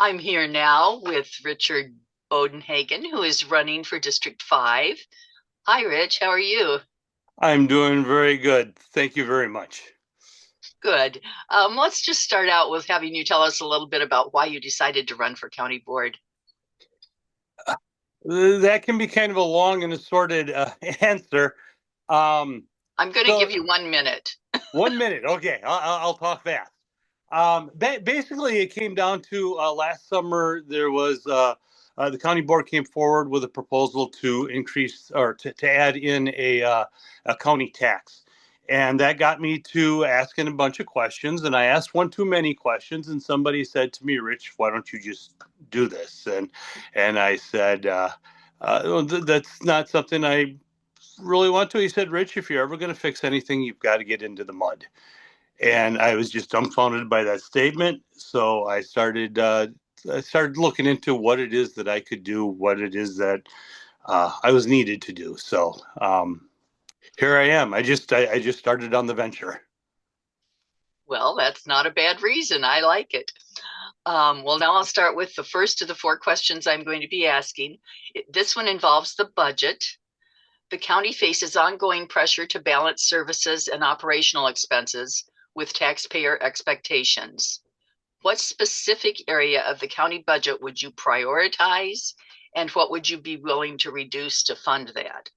I'm here now with Richard Bodenhagen, who is running for District 5. Hi, Rich. How are you? I'm doing very good. Thank you very much. Good. Let's just start out with having you tell us a little bit about why you decided to run for county board. That can be kind of a long and assorted answer. Um, I'm going to so, give you 1 minute. 1 minute. Okay, I'll talk fast. Basically, it came down to last summer, the county board came forward with a proposal to increase or to add in a county tax. And that got me to asking a bunch of questions. And I asked one too many questions. And somebody said to me, Rich, why don't you just do this? And I said, that's not something I really want to. He said, Rich, if you're ever going to fix anything, you've got to get into the mud. And I was just dumbfounded by that statement. So I started looking into what it is that I could do, what it is that I was needed to do. So here I am. I just started on the venture. Well, that's not a bad reason. I like it. Well, now I'll start with the first of the four questions I'm going to be asking. This one involves the budget. The county faces ongoing pressure to balance services and operational expenses with taxpayer expectations. What specific area of the county budget would you prioritize, and what would you be willing to reduce to fund that?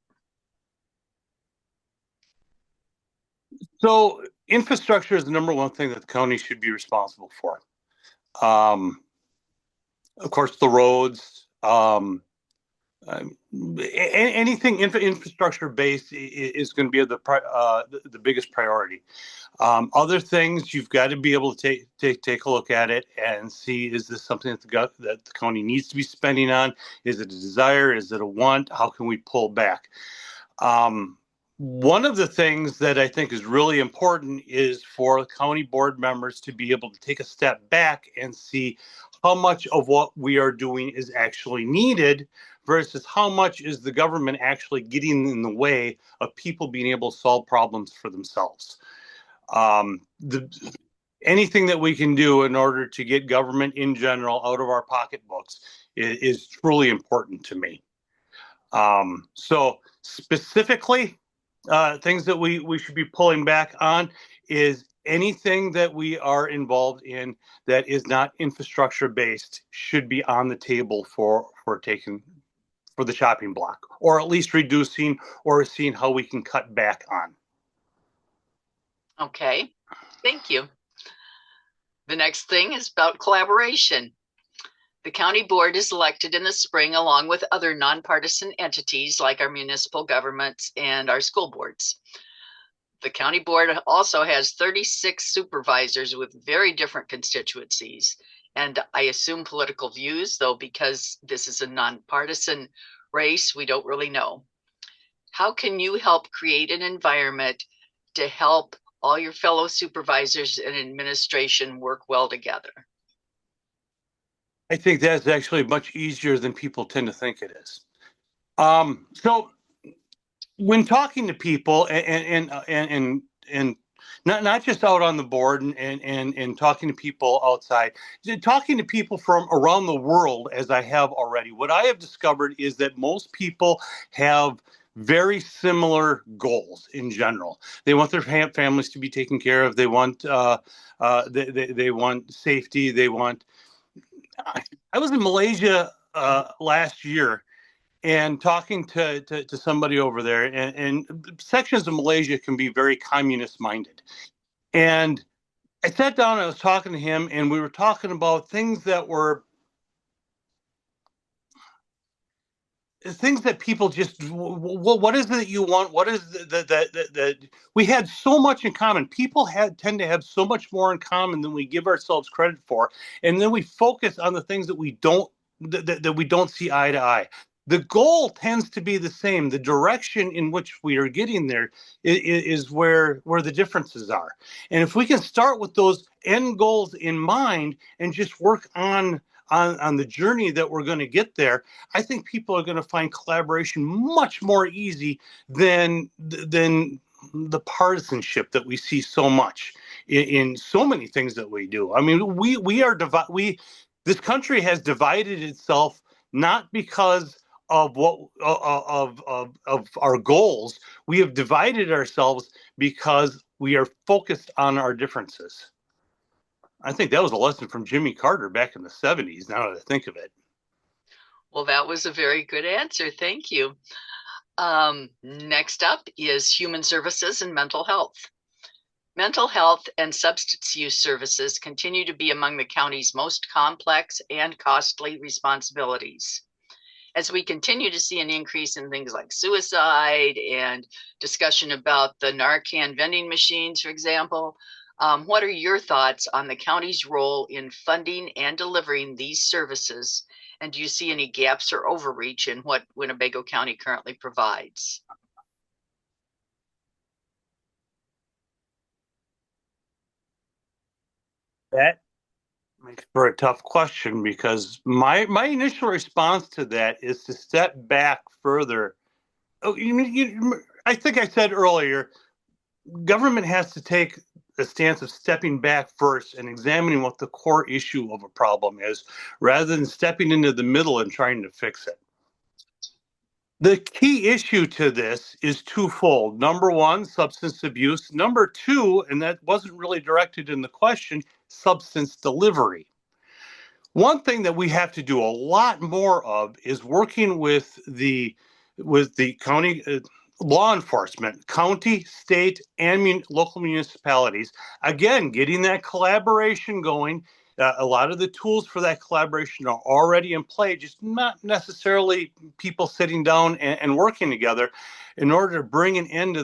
So infrastructure is the number one thing that the county should be responsible for. Um, of course, the roads, anything infrastructure based is going to be the biggest priority. Other things you've got to be able to take a look at it and see, is this something that the county needs to be spending on? Is it a desire? Is it a want? How can we pull back? Um, One of the things that I think is really important is for county board members to be able to take a step back and see how much of what we are doing is actually needed versus how much is the government actually getting in the way of people being able to solve problems for themselves. The Anything that we can do in order to get government in general out of our pocketbooks is truly important to me. So specifically, things that we should be pulling back on is anything that we are involved in that is not infrastructure based should be on the table for taking for the chopping block, or at least reducing or seeing how we can cut back on. Okay, thank you. The next thing is about collaboration. The county board is elected in the spring along with other nonpartisan entities like our municipal governments and our school boards. The county board also has 36 supervisors with very different constituencies, and I assume political views, though because this is a nonpartisan race, we don't really know. How can you help create an environment to help all your fellow supervisors and administration work well together? I think that's actually much easier than people tend to think it is. So when talking to people and not just out on the board and talking to people outside, talking to people from around the world as I have already, what I have discovered is that most people have very similar goals in general. They want their families to be taken care of. They want they want safety. They want. I was in Malaysia last year and talking to somebody over there, and sections of Malaysia can be very communist minded. And I sat down and I was talking to him, and we were talking about things that people just, what is it that you want? What is that we had so much in common. People tend to have so much more in common than we give ourselves credit for, and then we focus on the things that we don't see eye to eye. The goal tends to be the same. The direction in which we are getting there is where the differences are. And if we can start with those end goals in mind and just work on the journey that we're going to get there, I think people are going to find collaboration much more easy than the partisanship that we see so much in so many things that we do. I mean, we are divided. This country has divided itself not because of what of our goals. We have divided ourselves because we are focused on our differences. I think that was a lesson from Jimmy Carter back in the 70s, now that I think of it. Well, that was a very good answer. Thank you. Next up is human services and mental health. Mental health and substance use services continue to be among the county's most complex and costly responsibilities. As we continue to see an increase in things like suicide and discussion about the Narcan vending machines, for example, what are your thoughts on the county's role in funding and delivering these services? And do you see any gaps or overreach in what Winnebago County currently provides? That makes for a tough question because my initial response to that is to step back further. Oh, I think I said earlier, government has to take a stance of stepping back first and examining what the core issue of a problem is, rather than stepping into the middle and trying to fix it. The key issue to this is twofold. Number one, substance abuse. Number two, and that wasn't really directed in the question, substance delivery. One thing that we have to do a lot more of is working with the county law enforcement, county, state, and local municipalities. Again, getting that collaboration going. A lot of the tools for that collaboration are already in play, just not necessarily people sitting down and working together in order to bring an end to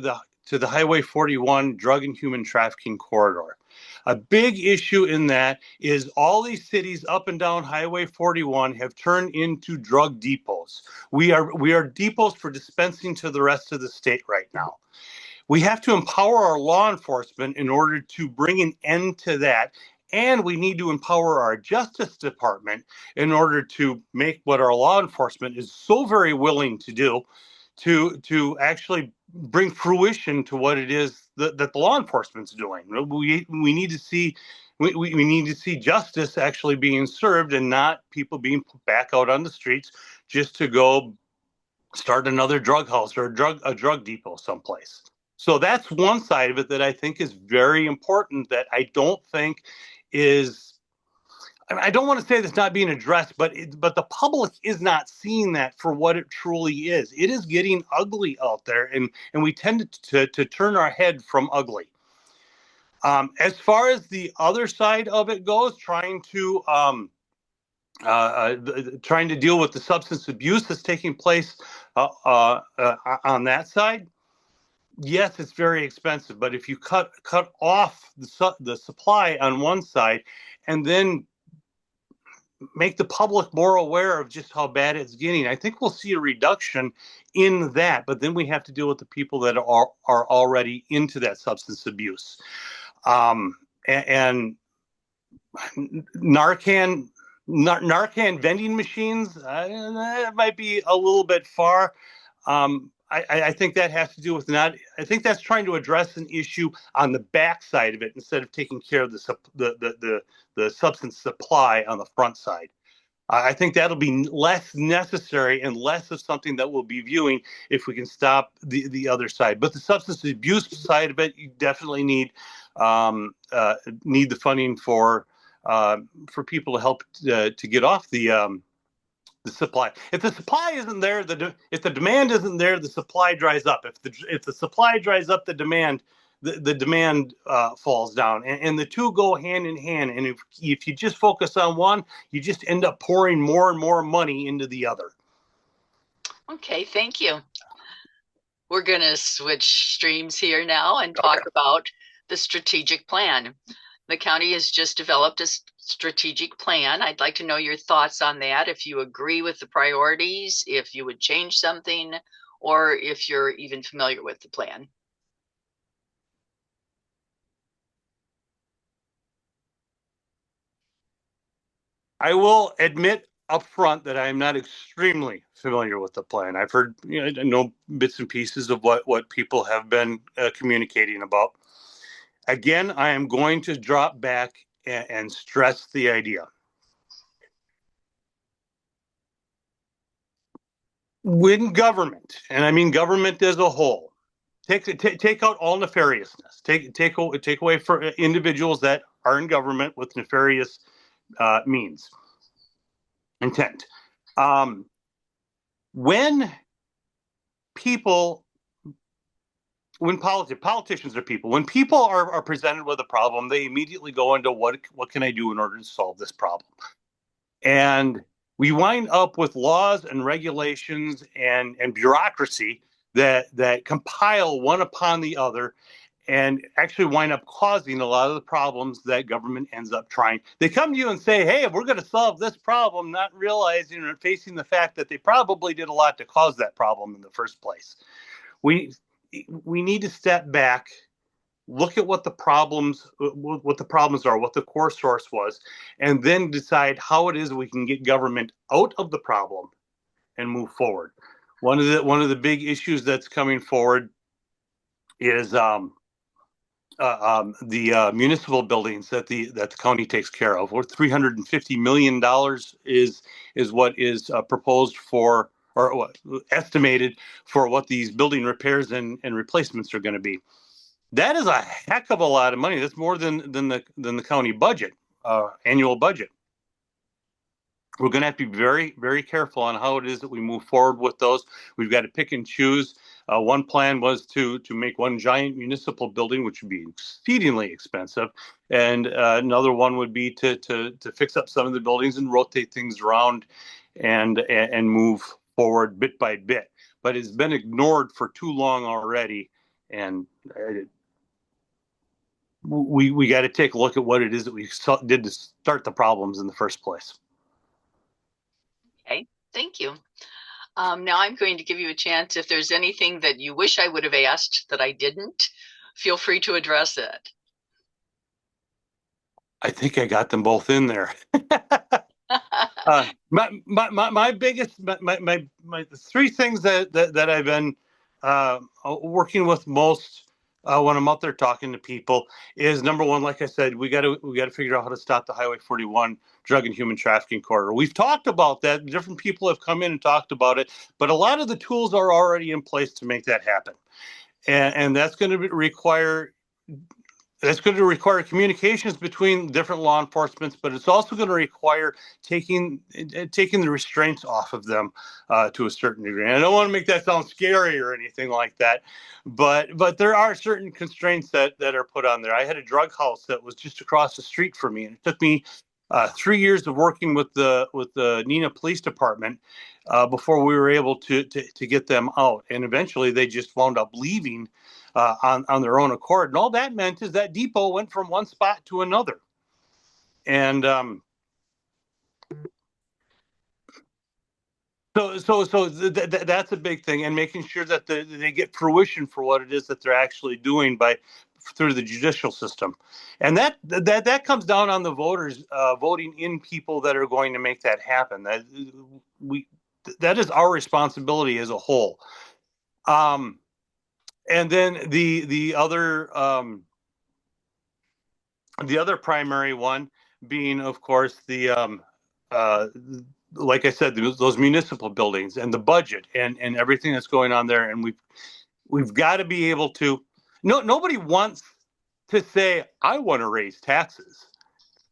the Highway 41 drug and human trafficking corridor. A big issue in that is all these cities up and down Highway 41 have turned into drug depots. We are depots for dispensing to the rest of the state right now. We have to empower our law enforcement in order to bring an end to that. And we need to empower our Justice Department in order to make what our law enforcement is so very willing to do, to actually bring fruition to what it is that the law enforcement's doing. We need to see we need to see justice actually being served and not people being put back out on the streets just to go start another drug house or a drug depot someplace. So that's one side of it that I think is very important that I don't think is, I don't want to say that's not being addressed, but the public is not seeing that for what it truly is. It is getting ugly out there, and we tend to turn our head from ugly. As far as the other side of it goes, trying to deal with the substance abuse that's taking place on that side. Yes, it's very expensive, but if you cut off the supply on one side and then make the public more aware of just how bad it's getting, I think we'll see a reduction in that. But then we have to deal with the people that are already into that substance abuse. And Narcan vending machines, that might be a little bit far. I think that has to do with I think that's trying to address an issue on the back side of it instead of taking care of the substance supply on the front side. I think that'll be less necessary and less of something that we'll be viewing if we can stop the other side. But the substance abuse side of it, you definitely need the funding for people to help to get off the supply. If the supply isn't there, if the demand isn't there, the supply dries up. If the supply dries up, the demand falls down, and the two go hand in hand. And if you just focus on one, you just end up pouring more and more money into the other. Okay, thank you. We're going to switch streams here now and talk about the strategic plan. The county has just developed a strategic plan. I'd like to know your thoughts on that, if you agree with the priorities, if you would change something, or if you're even familiar with the plan. I will admit up front that I am not extremely familiar with the plan. I've heard, I know bits and pieces of what people have been communicating about. Again, I am going to drop back and stress the idea. when government, and I mean government as a whole, take out all nefariousness, take away for individuals that are in government with nefarious means, intent. Um, when people, when politicians are people, when people are presented with a problem, they immediately go into what can I do in order to solve this problem? And we wind up with laws and regulations and bureaucracy that compile one upon the other and actually wind up causing a lot of the problems that government ends up trying. They come to you and say, hey, we're going to solve this problem, not realizing or facing the fact that they probably did a lot to cause that problem in the first place. We we need to step back, look at what the problems are, what the core source was, and then decide how it is we can get government out of the problem and move forward. One of the big issues that's coming forward is the municipal buildings that the county takes care of. Or $350 million is what is proposed for, or what estimated for what these building repairs and replacements are going to be. That is a heck of a lot of money. That's more than the county budget, annual budget. We're going to have to be very, very careful on how it is that we move forward with those. We've got to pick and choose. One plan was to make one giant municipal building, which would be exceedingly expensive, and another one would be to fix up some of the buildings and rotate things around and move forward bit by bit. But it's been ignored for too long already, and we got to take a look at what it is that we did to start the problems in the first place. Okay, thank you. Now I'm going to give you a chance. If there's anything that you wish I would have asked that I didn't, feel free to address it. I think I got them both in there. My biggest, my three things that I've been working with most when I'm out there talking to people is, number one, like I said, we got to figure out how to stop the Highway 41 drug and human trafficking corridor. We've talked about that. Different people have come in and talked about it, but a lot of the tools are already in place to make that happen, and that's going to require. That's going to require communications between different law enforcements, but it's also going to require taking the restraints off of them to a certain degree. And I don't want to make that sound scary or anything like that, but there are certain constraints that are put on there. I had a drug house that was just across the street from me, and it took me 3 years of working with the Neenah Police Department before we were able to get them out. And eventually, they just wound up leaving on their own accord. And all that meant is that depot went from one spot to another. And so that's a big thing, and making sure that they get fruition for what it is that they're actually doing through the judicial system. And that comes down on the voters voting in people that are going to make that happen. That is our responsibility as a whole. And then the other primary one being, of course, like I said, those municipal buildings and the budget and everything that's going on there. And we've got to be able to. Nobody wants to say, I want to raise taxes.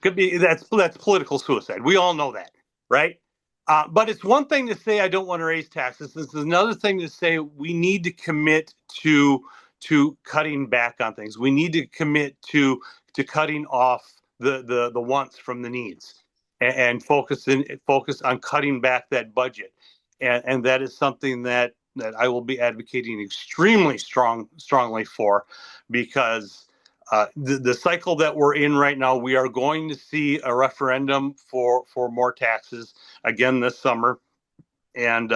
Could be that's political suicide. We all know that, right? But it's one thing to say I don't want to raise taxes. This is another thing to say we need to commit to cutting back on things. We need to commit to cutting off the wants from the needs, and focus on cutting back that budget. And that is something that I will be advocating extremely strongly for, because the cycle that we're in right now, we are going to see a referendum for more taxes again this summer, and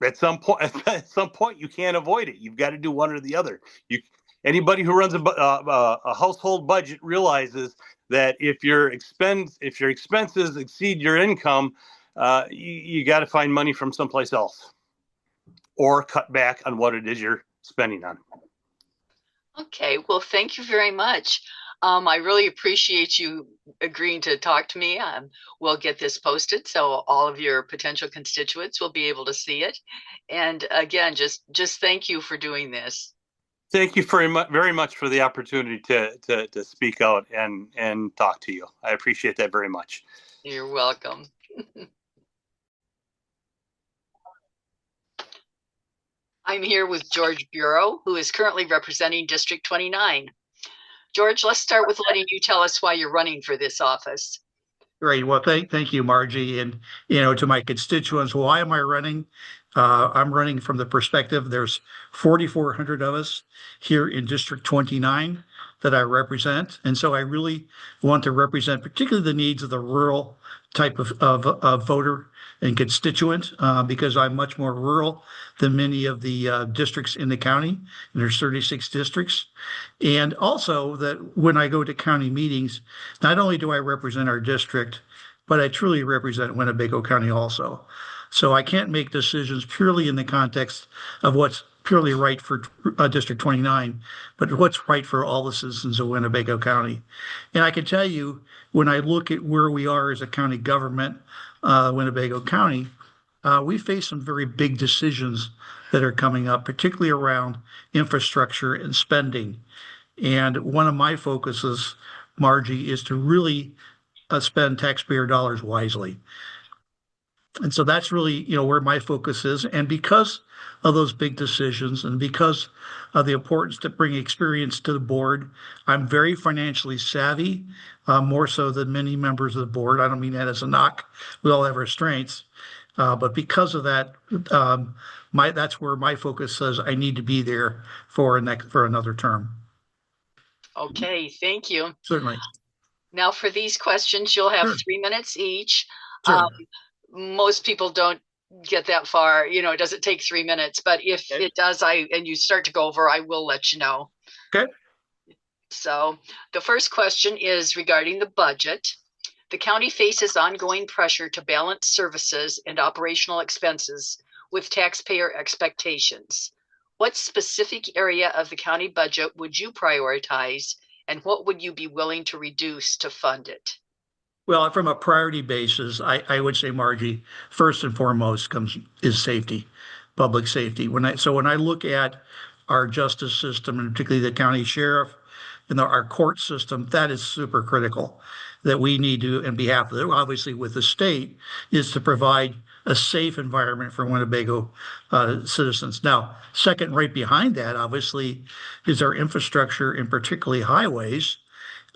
at some point you can't avoid it. You've got to do one or the other. Anybody who runs a household budget realizes that if your expenses exceed your income, you got to find money from someplace else, or cut back on what it is you're spending on. Okay, well, thank you very much. I really appreciate you agreeing to talk to me. We'll get this posted so all of your potential constituents will be able to see it. And again, just thank you for doing this. Thank you very much for the opportunity to speak out and talk to you. I appreciate that very much. You're welcome. I'm here with George Bureau, who is currently representing District 29. George, let's start with letting you tell us why you're running for this office. Great. Well, thank you, Margie. And, to my constituents, why am I running? I'm running from the perspective there's 4,400 of us here in District 29 that I represent. And so I really want to represent particularly the needs of the rural type of voter and constituent because I'm much more rural than many of the districts in the county. And there's 36 districts. And also that when I go to county meetings, not only do I represent our district, but I truly represent Winnebago County also. So I can't make decisions purely in the context of what's purely right for District 29, but what's right for all the citizens of Winnebago County. And I can tell you, when I look at where we are as a county government, Winnebago County, we face some very big decisions that are coming up, particularly around infrastructure and spending. And one of my focuses, Margie, is to really spend taxpayer dollars wisely. And so that's really, where my focus is. And because of those big decisions and because of the importance to bring experience to the board, I'm very financially savvy, more so than many members of the board. I don't mean that as a knock. We all have our strengths. But because of that, that's where my focus says I need to be there for another term. Okay, thank you. Certainly. Now for these questions, you'll have 3 minutes each. Sure. Most people don't get that far. It doesn't take 3 minutes, but if it does, and you start to go over, I will let you know. Okay. So the first question is regarding the budget. The county faces ongoing pressure to balance services and operational expenses with taxpayer expectations. What specific area of the county budget would you prioritize, and what would you be willing to reduce to fund it? Well, from a priority basis, I would say, Margie, first and foremost is safety, public safety. When I look at our justice system, and particularly the county sheriff and our court system, that is super critical. That we need to, on behalf of obviously with the state, is to provide a safe environment for Winnebago citizens. Now, second, right behind that, obviously, is our infrastructure, and particularly highways.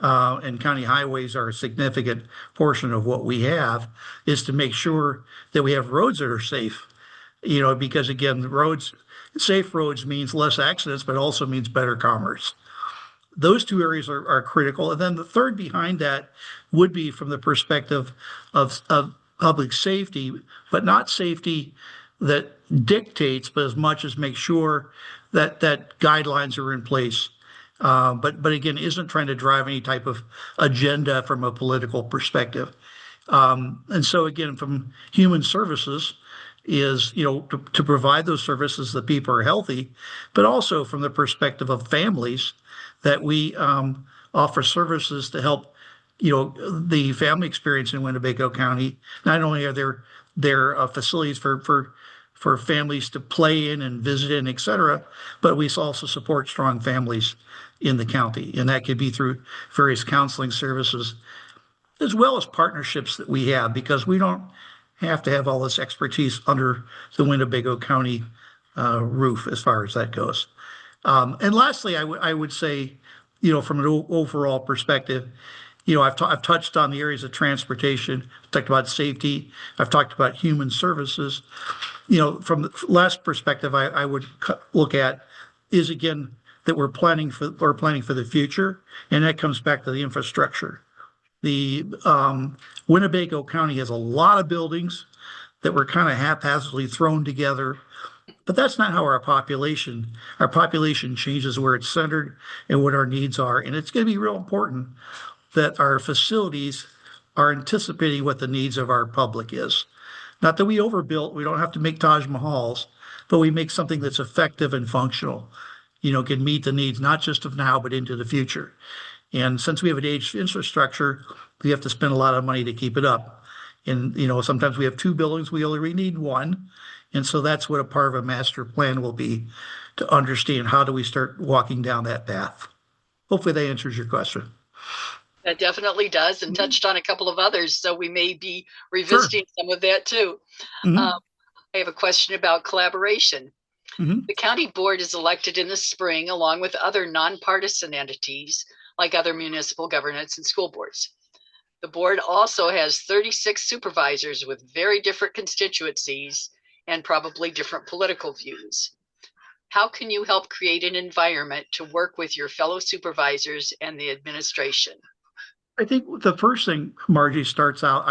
And county highways are a significant portion of what we have, is to make sure that we have roads that are safe. Because again, safe roads means less accidents, but also means better commerce. Those two areas are critical. And then the third behind that would be from the perspective of public safety, but not safety that dictates, but as much as make sure that guidelines are in place. But again, isn't trying to drive any type of agenda from a political perspective. And so again, from human services is, to provide those services that people are healthy, but also from the perspective of families that we offer services to help, the family experience in Winnebago County. Not only are there facilities for families to play in and visit in, et cetera, but we also support strong families in the county. And that could be through various counseling services, as well as partnerships that we have, because we don't have to have all this expertise under the Winnebago County roof as far as that goes. And lastly, I would say, from an overall perspective, I've touched on the areas of transportation, I've talked about safety, I've talked about human services. From the last perspective, I would look at is, again, that we're planning for the future, and that comes back to the infrastructure. The Winnebago County has a lot of buildings that were kind of haphazardly thrown together, but that's not how our population changes, where it's centered and what our needs are. And it's going to be real important that our facilities are anticipating what the needs of our public is. Not that we overbuilt, we don't have to make Taj Mahals, but we make something that's effective and functional, can meet the needs, not just of now, but into the future. And since we have an aged infrastructure, we have to spend a lot of money to keep it up. And, sometimes we have two buildings, we only need one. And so that's what a part of a master plan will be, to understand how do we start walking down that path. Hopefully that answers your question. That definitely does, and touched on a couple of others, so we may be revisiting some of that too. I have a question about collaboration. The county board is elected in the spring along with other nonpartisan entities like other municipal governments and school boards. The board also has 36 supervisors with very different constituencies and probably different political views. How can you help create an environment to work with your fellow supervisors and the administration? I think the first thing, Margie, starts out,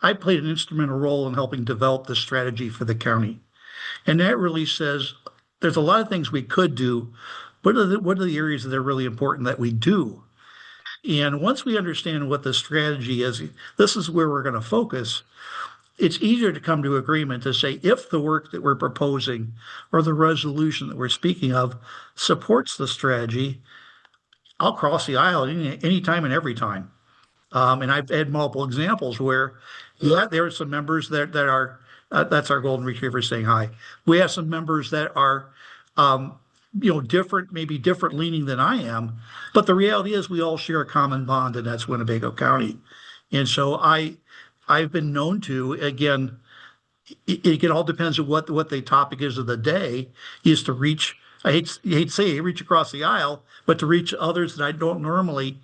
I played an instrumental role in helping develop the strategy for the county. And that really says there's a lot of things we could do. What are the areas that are really important that we do? And once we understand what the strategy is, this is where we're going to focus. It's easier to come to agreement to say, if the work that we're proposing or the resolution that we're speaking of supports the strategy, I'll cross the aisle anytime and every time. And I've had multiple examples where, there are some members that are, that's our golden retriever saying hi. We have some members that are, different, maybe different leaning than I am. But the reality is we all share a common bond, and that's Winnebago County. And so I've been known to, again, it all depends on what the topic is of the day, is to reach, I hate to say it, reach across the aisle, but to reach others that I don't normally,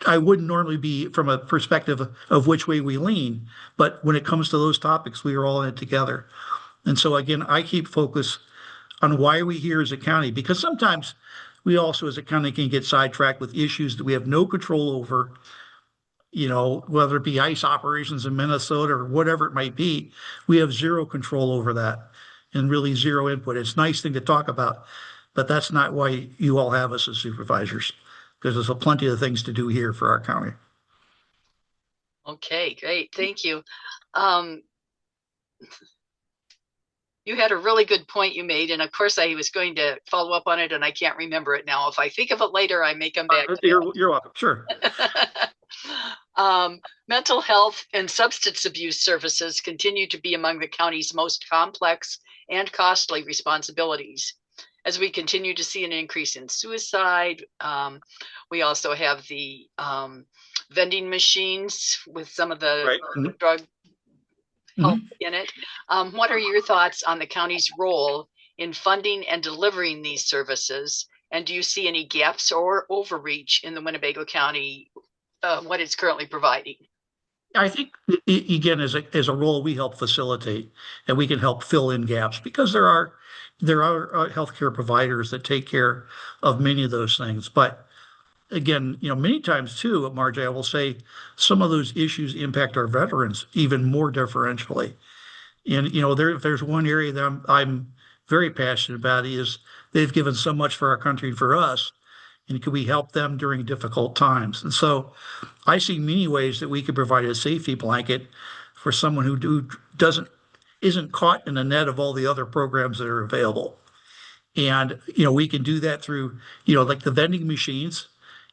I wouldn't normally be from a perspective of which way we lean. But when it comes to those topics, we are all in it together. And so again, I keep focus on why are we here as a county, because sometimes we also as a county can get sidetracked with issues that we have no control over, whether it be ICE operations in Minnesota or whatever it might be. We have zero control over that and really zero input. It's a nice thing to talk about, but that's not why you all have us as supervisors, because there's plenty of things to do here for our county. Okay, great. Thank you. You had a really good point you made, and of course I was going to follow up on it, and I can't remember it now. If I think of it later, I may come back. You're welcome. Sure. Mental health and substance abuse services continue to be among the county's most complex and costly responsibilities. As we continue to see an increase in suicide, we also have the vending machines with some of the drug help in it. What are your thoughts on the county's role in funding and delivering these services? And do you see any gaps or overreach in the Winnebago County, what it's currently providing? I think, again, as a role, we help facilitate and we can help fill in gaps, because there are healthcare providers that take care of many of those things. But again, many times too, Margie, I will say some of those issues impact our veterans even more differentially. And there's one area that I'm very passionate about, is they've given so much for our country and for us, and can we help them during difficult times? And so I see many ways that we could provide a safety blanket for someone who isn't caught in the net of all the other programs that are available. And we can do that through like the vending machines.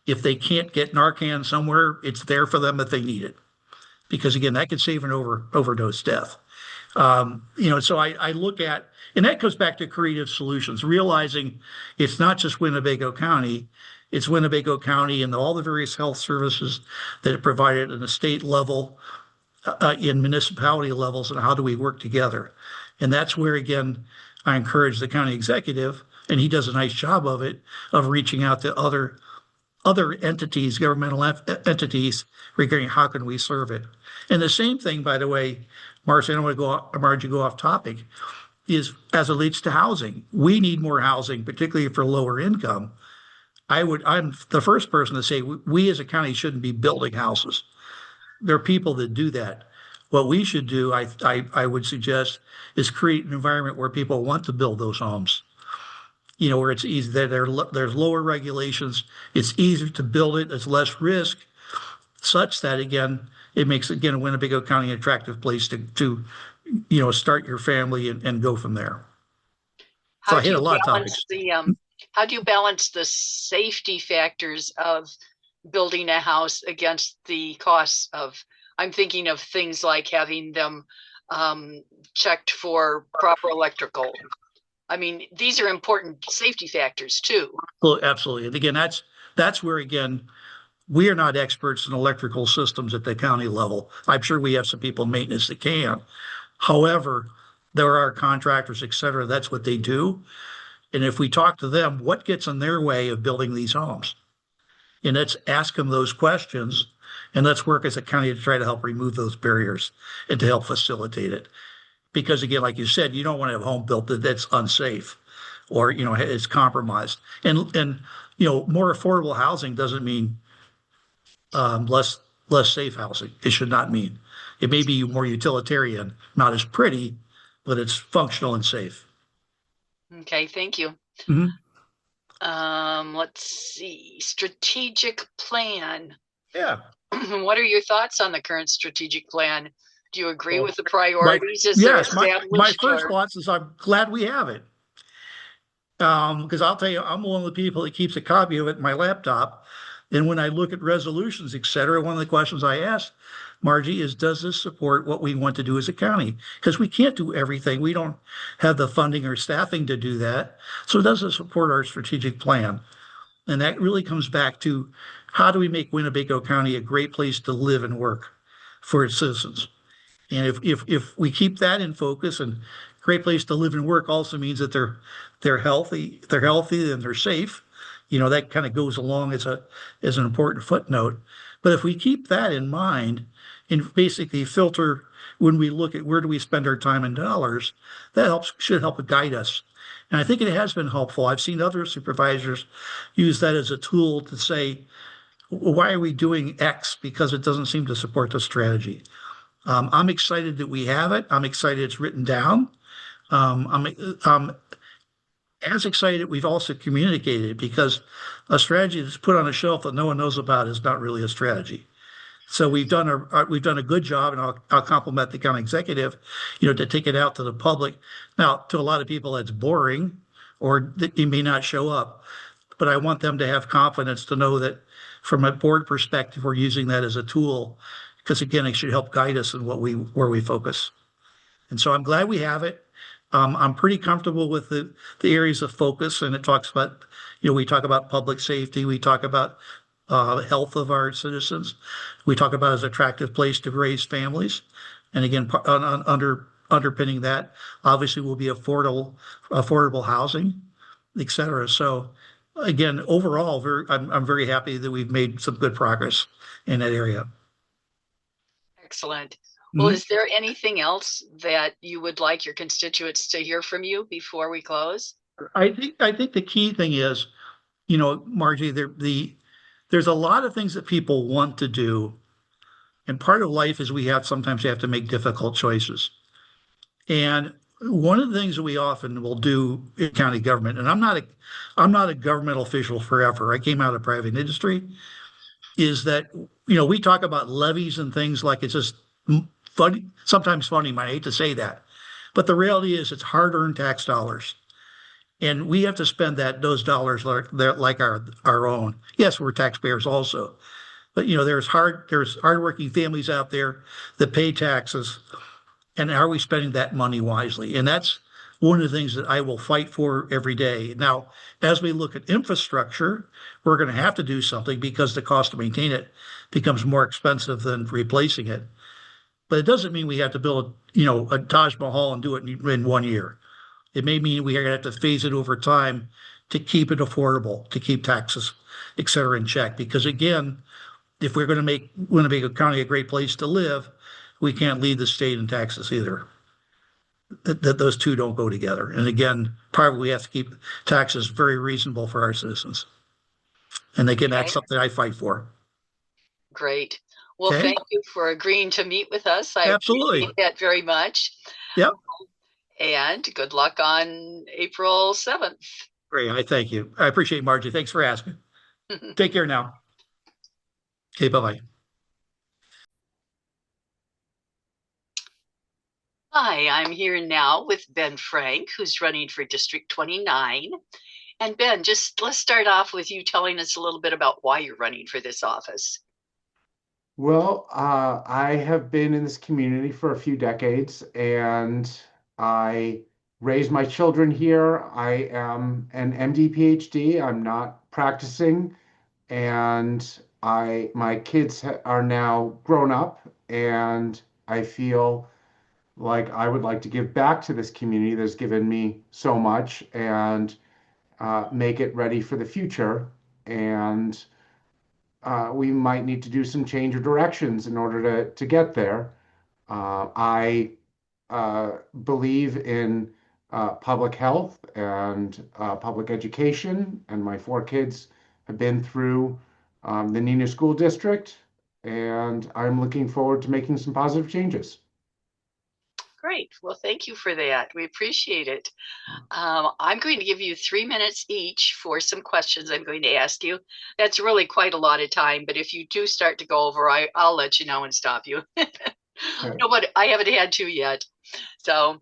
If they can't get Narcan somewhere, it's there for them if they need it, because again, that could save an overdose death. So I look at, and that goes back to creative solutions, realizing it's not just Winnebago County, it's Winnebago County and all the various health services that are provided at the state level, in municipality levels, and how do we work together? And that's where, again, I encourage the county executive, and he does a nice job of it, of reaching out to other entities, governmental entities, regarding how can we serve it. And the same thing, by the way, Marcy, I don't want to Margie, go off topic, is as it relates to housing. We need more housing, particularly for lower income. I'm the first person to say we as a county shouldn't be building houses. There are people that do that. What we should do, I would suggest, is create an environment where people want to build those homes. Where it's easy, there's lower regulations, it's easier to build it, there's less risk, such that, again, it makes, again, Winnebago County an attractive place to start your family and go from there. So I hit a lot of topics. How do you balance the safety factors of building a house against the costs of, I'm thinking of things like having them checked for proper electrical. I mean, these are important safety factors too. Well, absolutely. And again, that's where again we are not experts in electrical systems at the county level. I'm sure we have some people in maintenance that can. However, there are contractors, et cetera. That's what they do. And if we talk to them, what gets in their way of building these homes? And let's ask them those questions and let's work as a county to try to help remove those barriers and to help facilitate it. Because again, like you said, you don't want to have a home built that's unsafe or, it's compromised. And more affordable housing doesn't mean less safe housing. It should not mean. It may be more utilitarian, not as pretty, but it's functional and safe. Okay, thank you. Mhm. Let's see. Strategic plan. Yeah. What are your thoughts on the current strategic plan? Do you agree Well, with the priorities as they're yes, my established? first thoughts is I'm glad we have it. Because I'll tell you, I'm one of the people that keeps a copy of it in my laptop. And when I look at resolutions, et cetera, one of the questions I ask Margie is, does this support what we want to do as a county? Because we can't do everything. We don't have the funding or staffing to do that. So does it support our strategic plan? And that really comes back to how do we make Winnebago County a great place to live and work for its citizens? And if we keep that in focus, and great place to live and work also means that they're healthy and they're safe. That kind of goes along as an important footnote. But if we keep that in mind and basically filter when we look at where do we spend our time and dollars, that should help guide us. And I think it has been helpful. I've seen other supervisors use that as a tool to say, why are we doing X? Because it doesn't seem to support the strategy. I'm excited that we have it. I'm excited it's written down. I'm as excited we've also communicated it because a strategy that's put on a shelf that no one knows about is not really a strategy. So we've done a good job, and I'll compliment the county executive, to take it out to the public. Now, to a lot of people, that's boring, or that you may not show up. But I want them to have confidence to know that from a board perspective, we're using that as a tool because again, it should help guide us in where we focus. And so I'm glad we have it. I'm pretty comfortable with the areas of focus, and it talks about, we talk about public safety, we talk about health of our citizens, we talk about as an attractive place to raise families, and again, underpinning that obviously will be affordable housing, et cetera. So again, overall, I'm very happy that we've made some good progress in that area. Excellent. Well, is there anything else that you would like your constituents to hear from you before we close? I think the key thing is, Margie, there's a lot of things that people want to do, and part of life is sometimes you have to make difficult choices. And one of the things that we often will do in county government, and I'm not a government official forever. I came out of private industry, is that we talk about levies and things like it's just funny, sometimes funny. I hate to say that, but the reality is it's hard-earned tax dollars, and we have to spend those dollars like our own. Yes, we're taxpayers also, but there's hardworking families out there that pay taxes, and are we spending that money wisely? And that's one of the things that I will fight for every day. Now, as we look at infrastructure, we're going to have to do something because the cost to maintain it becomes more expensive than replacing it. But it doesn't mean we have to build, a Taj Mahal and do it in 1 year. It may mean we are going to have to phase it over time to keep it affordable, to keep taxes, et cetera, in check. Because again, if we're going to make Winnebago County a great place to live, we can't lead the state in taxes either. That those two don't go together. And again, probably we have to keep taxes very reasonable for our citizens. And again, that's something I fight for. Great. Well, Okay. Thank you for agreeing to meet with us. I Absolutely appreciate that very much. Yep. And good luck on April 7th. Great. I thank you. I appreciate it, Margie. Thanks for asking. Take care now. Okay, bye-bye. Hi, I'm here now with Ben Frank, who's running for District 29. And Ben, just let's start off with you telling us a little bit about why you're running for this office. Well, I have been in this community for a few decades and I raised my children here. I am an MD, PhD. I'm not practicing and my kids are now grown up and I feel like I would like to give back to this community that's given me so much and make it ready for the future. And we might need to do some change of directions in order to get there. I believe in public health and public education, and my four kids have been through the Nina School District, and I'm looking forward to making some positive changes. Great. Well, thank you for that. We appreciate it. I'm going to give you 3 minutes each for some questions I'm going to ask you. That's really quite a lot of time, but if you do start to go over, I'll let you know and stop you. Okay. No, but I haven't had to yet. So,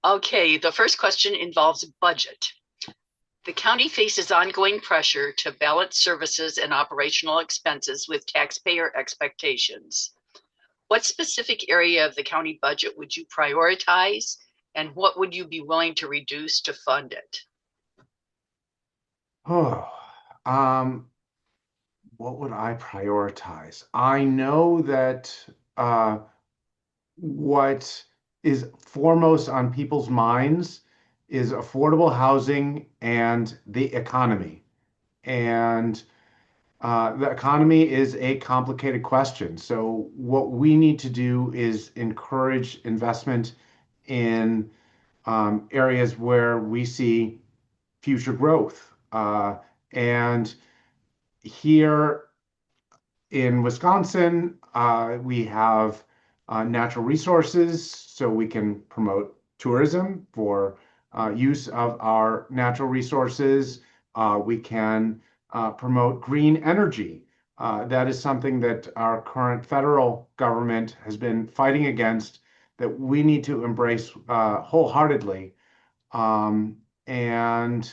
okay, the first question involves budget. The county faces ongoing pressure to balance services and operational expenses with taxpayer expectations. What specific area of the county budget would you prioritize, and what would you be willing to reduce to fund it? Oh, um, what would I prioritize? I know that what is foremost on people's minds is affordable housing and the economy. And the economy is a complicated question. So, what we need to do is encourage investment in areas where we see future growth. And here in Wisconsin, we have natural resources, so we can promote tourism for use of our natural resources. We can promote green energy. That is something that our current federal government has been fighting against, that we need to embrace wholeheartedly. And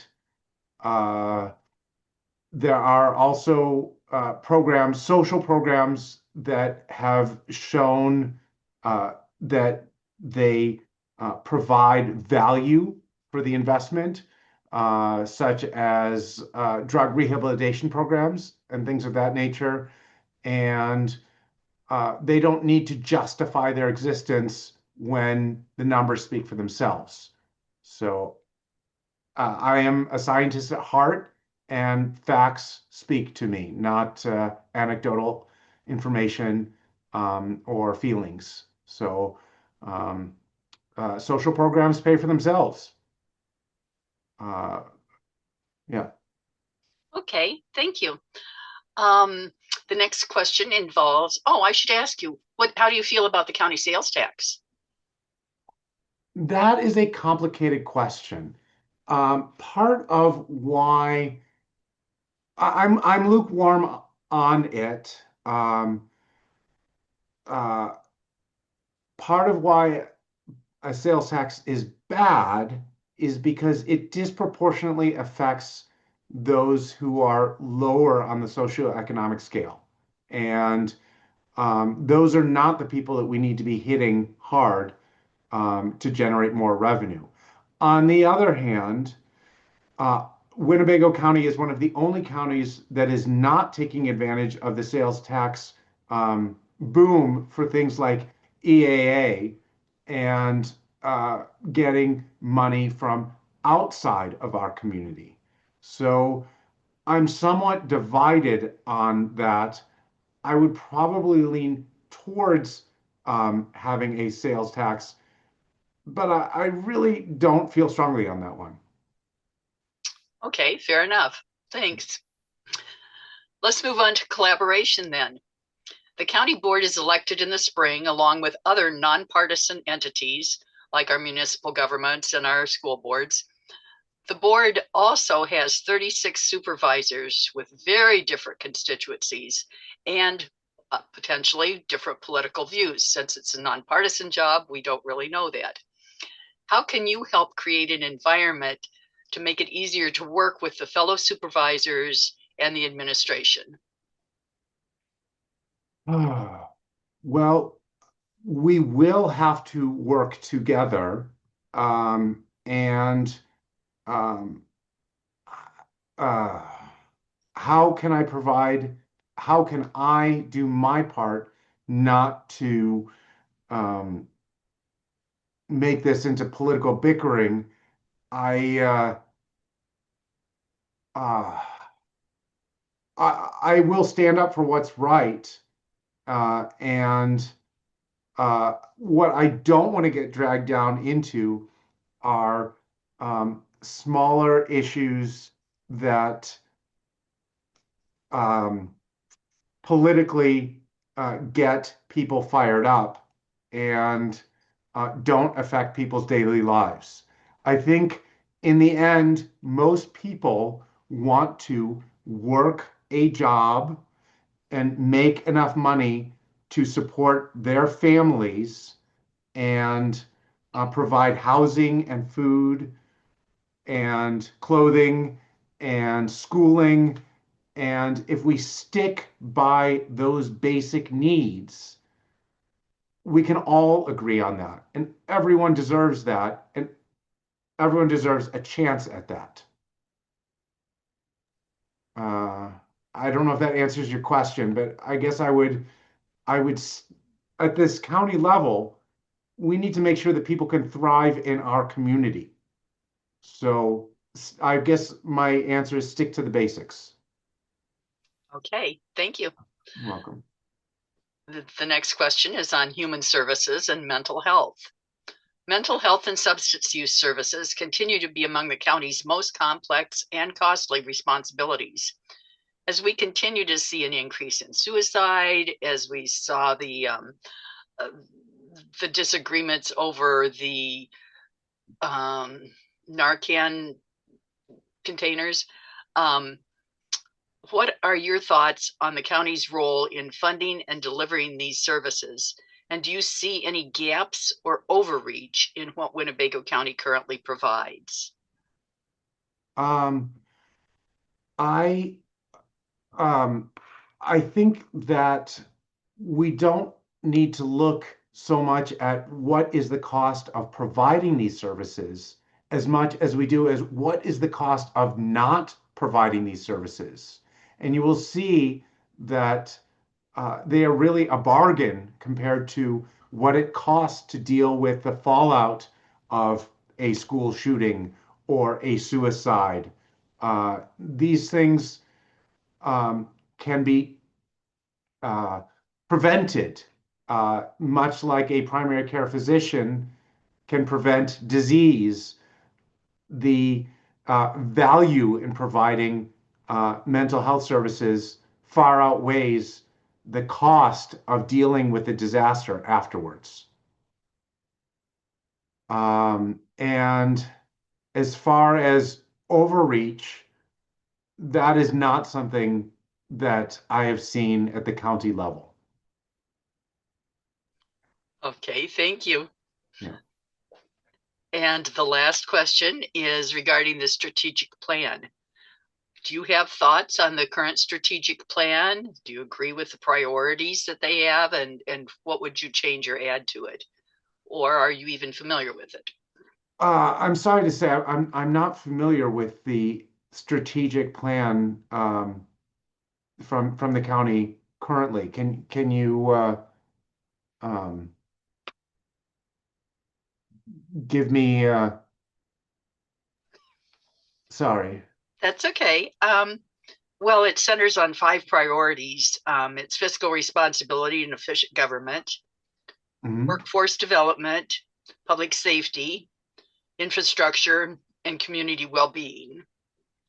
there are also programs, social programs that have shown that they provide value for the investment, such as drug rehabilitation programs and things of that nature. And they don't need to justify their existence when the numbers speak for themselves. So I am a scientist at heart, and facts speak to me, not anecdotal information or feelings. So, um, social programs pay for themselves. Uh, yeah. Okay, thank you. The next question involves, oh, I should ask you, how do you feel about the county sales tax? That is a complicated question. Part of why I'm lukewarm on it. Uh, Part of why a sales tax is bad is because it disproportionately affects those who are lower on the socioeconomic scale. And those are not the people that we need to be hitting hard to generate more revenue. On the other hand, uh, Winnebago County is one of the only counties that is not taking advantage of the sales tax boom for things like EAA and getting money from outside of our community. So I'm somewhat divided on that. I would probably lean towards having a sales tax, but I really don't feel strongly on that one. Okay, fair enough. Thanks. Let's move on to collaboration then. The county board is elected in the spring along with other nonpartisan entities like our municipal governments and our school boards. The board also has 36 supervisors with very different constituencies and potentially different political views. Since it's a nonpartisan job, we don't really know that. How can you help create an environment to make it easier to work with the fellow supervisors and the administration? Well, we will have to work together, and um, uh, how can I provide, how can I do my part not to um, make this into political bickering? I, uh, uh, I will stand up for what's right, and what I don't want to get dragged down into are smaller issues that um, politically get people fired up and don't affect people's daily lives. I think in the end, most people want to work a job and make enough money to support their families and provide housing and food and clothing and schooling. And if we stick by those basic needs, we can all agree on that. And everyone deserves that. And everyone deserves a chance at that. Uh, I don't know if that answers your question, but I guess I would, at this county level, we need to make sure that people can thrive in our community. So I guess my answer is stick to the basics. Okay, thank you. You're welcome. The next question is on human services and mental health. Mental health and substance use services continue to be among the county's most complex and costly responsibilities. As we continue to see an increase in suicide, as we saw the disagreements over the Narcan containers, what are your thoughts on the county's role in funding and delivering these services? And do you see any gaps or overreach in what Winnebago County currently provides? Um, I um, I think that we don't need to look so much at what is the cost of providing these services as much as we do as what is the cost of not providing these services. And you will see that they are really a bargain compared to what it costs to deal with the fallout of a school shooting or a suicide. These things can be uh, prevented, much like a primary care physician can prevent disease. The value in providing mental health services far outweighs the cost of dealing with the disaster afterwards. And as far as overreach, that is not something that I have seen at the county level. Okay, thank you. Yeah. And the last question is regarding the strategic plan. Do you have thoughts on the current strategic plan? Do you agree with the priorities that they have, and what would you change or add to it? Or are you even familiar with it? I'm sorry to say I'm not familiar with the strategic plan from the county currently. Can you um, give me sorry. That's okay. Well, it centers on 5 priorities. It's fiscal responsibility and efficient government, workforce development, public safety, infrastructure, and community well-being.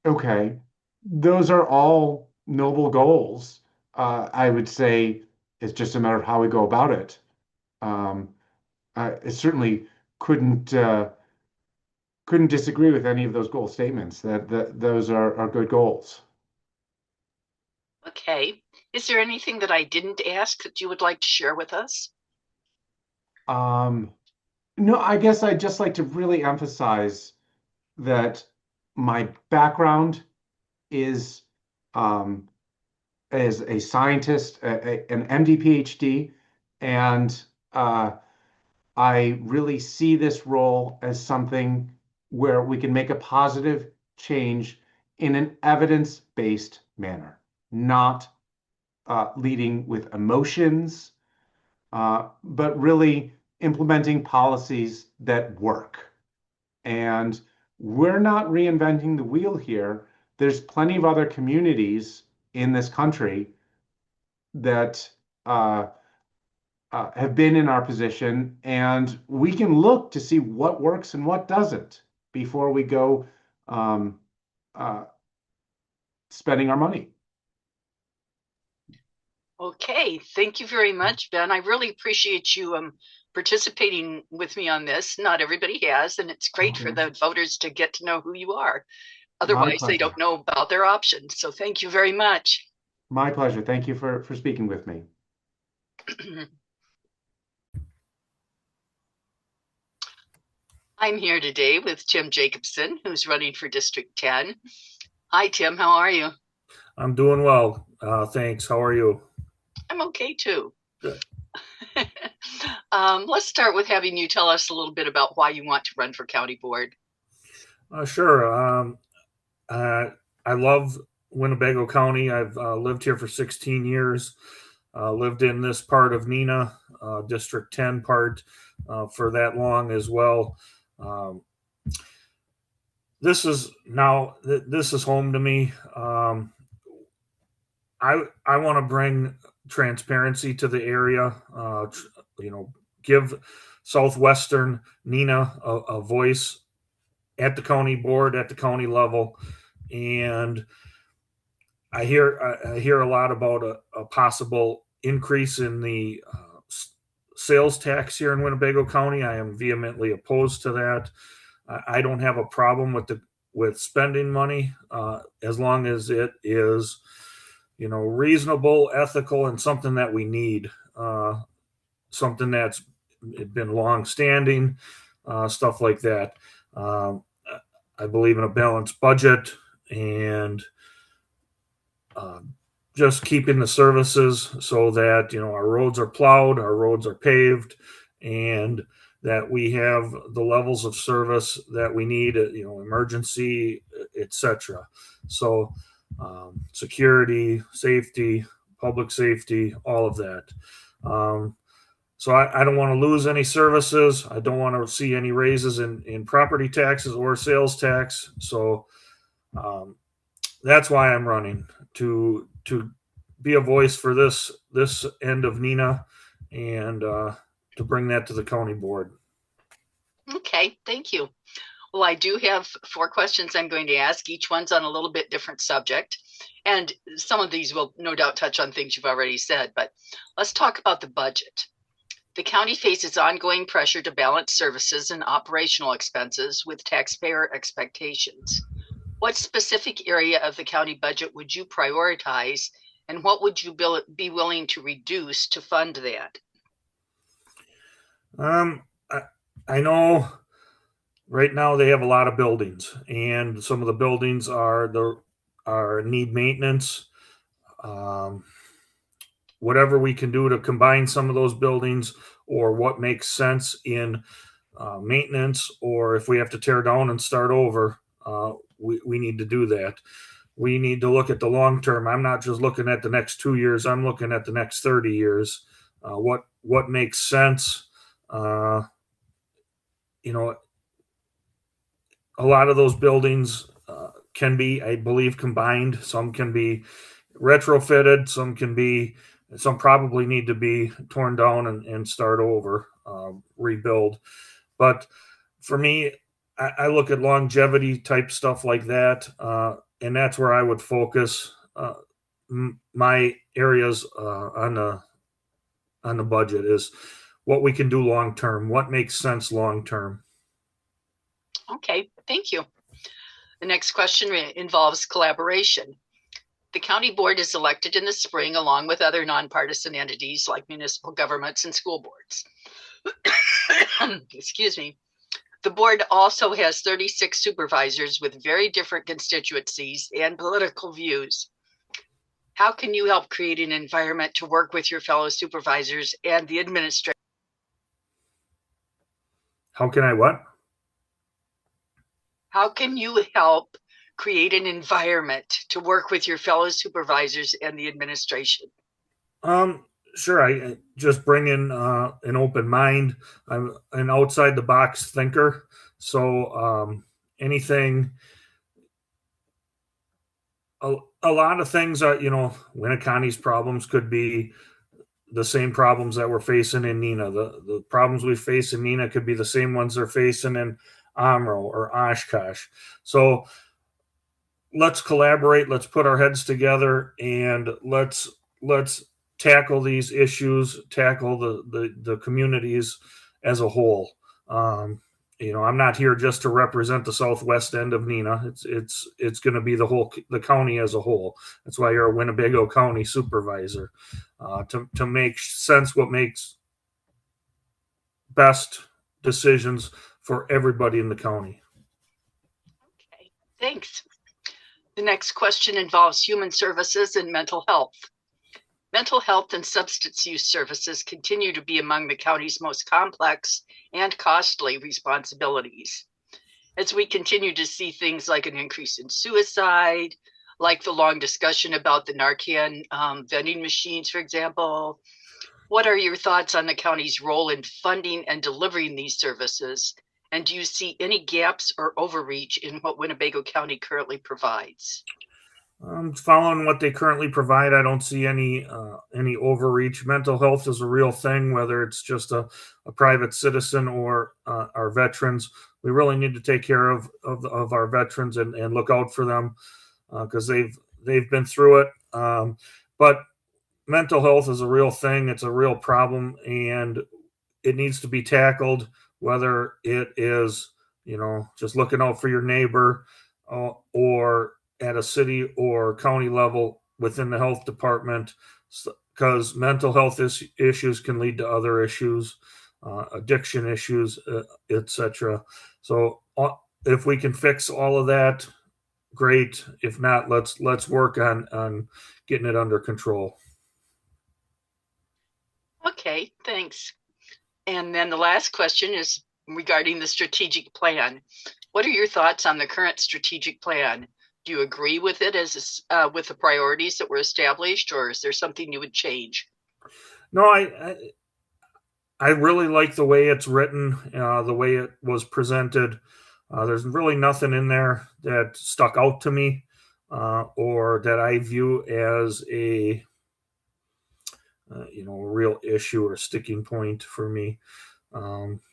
Okay. Those are all noble goals. I would say it's just a matter of how we go about it. I certainly couldn't couldn't disagree with any of those goal statements. That those are good goals. Okay. Is there anything that I didn't ask that you would like to share with us? No, I guess I'd just like to really emphasize that my background is as a scientist, an MD PhD, and I really see this role as something where we can make a positive change in an evidence-based manner, not leading with emotions, but really implementing policies that work. And we're not reinventing the wheel here. There's plenty of other communities in this country that have been in our position, and we can look to see what works and what doesn't before we go um, uh, spending our money. Okay, thank you very much, Ben. I really appreciate you participating with me on this. Not everybody has, and it's great for the voters to get to know who you are. Otherwise, they don't know about their options. So thank you very much. My pleasure. Thank you for speaking with me. I'm here today with Tim Jacobson, who's running for District 10. Hi, Tim. How are you? I'm doing well. Thanks. How are you? I'm okay, too. Good. Let's start with having you tell us a little bit about why you want to run for county board. Sure. I love Winnebago County. I've lived here for 16 years. Lived in this part of Neenah, District 10 part, for that long as well. This is home to me. I want to bring transparency to the area. Give southwestern Neenah a voice at the county board, at the county level, and I hear a lot about a possible increase in the sales tax here in Winnebago County. I am vehemently opposed to that. I don't have a problem with spending money as long as it is, reasonable, ethical, and something that we need. Something that's been long-standing, stuff like that. I believe in a balanced budget and just keeping the services so that our roads are plowed, our roads are paved, and that we have the levels of service that we need, emergency, etc. So security, safety, public safety, all of that. So I don't want to lose any services. I don't want to see any raises in property taxes or sales tax. So that's why I'm running, to be a voice for this end of Neenah, and to bring that to the county board. Okay, thank you. Well, I do have 4 questions I'm going to ask. Each one's on a little bit different subject. And some of these will no doubt touch on things you've already said, but let's talk about the budget. The county faces ongoing pressure to balance services and operational expenses with taxpayer expectations. What specific area of the county budget would you prioritize, and what would you be willing to reduce to fund that? I know right now they have a lot of buildings, and some of the buildings are need maintenance. Whatever we can do to combine some of those buildings, or what makes sense in maintenance, or if we have to tear down and start over, we need to do that. We need to look at the long term. I'm not just looking at the next 2 years. I'm looking at the next 30 years. What makes sense? A lot of those buildings can be, I believe, combined. Some can be retrofitted. Some probably need to be torn down and start over, rebuild. But for me, I look at longevity type stuff like that, and that's where I would focus my areas on the budget, is what we can do long term, what makes sense long term. Okay, thank you. The next question involves collaboration. The county board is elected in the spring along with other nonpartisan entities like municipal governments and school boards. Excuse me. The board also has 36 supervisors with very different constituencies and political views. How can you help create an environment to work with your fellow supervisors and the administration? How can I what? How can you help create an environment to work with your fellow supervisors and the administration? Sure. I just bring in an open mind. I'm an outside the box thinker. So anything, a lot of things are, Winnebago County's problems could be the same problems that we're facing in Neenah. The problems we face in Neenah could be the same ones they're facing in Omro or Oshkosh. So let's collaborate. Let's put our heads together and let's tackle these issues, tackle the communities as a whole. I'm not here just to represent the southwest end of Neenah. It's going to be the county as a whole. That's why you're a Winnebago County supervisor, to make sense what makes best decisions for everybody in the county. Okay, thanks. The next question involves human services and mental health. Mental health and substance use services continue to be among the county's most complex and costly responsibilities. As we continue to see things like an increase in suicide, like the long discussion about the Narcan vending machines, for example, what are your thoughts on the county's role in funding and delivering these services? And do you see any gaps or overreach in what Winnebago County currently provides? Following what they currently provide, I don't see any overreach. Mental health is a real thing, whether it's just a private citizen or our veterans. We really need to take care of our veterans and look out for them because they've been through it. But mental health is a real thing. It's a real problem, and it needs to be tackled. Whether it is just looking out for your neighbor or at a city or county level within the health department, because mental health issues can lead to other issues, addiction issues, etc. So if we can fix all of that, great. If not, let's work on getting it under control. Okay, thanks. And then the last question is regarding the strategic plan. What are your thoughts on the current strategic plan? Do you agree with it with the priorities that were established, or is there something you would change? No, I really like the way it's written, the way it was presented. There's really nothing in there that stuck out to me or that I view as a real issue or sticking point for me.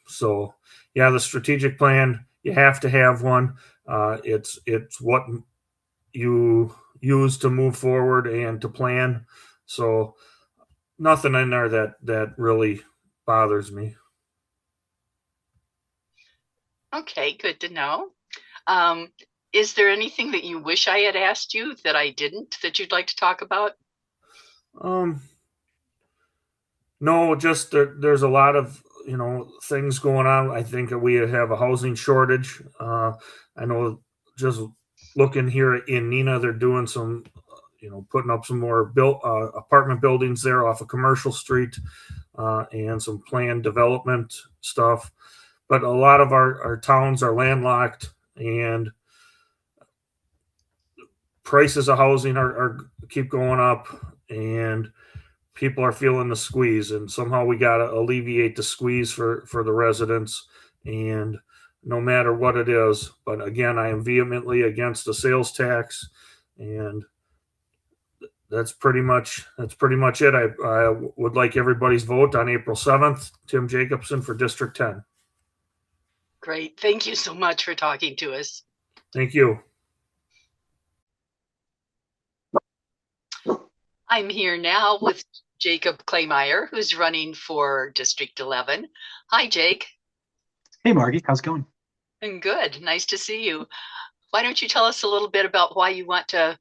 So yeah, the strategic plan, you have to have one. It's what you use to move forward and to plan. So nothing in there that really bothers me. Okay, good to know. Is there anything that you wish I had asked you that I didn't, that you'd like to talk about? No, just there's a lot of things going on. I think we have a housing shortage. I know just looking here in Neenah, they're doing some, putting up some more apartment buildings there off of Commercial Street and some planned development stuff. But a lot of our towns are landlocked, and prices of housing are keep going up, and people are feeling the squeeze. And somehow we got to alleviate the squeeze for the residents, and no matter what it is. But again, I am vehemently against the sales tax, and that's pretty much it. I would like everybody's vote on April 7th. Tim Jacobson for District 10. Great. Thank you so much for talking to us. Thank you. I'm here now with Jacob Claymeyer, who's running for District 11. Hi, Jake. Hey, Margy. How's it going? And good. Nice to see you. Why don't you tell us a little bit about why you want to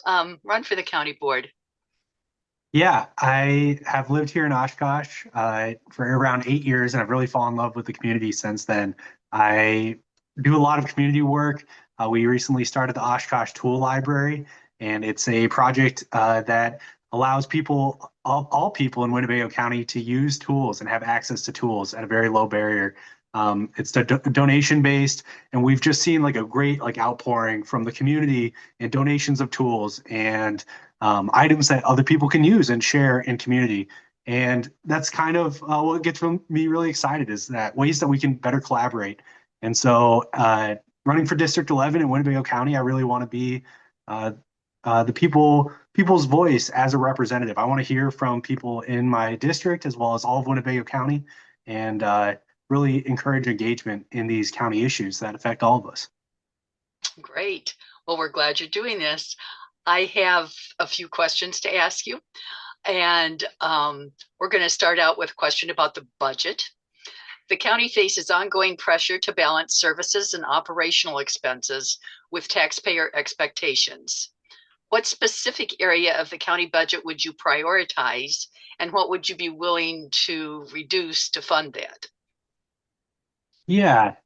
run for the county board? Yeah, I have lived here in Oshkosh for around 8 years, and I've really fallen in love with the community since then. I do a lot of community work. We recently started the Oshkosh Tool Library, and it's a project that allows people, all people in Winnebago County, to use tools and have access to tools at a very low barrier. It's donation based, and we've just seen like a great like outpouring from the community and donations of tools and items that other people can use and share in community. And that's kind of what gets me really excited is that ways that we can better collaborate. And so running for District 11 in Winnebago County, I really want to be uh, the people's voice as a representative. I want to hear from people in my district as well as all of Winnebago County and really encourage engagement in these county issues that affect all of us. Great. Well, we're glad you're doing this. I have a few questions to ask you, and we're going to start out with a question about the budget. The county faces ongoing pressure to balance services and operational expenses with taxpayer expectations. What specific area of the county budget would you prioritize, and what would you be willing to reduce to fund that? Yeah,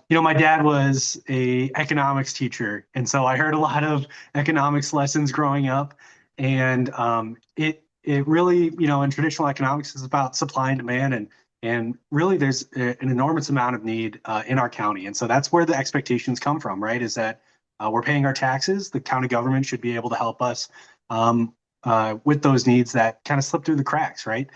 my dad was a economics teacher, and so I heard a lot of economics lessons growing up, and it really, in traditional economics is about supply and demand, and really there's an enormous amount of need in our county, and so that's where the expectations come from, right? Is that we're paying our taxes, the county government should be able to help us with those needs that kind of slip through the cracks, right?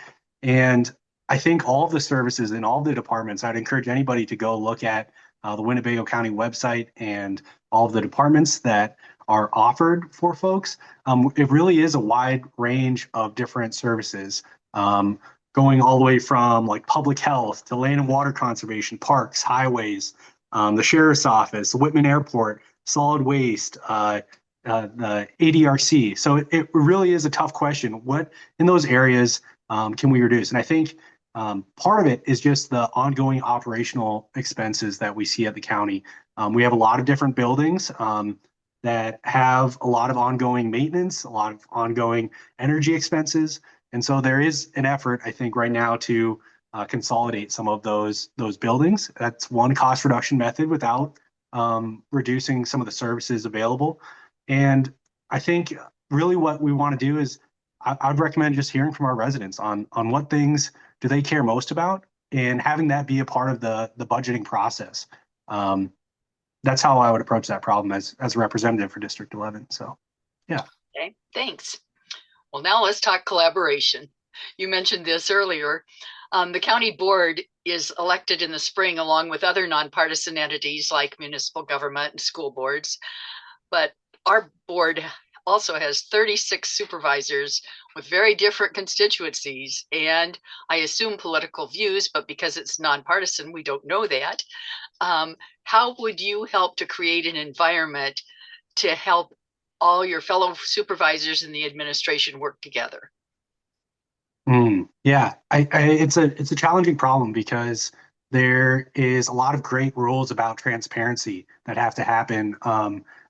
And I think all of the services in all the departments, I'd encourage anybody to go look at the Winnebago County website and all of the departments that are offered for folks. It really is a wide range of different services, going all the way from like public health to land and water conservation, parks, highways, the sheriff's office, the Whitman Airport, solid waste, the ADRC. So it really is a tough question. What in those areas can we reduce? And I think part of it is just the ongoing operational expenses that we see at the county. We have a lot of different buildings that have a lot of ongoing maintenance, a lot of ongoing energy expenses. And so there is an effort, I think, right now to consolidate some of those buildings. That's one cost reduction method without reducing some of the services available. And I think really what we want to do is I'd recommend just hearing from our residents on what things do they care most about and having that be a part of the budgeting process. That's how I would approach that problem as a representative for District 11. So, yeah. Okay, thanks. Well, now let's talk collaboration. You mentioned this earlier. The county board is elected in the spring along with other nonpartisan entities like municipal government and school boards. But our board also has 36 supervisors with very different constituencies and I assume political views, but because it's nonpartisan, we don't know that. How would you help to create an environment to help all your fellow supervisors in the administration work together? Yeah, it's a challenging problem because there is a lot of great rules about transparency that have to happen.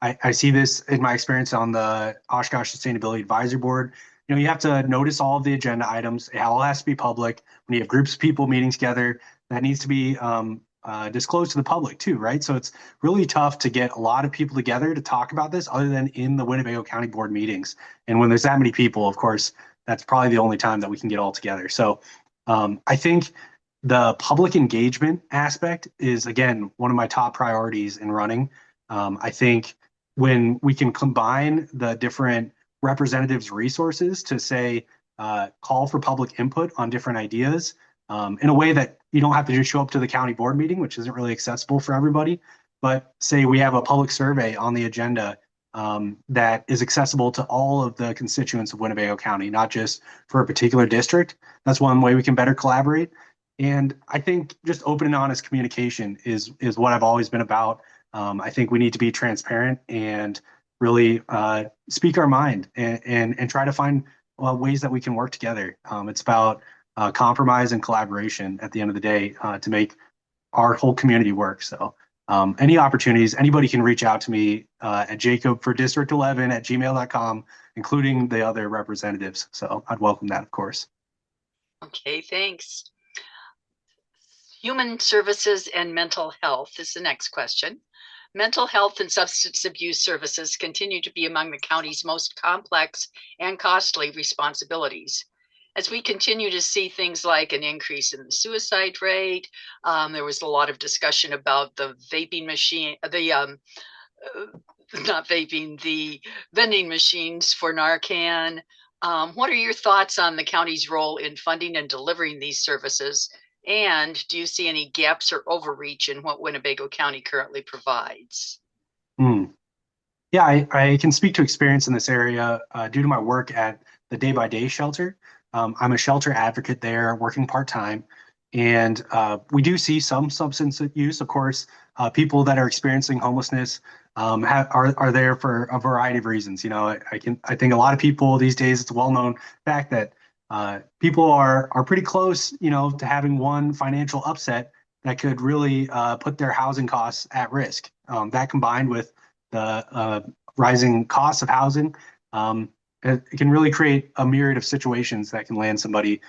I see this in my experience on the Oshkosh Sustainability Advisory Board. You have to notice all of the agenda items. It all has to be public. When you have groups of people meeting together, that needs to be disclosed to the public too, right? So it's really tough to get a lot of people together to talk about this other than in the Winnebago County Board meetings. And when there's that many people, of course, that's probably the only time that we can get all together. So I think the public engagement aspect is, again, one of my top priorities in running. I think when we can combine the different representatives' resources to say, call for public input on different ideas in a way that you don't have to just show up to the county board meeting, which isn't really accessible for everybody, but say we have a public survey on the agenda that is accessible to all of the constituents of Winnebago County, not just for a particular district. That's one way we can better collaborate. And I think just open and honest communication is what I've always been about. I think we need to be transparent and really speak our mind and try to find ways that we can work together. It's about compromise and collaboration at the end of the day to make our whole community work. So any opportunities, anybody can reach out to me at jacobfordistrict11@gmail.com, including the other representatives. So I'd welcome that, of course. Okay, thanks. Human services and mental health is the next question. Mental health and substance abuse services continue to be among the county's most complex and costly responsibilities. As we continue to see things like an increase in the suicide rate, there was a lot of discussion about the vaping machine, not vaping, the vending machines for Narcan. What are your thoughts on the county's role in funding and delivering these services? And do you see any gaps or overreach in what Winnebago County currently provides? Yeah, I can speak to experience in this area due to my work at the Day by Day shelter. I'm a shelter advocate there, working part-time. And we do see some substance use, of course. People that are experiencing homelessness are there for a variety of reasons. I think a lot of people these days, it's a well-known fact that people are pretty close, to having one financial upset that could really put their housing costs at risk. That combined with the rising costs of housing, it can really create a myriad of situations that can land somebody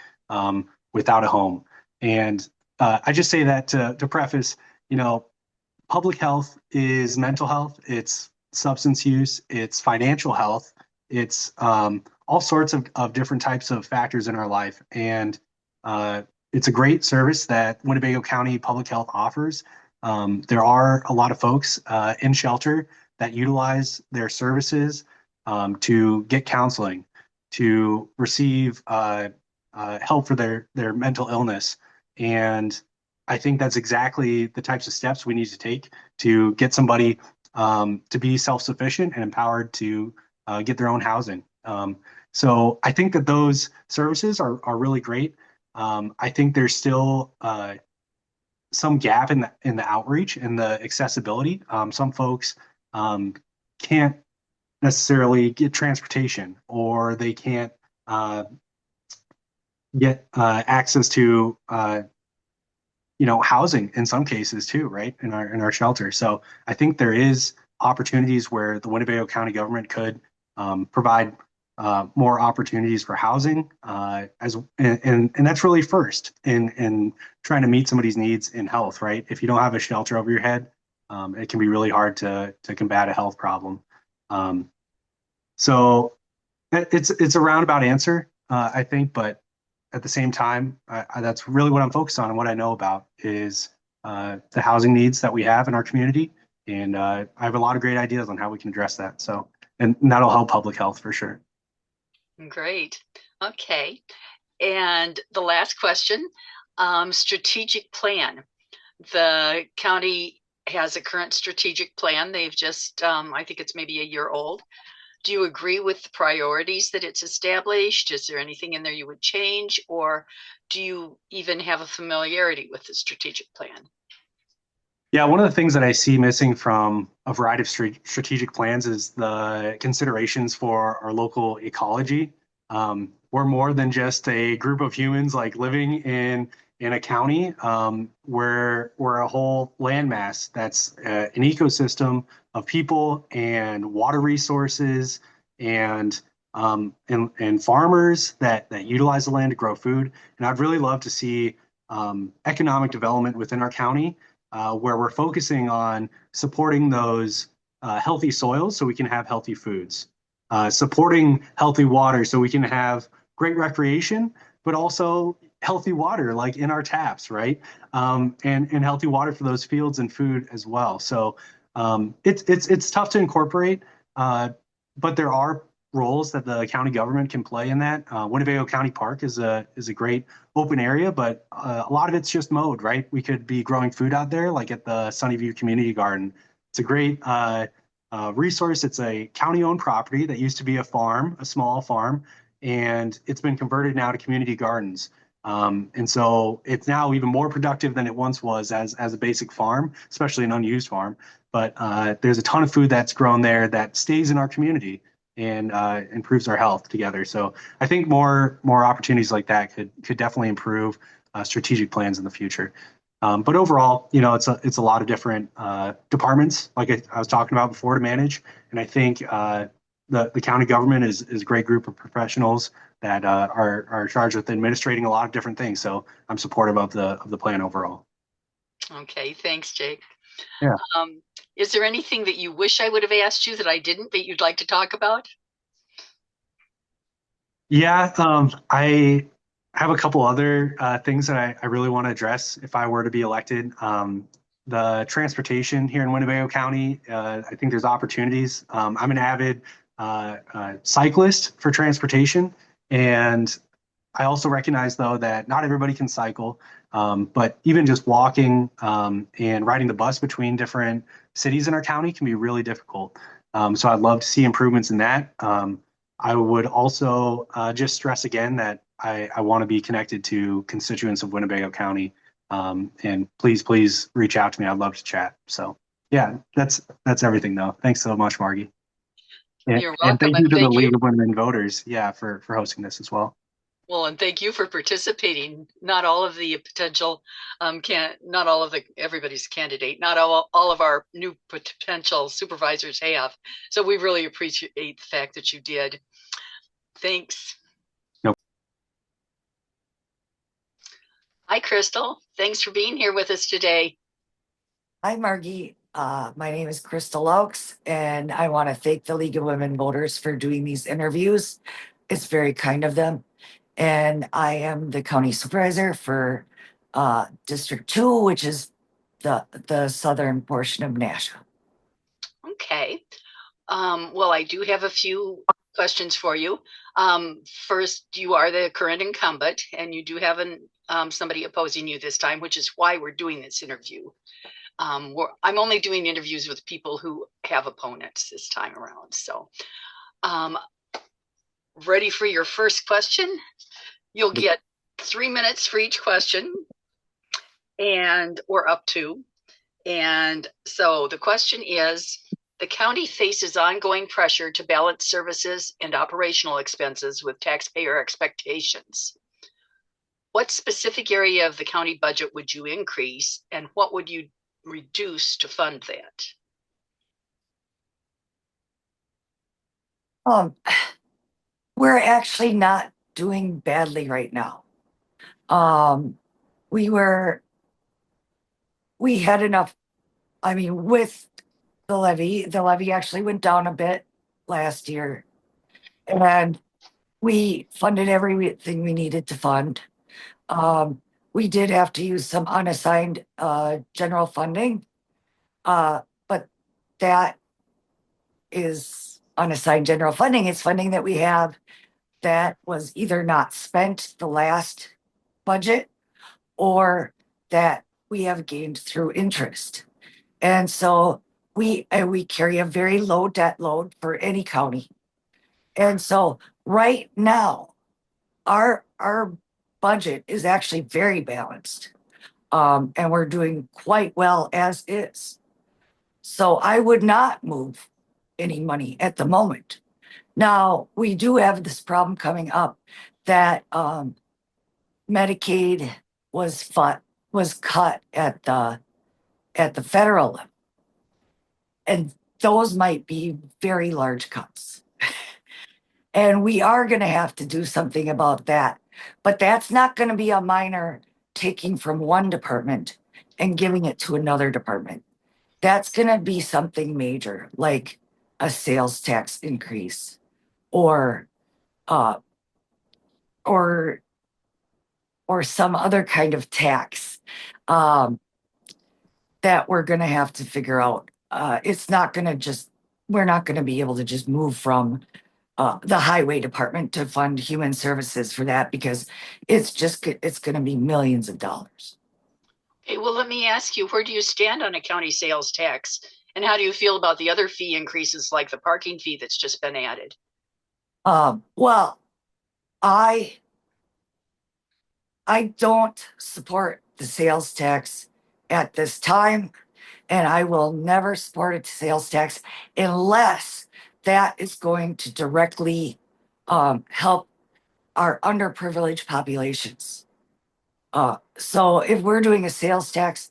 without a home. And I just say that to preface, public health is mental health, it's substance use, it's financial health, it's all sorts of different types of factors in our life. And it's a great service that Winnebago County Public Health offers. There are a lot of folks in shelter that utilize their services to get counseling, to receive help for their mental illness. And I think that's exactly the types of steps we need to take to get somebody to be self-sufficient and empowered to get their own housing. So I think that those services are really great. I think there's still some gap in the outreach and the accessibility. Some folks can't necessarily get transportation, or they can't get access to housing in some cases too, right? In our shelter. So I think there is opportunities where the Winnebago County government could provide more opportunities for housing, and that's really first in trying to meet somebody's needs in health, right? If you don't have a shelter over your head, it can be really hard to combat a health problem. So it's a roundabout answer, I think, but at the same time, that's really what I'm focused on, and what I know about is the housing needs that we have in our community. And I have a lot of great ideas on how we can address that. So, and that'll help public health for sure. Great. Okay. And the last question, strategic plan. The county has a current strategic plan. They've just, I think it's maybe a year old. Do you agree with the priorities that it's established? Is there anything in there you would change, or do you even have a familiarity with the strategic plan? Yeah, one of the things that I see missing from a variety of strategic plans is the considerations for our local ecology. We're more than just a group of humans like living in a county. We're a whole landmass that's an ecosystem of people and water resources and farmers that utilize the land to grow food. And I'd really love to see economic development within our county, where we're focusing on supporting those healthy soils so we can have healthy foods, supporting healthy water so we can have great recreation, but also healthy water like in our taps, right? And healthy water for those fields and food as well. So it's tough to incorporate, but there are roles that the county government can play in that. Winnebago County Park is a great open area, but a lot of it's just mowed, right? We could be growing food out there, like at the Sunnyview Community Garden. It's a great resource. It's a county-owned property that used to be a farm, a small farm, and it's been converted now to community gardens. And so it's now even more productive than it once was as a basic farm, especially an unused farm. But there's a ton of food that's grown there that stays in our community and improves our health together. So I think more opportunities like that could definitely improve strategic plans in the future. But overall, it's a lot of different departments, like I was talking about before, to manage. And I think the county government is a great group of professionals that are charged with administrating a lot of different things. So I'm supportive of the plan overall. Okay, thanks, Jake. Yeah. Is there anything that you wish I would have asked you that I didn't that you'd like to talk about? Yeah, I have a couple other things that I really want to address if I were to be elected. The transportation here in Winnebago County, I think there's opportunities. I'm an avid cyclist for transportation, and I also recognize, though, that not everybody can cycle, but even just walking and riding the bus between different cities in our county can be really difficult. So I'd love to see improvements in that. I would also just stress again that I want to be connected to constituents of Winnebago County. And please reach out to me. I'd love to chat. So yeah, that's everything, though. Thanks so much, Margy. You're And welcome, thank you and to the thank you. League of Women Voters, for hosting this as well. Well, and thank you for participating. Not all of the potential not all of the everybody's candidate, not all of our new potential supervisors have. So we really appreciate the fact that you did. Thanks. Nope. Hi, Crystal. Thanks for being here with us today. Hi, Margy. My name is Crystal Oaks, and I want to thank the League of Women Voters for doing these interviews. It's very kind of them. And I am the county supervisor for District 2, which is the southern portion of Nashville. Okay. Well, I do have a few questions for you. First, you are the current incumbent, and you do have somebody opposing you this time, which is why we're doing this interview. I'm only doing interviews with people who have opponents this time around. So, ready for your first question? You'll get 3 minutes for each question, or up to. And so the question is, the county faces ongoing pressure to balance services and operational expenses with taxpayer expectations. What specific area of the county budget would you increase, and what would you reduce to fund that? We're actually not doing badly right now. We had enough. I mean, with the levy actually went down a bit last year, and we funded everything we needed to fund. We did have to use some unassigned general funding, but that is unassigned general funding. It's funding that we have that was either not spent the last budget or that we have gained through interest. And so we carry a very low debt load for any county. And so right now, our budget is actually very balanced. And we're doing quite well as is. So I would not move any money at the moment. Now, we do have this problem coming up that Medicaid was cut at the federal level. And those might be very large cuts. And we are going to have to do something about that. But that's not going to be a minor taking from one department and giving it to another department. That's going to be something major, like a sales tax increase or some other kind of tax that we're going to have to figure out. It's not going to we're not going to be able to just move from the highway department to fund human services for that, because it's going to be millions of dollars. Okay, well, let me ask you, where do you stand on a county sales tax? And how do you feel about the other fee increases, like the parking fee that's just been added? Well, I don't support the sales tax at this time, and I will never support a sales tax unless that is going to directly help our underprivileged populations. So if we're doing a sales tax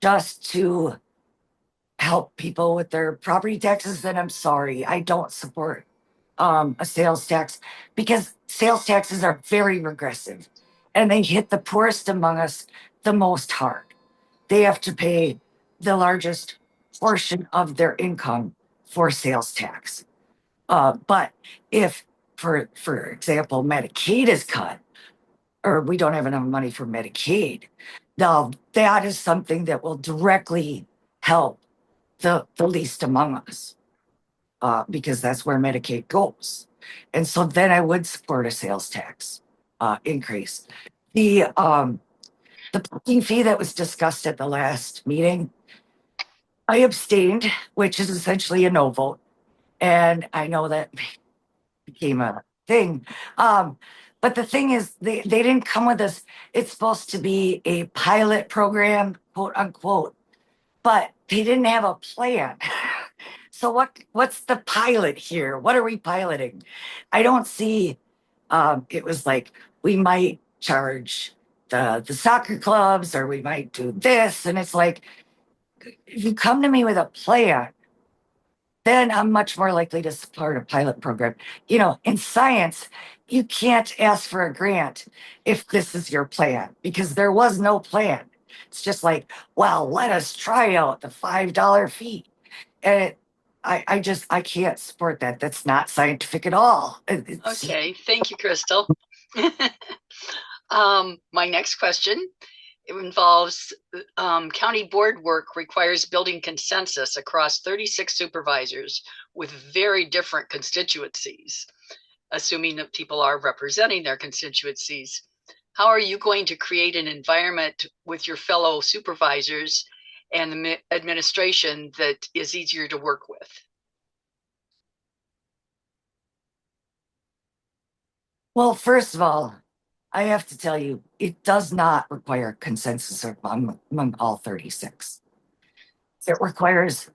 just to help people with their property taxes, then I'm sorry, I don't support a sales tax, because sales taxes are very regressive and they hit the poorest among us the most hard. They have to pay the largest portion of their income for sales tax. But if, for example, Medicaid is cut, or we don't have enough money for Medicaid, now that is something that will directly help the least among us, because that's where Medicaid goes. And so then I would support a sales tax increase. The parking fee that was discussed at the last meeting, I abstained, which is essentially a no vote. And I know that became a thing. But the thing is, they didn't come with us. It's supposed to be a pilot program, quote unquote, but they didn't have a plan. So what's the pilot here? What are we piloting? I don't see. It was like, we might charge the soccer clubs, or we might do this, and it's like, if you come to me with a plan, then I'm much more likely to support a pilot program. In science, you can't ask for a grant if this is your plan, because there was no plan. It's just like, well, let us try out the $5 fee. And I can't support that. That's not scientific at all. Okay, thank you, Crystal. My next question, it involves county board work requires building consensus across 36 supervisors with very different constituencies, assuming that people are representing their constituencies. How are you going to create an environment with your fellow supervisors and the administration that is easier to work with? Well, first of all, I have to tell you, it does not require consensus among all 36. It requires,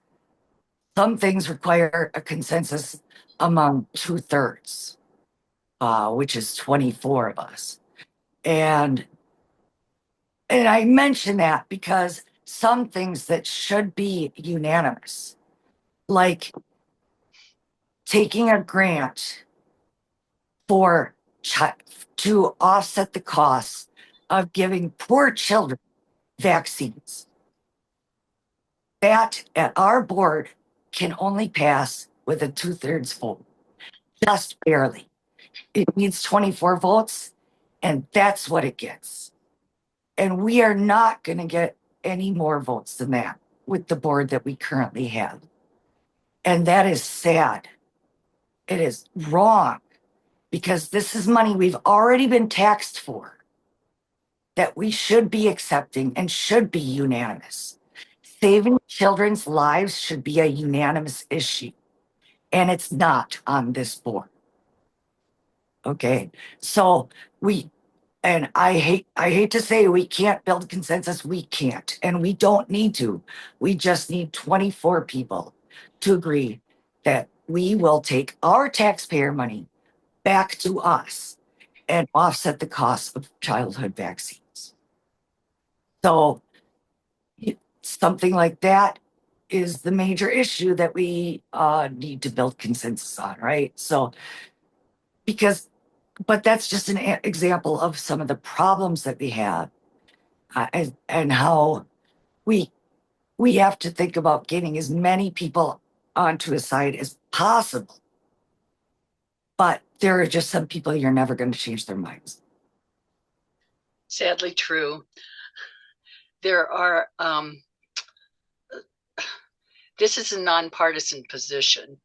some things require a consensus among 2/3, which is 24 of us. And I mention that because some things that should be unanimous, like taking a grant for to offset the costs of giving poor children vaccines, that at our board can only pass with a 2/3 vote, just barely. It needs 24 votes, and that's what it gets. And we are not going to get any more votes than that with the board that we currently have. And that is sad. It is wrong, because this is money we've already been taxed for, that we should be accepting and should be unanimous. Saving children's lives should be a unanimous issue, and it's not on this board. Okay, so I hate to say we can't build consensus. We can't, and we don't need to. We just need 24 people to agree that we will take our taxpayer money back to us and offset the cost of childhood vaccines. So something like that is the major issue that we need to build consensus on, right? So, but that's just an example of some of the problems that we have, and how we have to think about getting as many people onto a side as possible. But there are just some people you're never going to change their minds. Sadly true. There are, this is a nonpartisan position.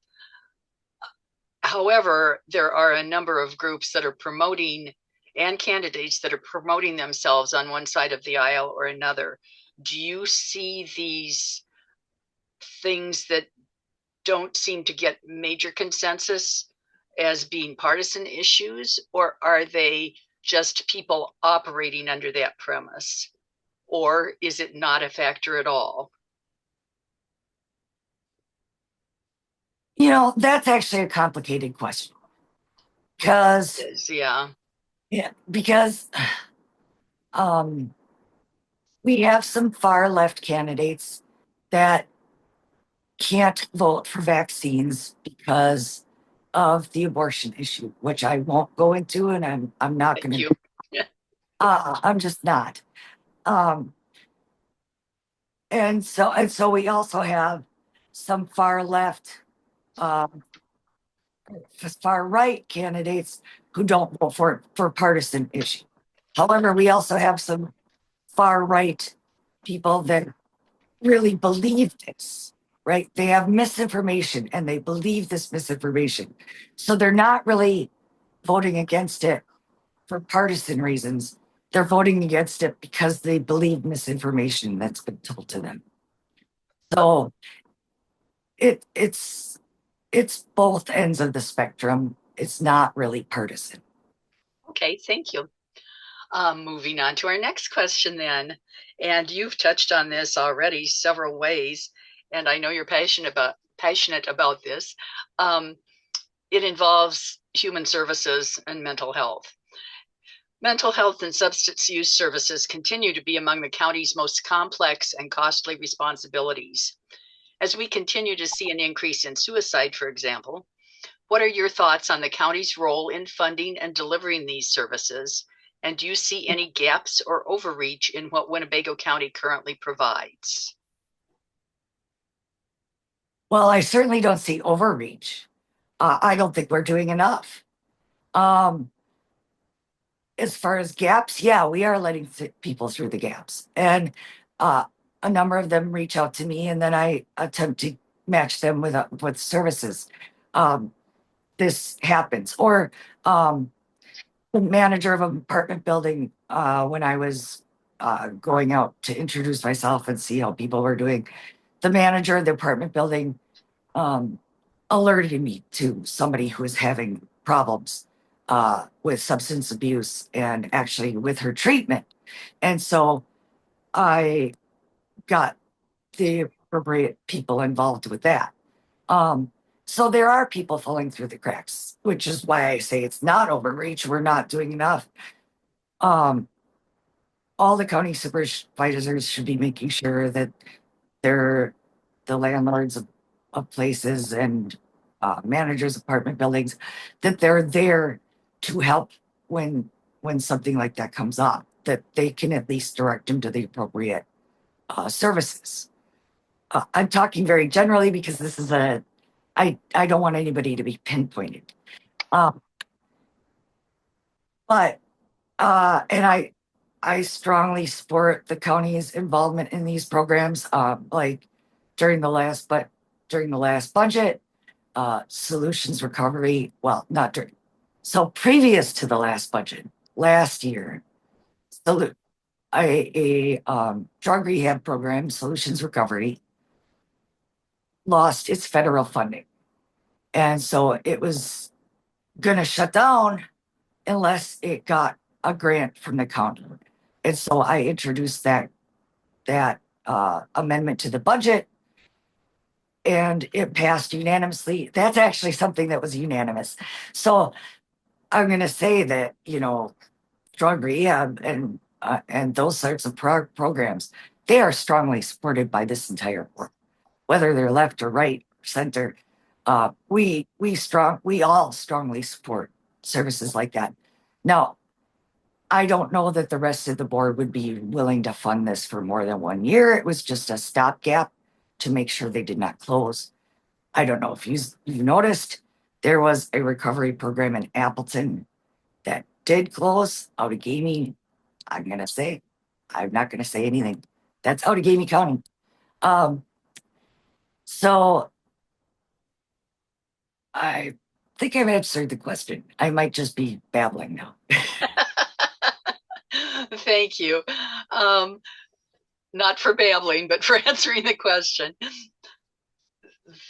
However, there are a number of groups that are promoting, and candidates that are promoting themselves on one side of the aisle or another. Do you see these things that don't seem to get major consensus as being partisan issues, or are they just people operating under that premise? Or is it not a factor at all? That's actually a complicated question. Because Yeah. because We have some far left candidates that can't vote for vaccines because of the abortion issue, which I won't go into, and I'm not going Thank to. you. I'm just not. Um, and so we also have some far left, um, far right candidates who don't vote for partisan issue. However, we also have some far right people that really believe this, right? They have misinformation and they believe this misinformation. So they're not really voting against it for partisan reasons. They're voting against it because they believe misinformation that's been told to them. So it's both ends of the spectrum. It's not really partisan. Okay, thank you. Moving on to our next question then. And you've touched on this already several ways, and I know you're passionate about this. It involves human services and mental health. Mental health and substance use services continue to be among the county's most complex and costly responsibilities. As we continue to see an increase in suicide, for example, what are your thoughts on the county's role in funding and delivering these services? And do you see any gaps or overreach in what Winnebago County currently provides? Well, I certainly don't see overreach. I don't think we're doing enough. Um, as far as gaps, yeah, we are letting people through the gaps. And uh, a number of them reach out to me, and then I attempt to match them with services. This happens. Or the manager of an apartment building, when I was going out to introduce myself and see how people were doing, the manager of the apartment building alerted me to somebody who was having problems with substance abuse and actually with her treatment. And so I got the appropriate people involved with that. So there are people falling through the cracks, which is why I say it's not overreach. We're not doing enough. Um, all the county supervisors should be making sure that they're the landlords of places and managers of apartment buildings, that they're there to help when something like that comes up, that they can at least direct them to the appropriate services. I'm talking very generally because this is I don't want anybody to be pinpointed. But and I strongly support the county's involvement in these programs. Like during the last budget, solutions recovery. Well, not during. So previous to the last budget, last year, a drug rehab program, Solutions Recovery, lost its federal funding, and so it was going to shut down unless it got a grant from the county. And so I introduced that amendment to the budget, and it passed unanimously. That's actually something that was unanimous. So I'm going to say that, drug rehab and those sorts of programs, they are strongly supported by this entire board, whether they're left or right or center. We all strongly support services like that. Now, I don't know that the rest of the board would be willing to fund this for more than 1 year. It was just a stopgap to make sure they did not close. I don't know if you noticed, there was a recovery program in Appleton that did close. Outagamie, I'm not going to say anything. That's Outagamie County. So I think I've answered the question. I might just be babbling now. Thank you. Not for babbling, but for answering the question.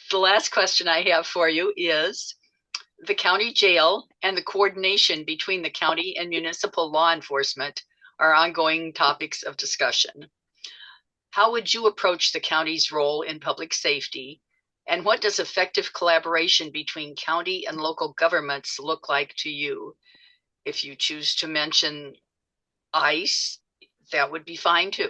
The last question I have for you is, the county jail and the coordination between the county and municipal law enforcement are ongoing topics of discussion. How would you approach the county's role in public safety? And what does effective collaboration between county and local governments look like to you? If you choose to mention ICE, that would be fine too.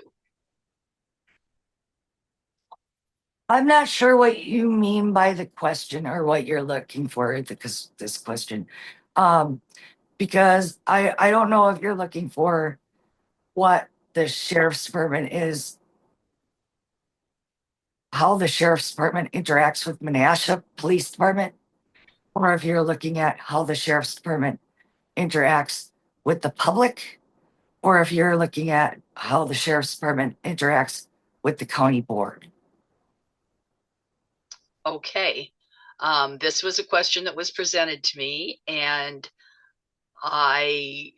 I'm not sure what you mean by the question or what you're looking for this question. Because I don't know if you're looking for what the sheriff's department is, how the sheriff's department interacts with Menasha Police Department, or if you're looking at how the sheriff's department interacts with the public, or if you're looking at how the sheriff's department interacts with the county board. Okay. This was a question that was presented to me, and I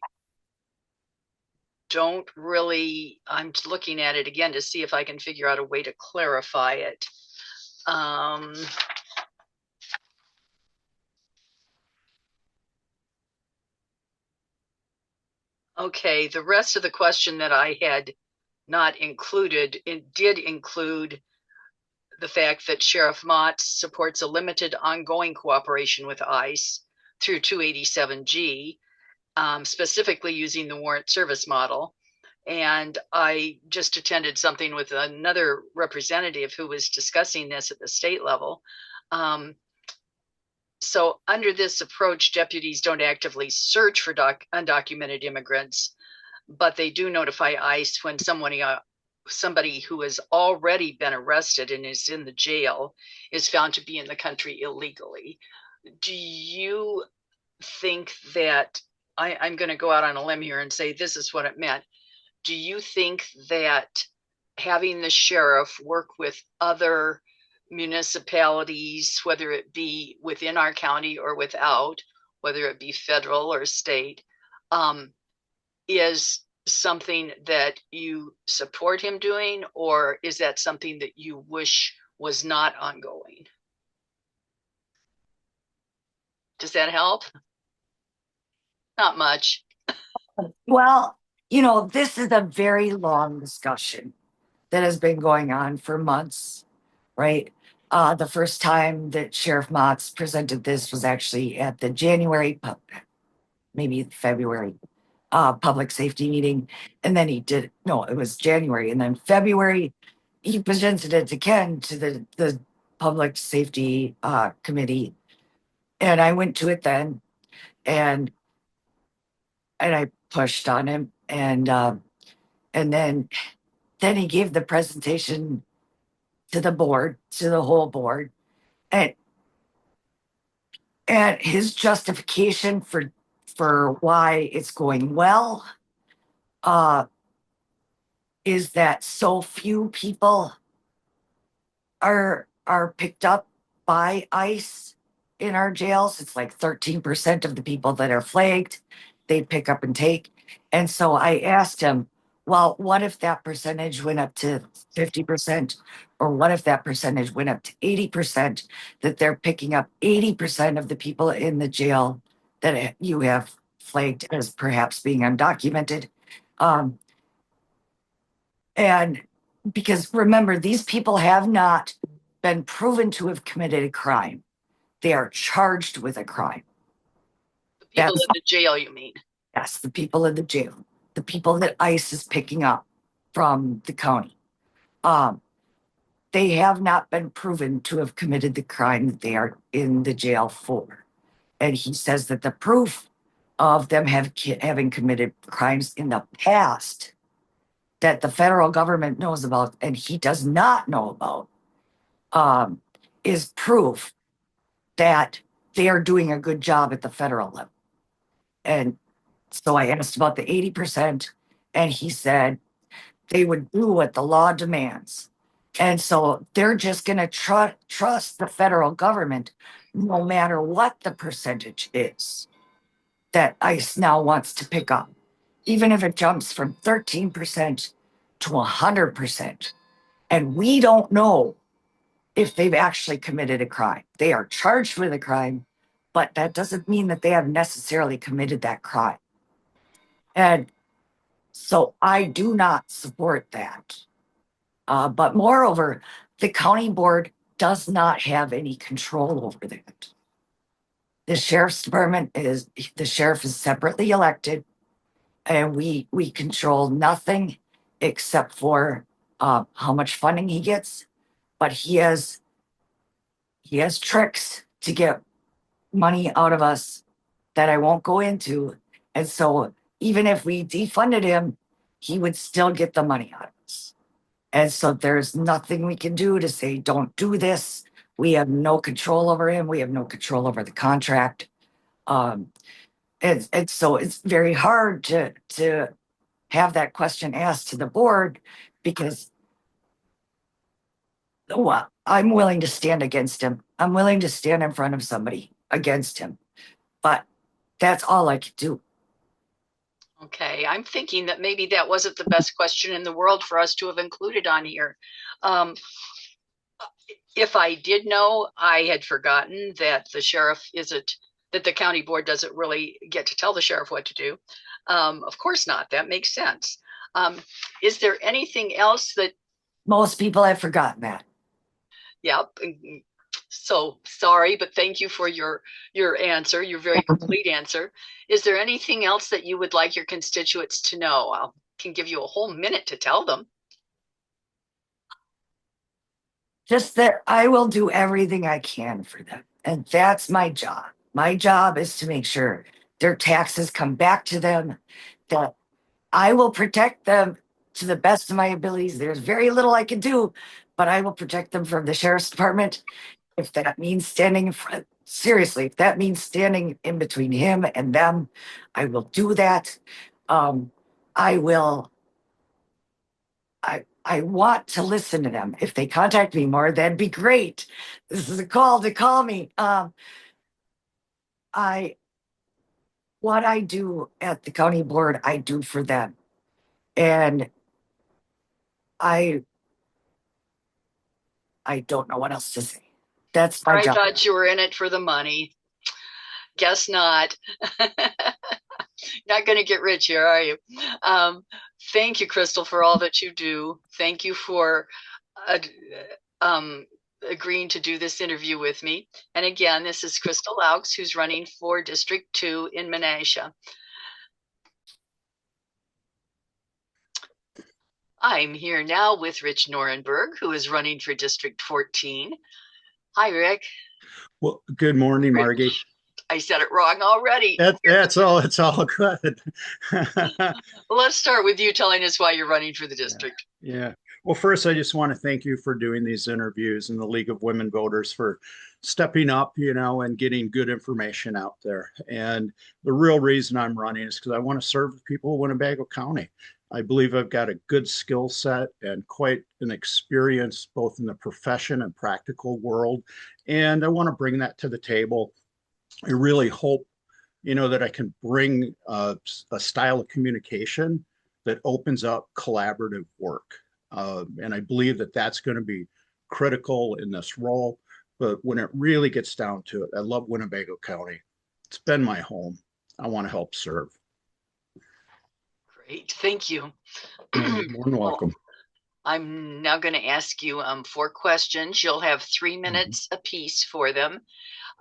don't really, I'm looking at it again to see if I can figure out a way to clarify it. Okay, the rest of the question that I had not included, it did include the fact that Sheriff Mott supports a limited ongoing cooperation with ICE through 287G, specifically using the warrant service model. And I just attended something with another representative who was discussing this at the state level. So under this approach, deputies don't actively search for undocumented immigrants, but they do notify ICE when somebody who has already been arrested and is in the jail is found to be in the country illegally. Do you think that, I'm going to go out on a limb here and say this is what it meant. Do you think that having the sheriff work with other municipalities, whether it be within our county or without, whether it be federal or state, is something that you support him doing, or is that something that you wish was not ongoing? Does that help? Not much. Well, this is a very long discussion that has been going on for months, right? The first time that Sheriff Motz presented this was actually at the January, maybe February, public safety meeting. And then it was January. And then February, he presented it again to the public safety committee. And I went to it then, and I pushed on him. And then he gave the presentation to the board, to the whole board. And his justification for why it's going well is that so few people are picked up by ICE in our jails. It's like 13% of the people that are flagged, they pick up and take. And so I asked him, well, what if that percentage went up to 50%? Or what if that percentage went up to 80%, that they're picking up 80% of the people in the jail that you have flagged as perhaps being undocumented? And because remember, these people have not been proven to have committed a crime. They are charged with a crime. The people in the jail, you mean? Yes, the people in the jail, the people that ICE is picking up from the county. They have not been proven to have committed the crime that they are in the jail for. And he says that the proof of them having committed crimes in the past that the federal government knows about and he does not know about is proof that they are doing a good job at the federal level. And so I asked about the 80%, and he said they would do what the law demands. And so they're just going to trust the federal government no matter what the percentage is that ICE now wants to pick up, even if it jumps from 13% to 100%. And we don't know if they've actually committed a crime. They are charged with a crime, but that doesn't mean that they have necessarily committed that crime. And so I do not support that. But moreover, the county board does not have any control over that. The sheriff's department the sheriff is separately elected, and we control nothing except for how much funding he gets, but he has tricks to get money out of us that I won't go into. And so even if we defunded him, he would still get the money out of us. And so there's nothing we can do to say, don't do this. We have no control over him. We have no control over the contract. And so it's very hard to have that question asked to the board, because well, I'm willing to stand against him. I'm willing to stand in front of somebody against him, but that's all I could do. Okay, I'm thinking that maybe that wasn't the best question in the world for us to have included on here. If I did know, I had forgotten that the sheriff that the county board doesn't really get to tell the sheriff what to do. Of course not. That makes sense. Is there anything else that most people have forgotten that? Yep. So sorry, but thank you for your answer, your very complete answer. Is there anything else that you would like your constituents to know? I can give you a whole minute to tell them. Just that I will do everything I can for them. And that's my job. My job is to make sure their taxes come back to them, that I will protect them to the best of my abilities. There's very little I can do, but I will protect them from the sheriff's department. If that means standing in front, seriously, if that means standing in between him and them, I will do that. I want to listen to them. If they contact me more, that'd be great. This is a call to call me. What I do at the county board, I do for them. And I don't know what else to say. That's my job. I thought you were in it for the money. Guess not. Not going to get rich here, are you? Thank you, Crystal, for all that you do. Thank you for agreeing to do this interview with me. And again, this is Crystal Laux, who's running for District 2 in Menasha. I'm here now with Rich Norenberg, who is running for District 14. Hi, Rick. Well, good morning, Margy. I said it wrong already. It's all good. Well, let's start with you telling us why you're running for the district. Yeah. Well, first, I just want to thank you for doing these interviews, and the League of Women Voters for stepping up, and getting good information out there. And the real reason I'm running is because I want to serve the people of Winnebago County. I believe I've got a good skill set and quite an experience both in the profession and practical world. And I want to bring that to the table. I really hope, that I can bring a style of communication that opens up collaborative work. And I believe that that's going to be critical in this role. But when it really gets down to it, I love Winnebago County. It's been my home. I want to help serve. Great. Thank you. You're more than welcome. I'm now going to ask you 4 questions. You'll have 3 minutes apiece for them.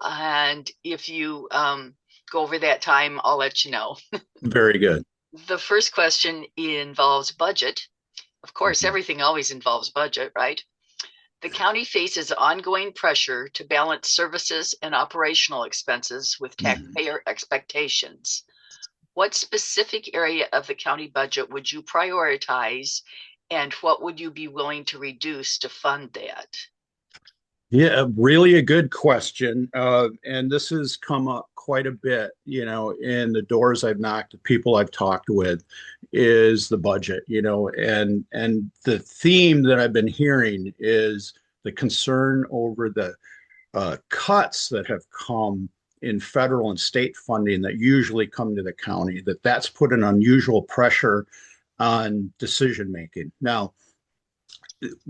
And if you go over that time, I'll let you know. Very good. The first question involves budget. Of course, everything always involves budget, right? The county faces ongoing pressure to balance services and operational expenses with taxpayer expectations. What specific area of the county budget would you prioritize, and what would you be willing to reduce to fund that? Yeah, really a good question. And this has come up quite a bit, in the doors I've knocked, the people I've talked with, is the budget, and the theme that I've been hearing is the concern over the cuts that have come in federal and state funding that usually come to the county, that's put an unusual pressure on decision making. Now,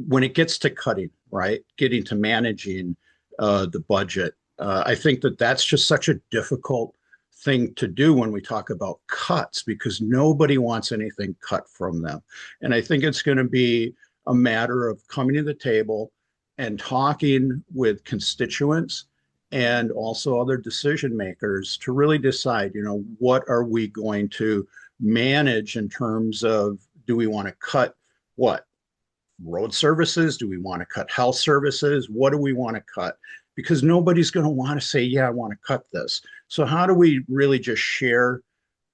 when it gets to cutting, right, getting to managing the budget, I think that's just such a difficult thing to do when we talk about cuts, because nobody wants anything cut from them. And I think it's going to be a matter of coming to the table and talking with constituents and also other decision makers to really decide, what are we going to manage in terms of, do we want to cut what? Road services? Do we want to cut health services? What do we want to cut? Because nobody's going to want to say, yeah, I want to cut this. So how do we really just share,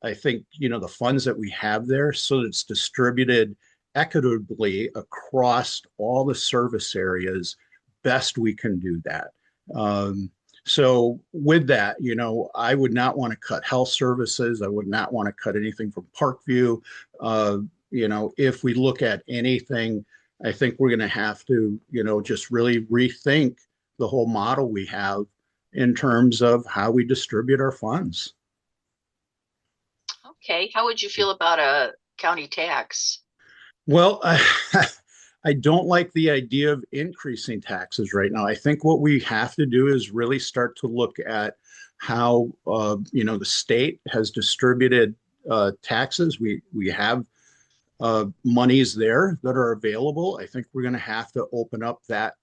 I think, the funds that we have there so that it's distributed equitably across all the service areas? Best we can do that. So with that, I would not want to cut health services. I would not want to cut anything from Parkview. If we look at anything, I think we're going to have to, just really rethink the whole model we have in terms of how we distribute our funds. Okay. How would you feel about a county tax? Well, I don't like the idea of increasing taxes right now. I think what we have to do is really start to look at how, the state has distributed taxes. We have monies there that are available. I think we're going to have to open up that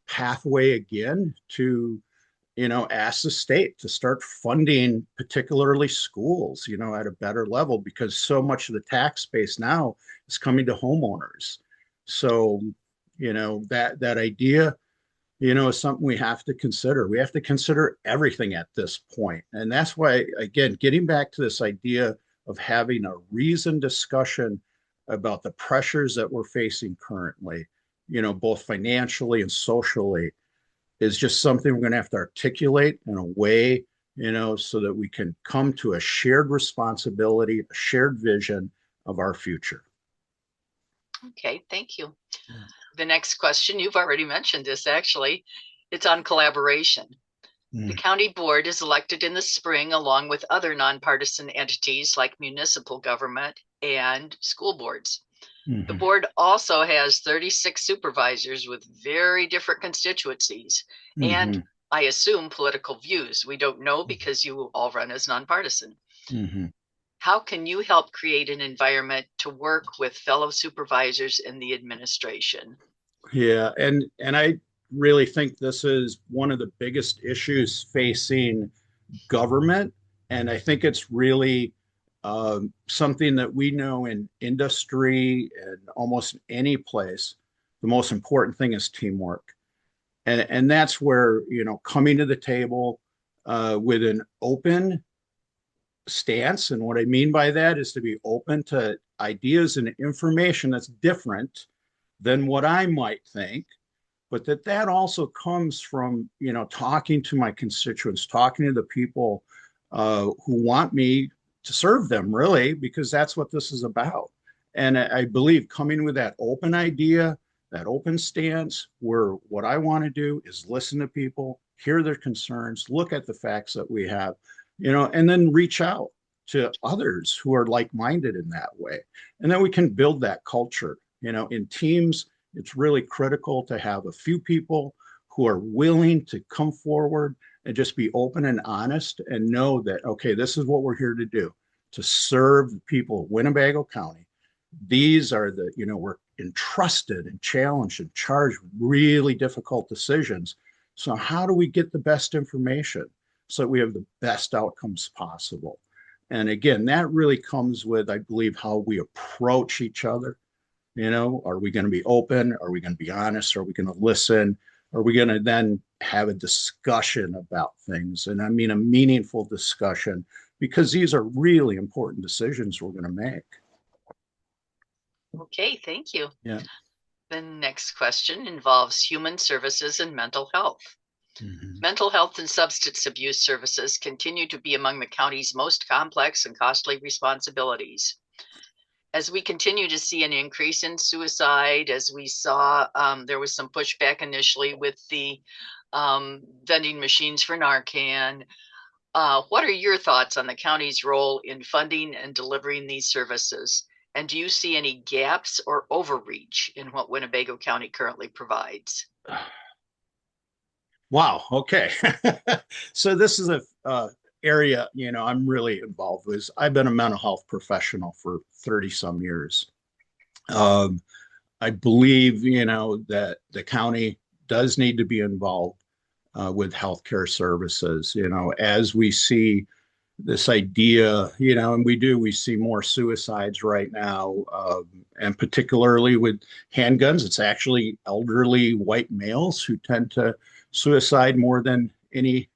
pathway again to, ask the state to start funding particularly schools, at a better level, because so much of the tax base now is coming to homeowners. So, that idea, is something we have to consider. We have to consider everything at this point. And that's why, again, getting back to this idea of having a reasoned discussion about the pressures that we're facing currently, both financially and socially, is just something we're going to have to articulate in a way, so that we can come to a shared responsibility, a shared vision of our future. Okay, thank you. The next question, you've already mentioned this actually, it's on collaboration. The county board is elected in the spring along with other nonpartisan entities like municipal government and school boards. The board also has 36 supervisors with very different constituencies and I assume political views. We don't know because you all run as nonpartisan. How can you help create an environment to work with fellow supervisors in the administration? Yeah, and I really think this is one of the biggest issues facing government. And I think it's really something that we know in industry and almost any place, the most important thing is teamwork. And that's where, coming to the table with an open stance. And what I mean by that is to be open to ideas and information that's different than what I might think, but that also comes from, talking to my constituents, talking to the people who want me to serve them, really, because that's what this is about. And I believe coming with that open idea, that open stance, where what I want to do is listen to people, hear their concerns, look at the facts that we have, and then reach out to others who are like-minded in that way. And then we can build that culture. In teams, it's really critical to have a few people who are willing to come forward and just be open and honest and know that, okay, this is what we're here to do, to serve the people of Winnebago County. These are we're entrusted and challenged and charged with really difficult decisions. So how do we get the best information so that we have the best outcomes possible? And again, that really comes with, I believe, how we approach each other. Are we going to be open? Are we going to be honest? Are we going to listen? Are we going to then have a discussion about things? And I mean a meaningful discussion, because these are really important decisions we're going to make. Okay, thank you. Yeah. The next question involves human services and mental health. Mental health and substance abuse services continue to be among the county's most complex and costly responsibilities. As we continue to see an increase in suicide, as we saw, there was some pushback initially with the vending machines for Narcan. What are your thoughts on the county's role in funding and delivering these services? And do you see any gaps or overreach in what Winnebago County currently provides? Wow. Okay. So this is a area, I'm really involved with. I've been a mental health professional for 30 some years. I believe, that the county does need to be involved with healthcare services, as we see, this idea, and we see more suicides right now, and particularly with handguns. It's actually elderly white males who tend to suicide more than any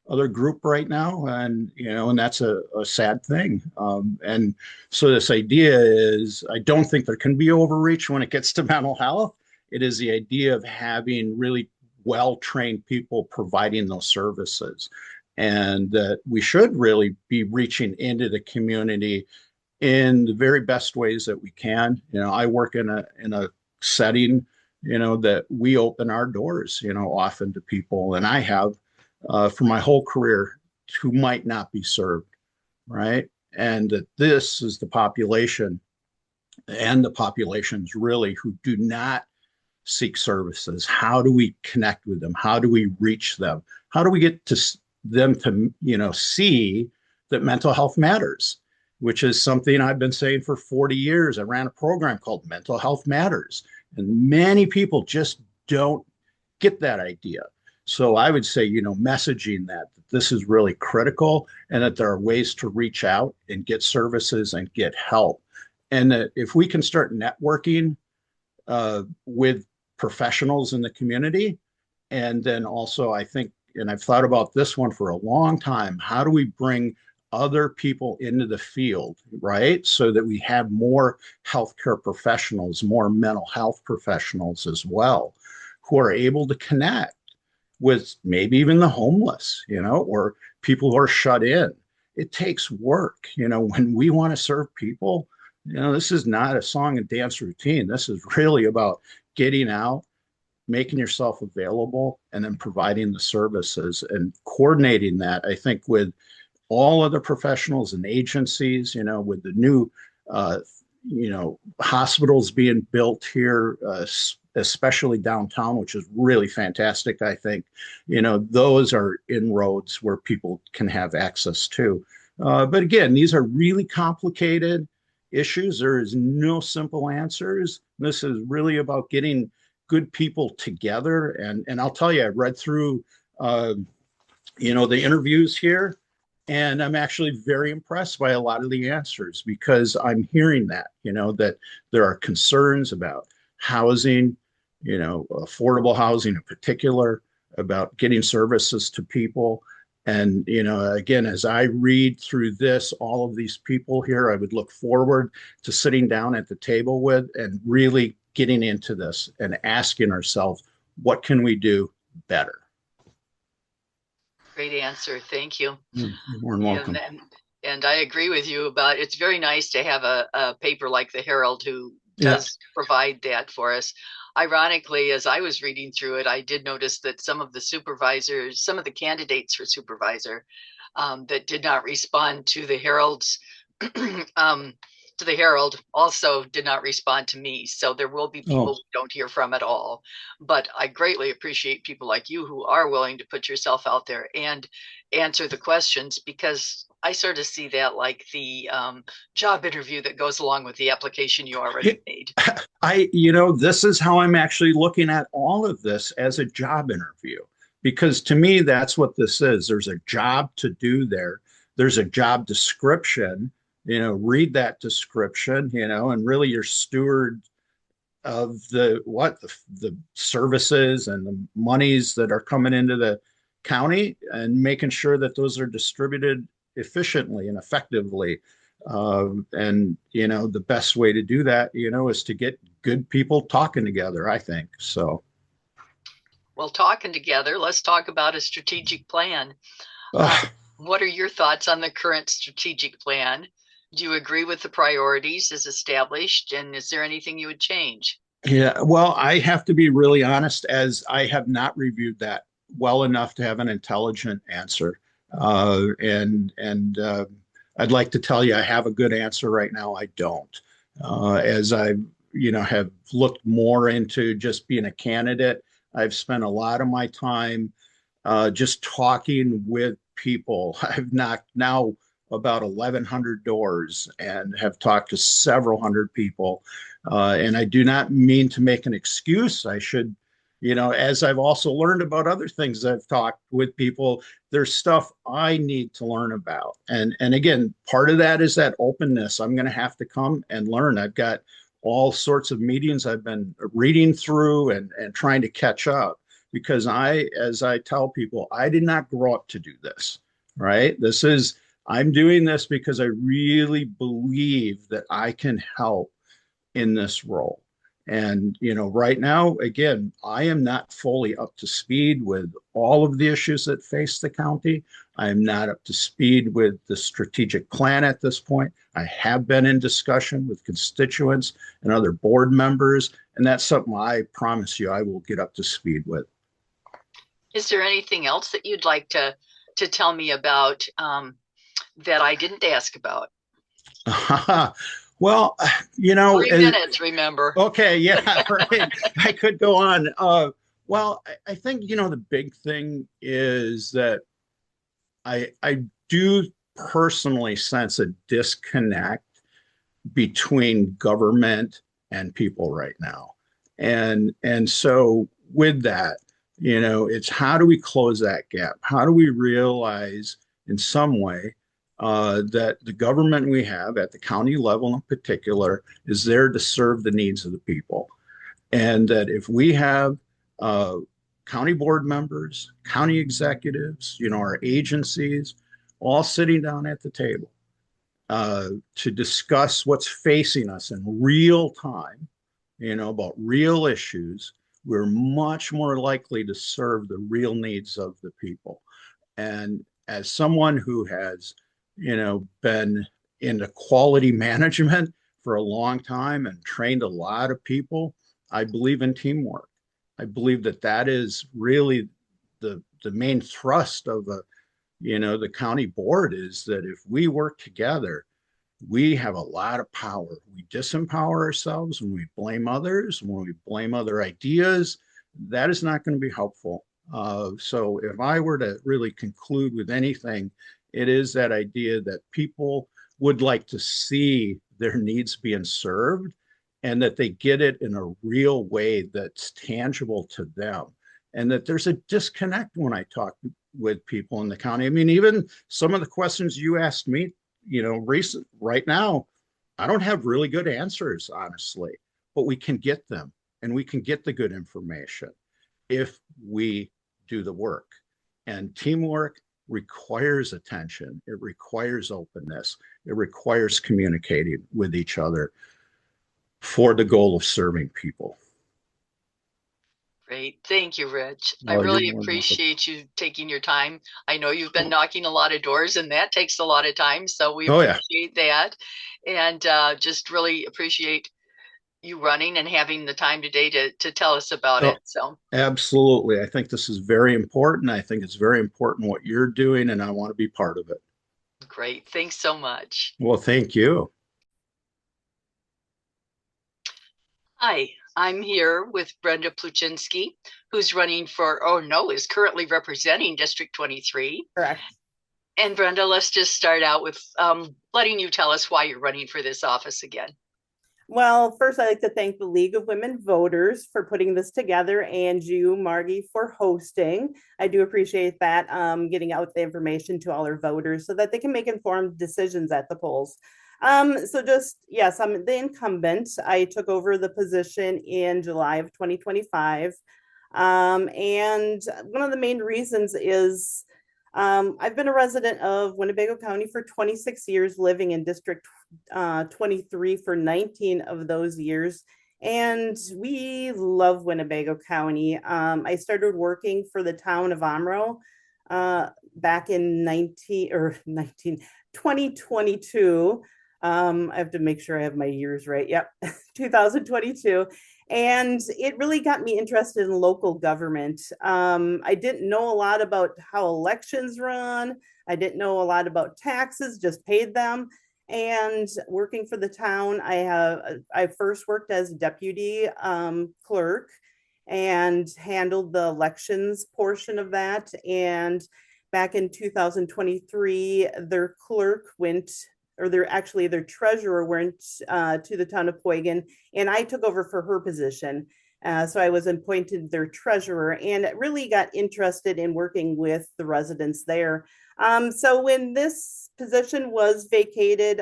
other group right now, and that's a sad thing. And so this idea is, I don't think there can be overreach when it gets to mental health. It is the idea of having really well-trained people providing those services, and that we should really be reaching into the community in the very best ways that we can. I work in a setting, that we open our doors, often to people, and I have for my whole career, who might not be served, right? And that this is the population, and the populations really who do not seek services. How do we connect with them? How do we reach them? How do we get to them to, see that mental health matters, which is something I've been saying for 40 years. I ran a program called Mental Health Matters, and many people just don't get that idea. So I would say, messaging that this is really critical, and that there are ways to reach out and get services and get help. And that if we can start networking with professionals in the community, and then also I think, and I've thought about this one for a long time, how do we bring other people into the field, right? So that we have more healthcare professionals, more mental health professionals as well, who are able to connect with maybe even the homeless, or people who are shut in. It takes work, when we want to serve people. This is not a song and dance routine. This is really about getting out, making yourself available, and then providing the services and coordinating that, I think, with all other professionals and agencies, with the new, hospitals being built here, especially downtown, which is really fantastic. I think, those are inroads where people can have access to. But again, these are really complicated issues. There is no simple answers. This is really about getting good people together. And I'll tell you, I read through, the interviews here, and I'm actually very impressed by a lot of the answers, because I'm hearing that, that there are concerns about housing, affordable housing in particular, about getting services to people. And, again, as I read through this, all of these people here, I would look forward to sitting down at the table with and really getting into this and asking ourselves, what can we do better? Great answer. Thank you. You're more than welcome. And I agree with you about, it's very nice to have a paper like the Herald who does provide that for us. Ironically, as I was reading through it, I did notice that some of the candidates for supervisor that did not respond to the Herald's also did not respond to me. So there will be people we don't hear from at all. But I greatly appreciate people like you who are willing to put yourself out there and answer the questions, because I sort of see that like the job interview that goes along with the application you already made. This is how I'm actually looking at all of this, as a job interview, because to me, that's what this is. There's a job to do there. There's a job description, read that description, and really you're steward of the services and the monies that are coming into the county, and making sure that those are distributed efficiently and effectively. And, the best way to do that, is to get good people talking together, I think. So. Well, talking together, let's talk about a strategic plan. What are your thoughts on the current strategic plan? Do you agree with the priorities as established? And is there anything you would change? Yeah, well, I have to be really honest, as I have not reviewed that well enough to have an intelligent answer. And I'd like to tell you I have a good answer right now. I don't. As I, have looked more into just being a candidate, I've spent a lot of my time just talking with people. I've knocked now about 1,100 doors and have talked to several hundred people. And I do not mean to make an excuse. I should, As I've also learned about other things I've talked with people, there's stuff I need to learn about. And again, part of that is that openness. I'm going to have to come and learn. I've got all sorts of meetings I've been reading through and trying to catch up because as I tell people, I did not grow up to do this, right? I'm doing this because I really believe that I can help in this role. And, right now, again, I am not fully up to speed with all of the issues that face the county. I am not up to speed with the strategic plan at this point. I have been in discussion with constituents and other board members, and that's something I promise you I will get up to speed with. Is there anything else that you'd like to tell me about that I didn't ask about? Well, 3 minutes, remember. Okay, yeah, right. I could go on. Well, I think, the big thing is that I do personally sense a disconnect between government and people right now. And so with that, it's how do we close that gap? How do we realize in some way that the government we have at the county level in particular is there to serve the needs of the people. And that if we have county board members, county executives, our agencies, all sitting down at the table to discuss what's facing us in real time, about real issues, we're much more likely to serve the real needs of the people. And as someone who has been into quality management for a long time and trained a lot of people, I believe in teamwork. I believe that is really the main thrust of the county board is that if we work together, we have a lot of power. We disempower ourselves when we blame others, when we blame other ideas. That is not going to be helpful. So if I were to really conclude with anything, it is that idea that people would like to see their needs being served and that they get it in a real way that's tangible to them. And that there's a disconnect when I talk with people in the county. I mean, even some of the questions you asked me, right now, I don't have really good answers, honestly, but we can get them and we can get the good information if we do the work. And teamwork requires attention. It requires openness. It requires communicating with each other for the goal of serving people. Great. Thank you, Rich. Oh, I really you're more than welcome. appreciate you taking your time. I know you've been knocking a lot of doors and that takes a lot of time. So we Oh, yeah. appreciate that. And just really appreciate you running and having the time today to tell us about Oh, it. So absolutely. I think this is very important. I think it's very important what you're doing, and I want to be part of it. great. Thanks so much. Well, thank you. Hi, I'm here with Brenda Pluchinski, who's running is currently representing District 23. Correct. And Brenda, let's just start out with letting you tell us why you're running for this office again. Well, first, I'd like to thank the League of Women Voters for putting this together and you, Margy, for hosting. I do appreciate that, getting out the information to all our voters so that they can make informed decisions at the polls. Yes, I'm the incumbent. I took over the position in July of 2025. And one of the main reasons is I've been a resident of Winnebago County for 26 years, living in District 23 for 19 of those years. And we love Winnebago County. I started working for the town of Omro back in 2022. I have to make sure I have my years right. Yep, 2022. And it really got me interested in local government. I didn't know a lot about how elections run. I didn't know a lot about taxes, just paid them. And working for the town, I first worked as deputy clerk and handled the elections portion of that. And back in 2023, their treasurer went to the town of Poigan, and I took over for her position. So I was appointed their treasurer and really got interested in working with the residents there. So when this position was vacated,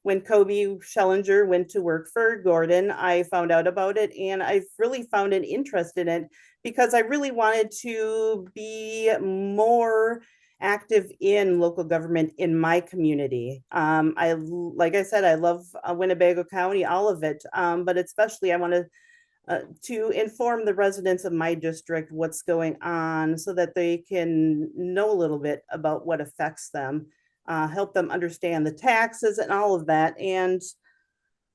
when Kobe Schellinger went to work for Gordon, I found out about it and I've really found an interest in it because I really wanted to be more active in local government in my community. Like I said, I love Winnebago County, all of it, but especially I want to inform the residents of my district what's going on so that they can know a little bit about what affects them, help them understand the taxes and all of that. And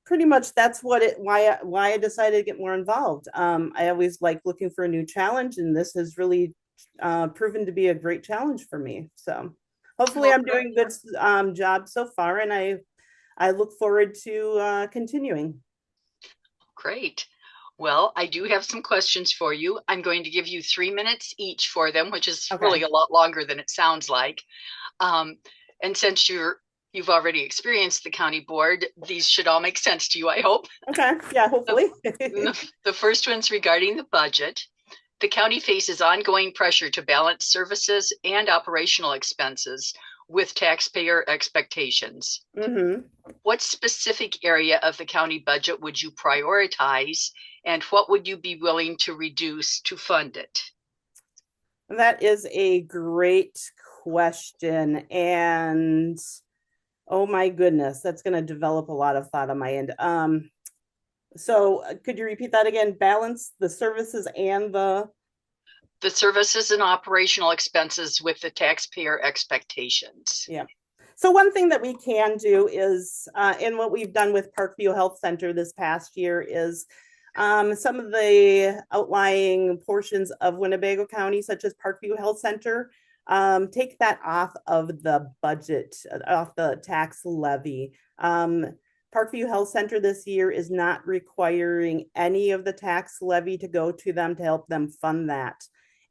pretty much that's why I decided to get more involved. I always like looking for a new challenge, and this has really proven to be a great challenge for me. So hopefully I'm doing a good job so far, and I look forward to continuing. Great. Well, I do have some questions for you. I'm going to give you 3 minutes each for them, which is really a lot longer than it sounds like. And since you've already experienced the county board, these should all make sense to you, I hope. Okay, yeah, hopefully. The first one's regarding the budget. The county faces ongoing pressure to balance services and operational expenses with taxpayer expectations. Mm-hmm. What specific area of the county budget would you prioritize, and what would you be willing to reduce to fund it? That is a great question. And oh my goodness, that's going to develop a lot of thought on my end. So could you repeat that again? Balance the services and the services and operational expenses with the taxpayer expectations. Yeah. So one thing that we can do is, and what we've done with Parkview Health Center this past year is some of the outlying portions of Winnebago County, such as Parkview Health Center, take that off of the budget, off the tax levy. Parkview Health Center this year is not requiring any of the tax levy to go to them to help them fund that.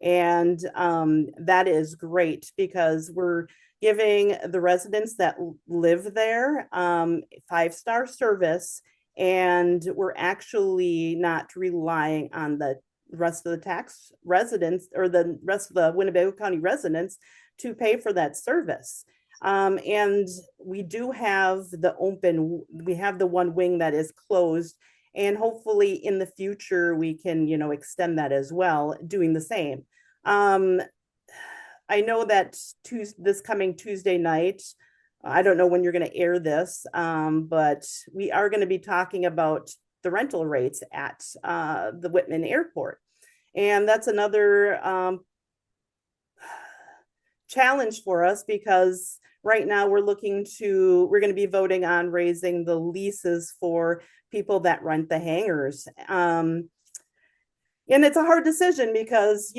And that is great because we're giving the residents that live there 5-star service, and we're actually not relying on the rest of the tax residents or the rest of the Winnebago County residents to pay for that service. And we do have we have the one wing that is closed, and hopefully in the future we can, extend that as well, doing the same. I know that this coming Tuesday night, I don't know when you're going to air this, but we are going to be talking about the rental rates at the Whitman Airport. And that's another challenge for us because right now we're going to be voting on raising the leases for people that rent the hangars. And it's a hard decision because,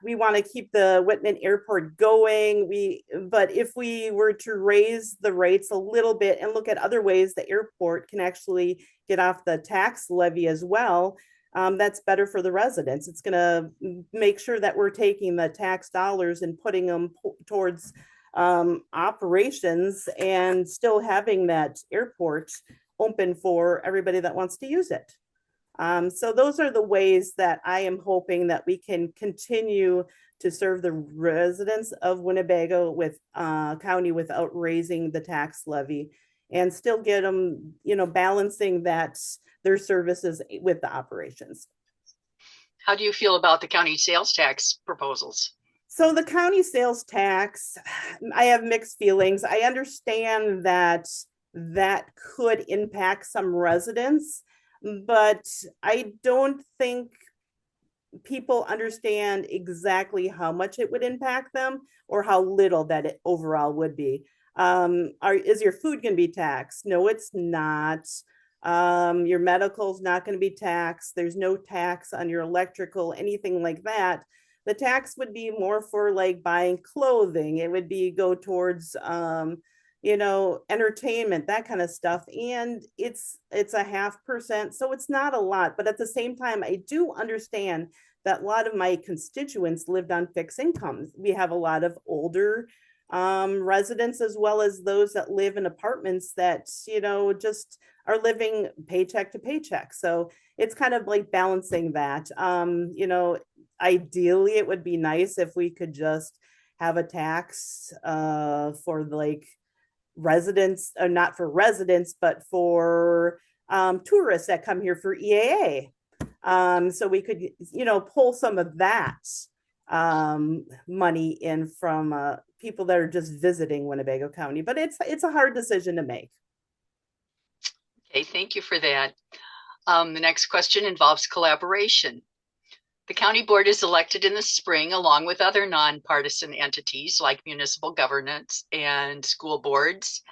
we want to keep the Whitman Airport going. But if we were to raise the rates a little bit and look at other ways the airport can actually get off the tax levy as well, that's better for the residents. It's going to make sure that we're taking the tax dollars and putting them towards operations and still having that airport open for everybody that wants to use it. So those are the ways that I am hoping that we can continue to serve the residents of Winnebago County without raising the tax levy, and still get them, balancing their services with the operations. How do you feel about the county sales tax proposals? So the county sales tax, I have mixed feelings. I understand that could impact some residents, but I don't think people understand exactly how much it would impact them or how little that it overall would be. Is your food going to be taxed? No, it's not. Your medical's not going to be taxed. There's no tax on your electrical, anything like that. The tax would be more for like buying clothing. It would go towards entertainment, that kind of stuff. And it's 0.5%. So it's not a lot, but at the same time, I do understand that a lot of my constituents lived on fixed incomes. We have a lot of older residents, as well as those that live in apartments that, just are living paycheck to paycheck. So it's kind of like balancing that. You know, ideally it would be nice if we could just have a tax for like residents, or not for residents, but for tourists that come here for EAA. So we could, you know, pull some of that money in from people that are just visiting Winnebago County. But it's a hard decision to make. Okay, thank you for that. The next question involves collaboration. The county board is elected in the spring along with other nonpartisan entities like municipal governance and school boards.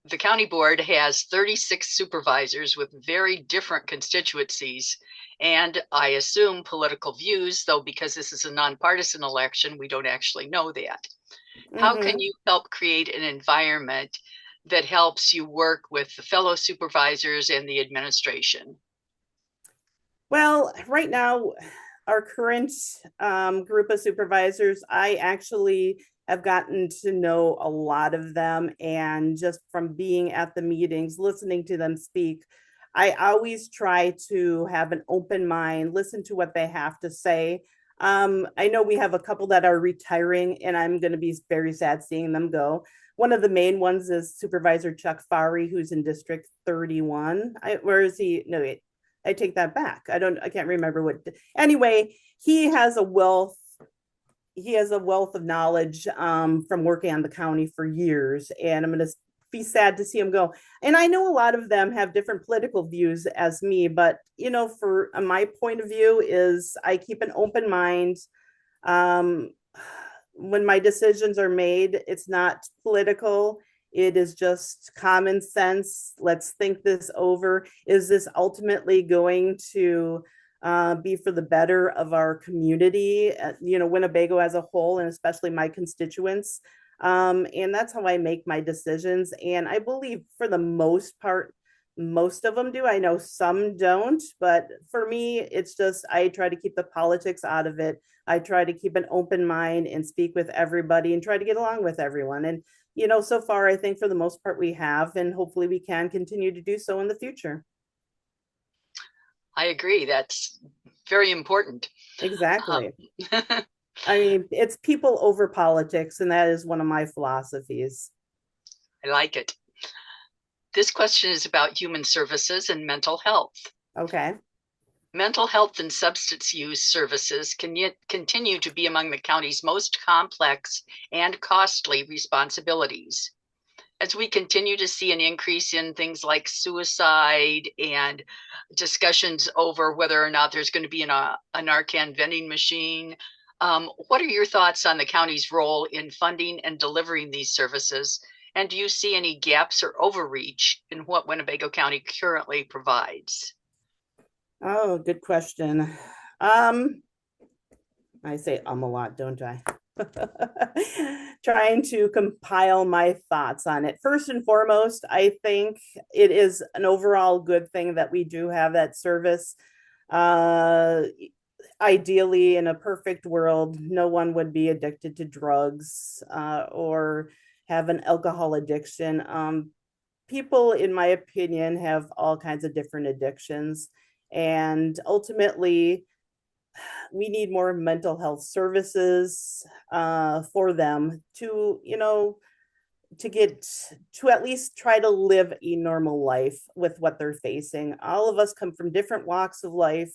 The county board has 36 supervisors with very different constituencies and, I assume, political views, though because this is a nonpartisan election, we don't actually know that. How can you help create an environment that helps you work with the fellow supervisors and the administration? Well, right now, our current group of supervisors, I actually have gotten to know a lot of them. And just from being at the meetings, listening to them speak, I always try to have an open mind, listen to what they have to say. I know we have a couple that are retiring, and I'm going to be very sad seeing them go. One of the main ones is Supervisor Chuck Fari, who's in District 31. Where is he? No, wait, I take that back. I can't remember what. Anyway, he has a wealth of knowledge from working on the county for years, and I'm going to be sad to see him go. And I know a lot of them have different political views as me, but you know, for my point of view is I keep an open mind. When my decisions are made, it's not political. It is just common sense. Let's think this over. Is this ultimately going to be for the better of our community, you know, Winnebago as a whole, and especially my constituents? And that's how I make my decisions. And I believe for the most part, most of them do. I know some don't, but for me, it's just, I try to keep the politics out of it. I try to keep an open mind and speak with everybody and try to get along with everyone. And, you know, so far, I think for the most part we have, and hopefully we can continue to do so in the future. I agree. That's very important. Exactly. I mean, it's people over politics, and that is one of my philosophies. I like it. This question is about human services and mental health. Okay. Mental health and substance use services can yet continue to be among the county's most complex and costly responsibilities. As we continue to see an increase in things like suicide and discussions over whether or not there's going to be a Narcan vending machine, what are your thoughts on the county's role in funding and delivering these services? And do you see any gaps or overreach in what Winnebago County currently provides? Oh, good question. I say a lot, don't I? Trying to compile my thoughts on it. First and foremost, I think it is an overall good thing that we do have that service. Ideally, in a perfect world, no one would be addicted to drugs or have an alcohol addiction. People, in my opinion, have all kinds of different addictions. And ultimately, we need more mental health services for them to, you know, to at least try to live a normal life with what they're facing. All of us come from different walks of life.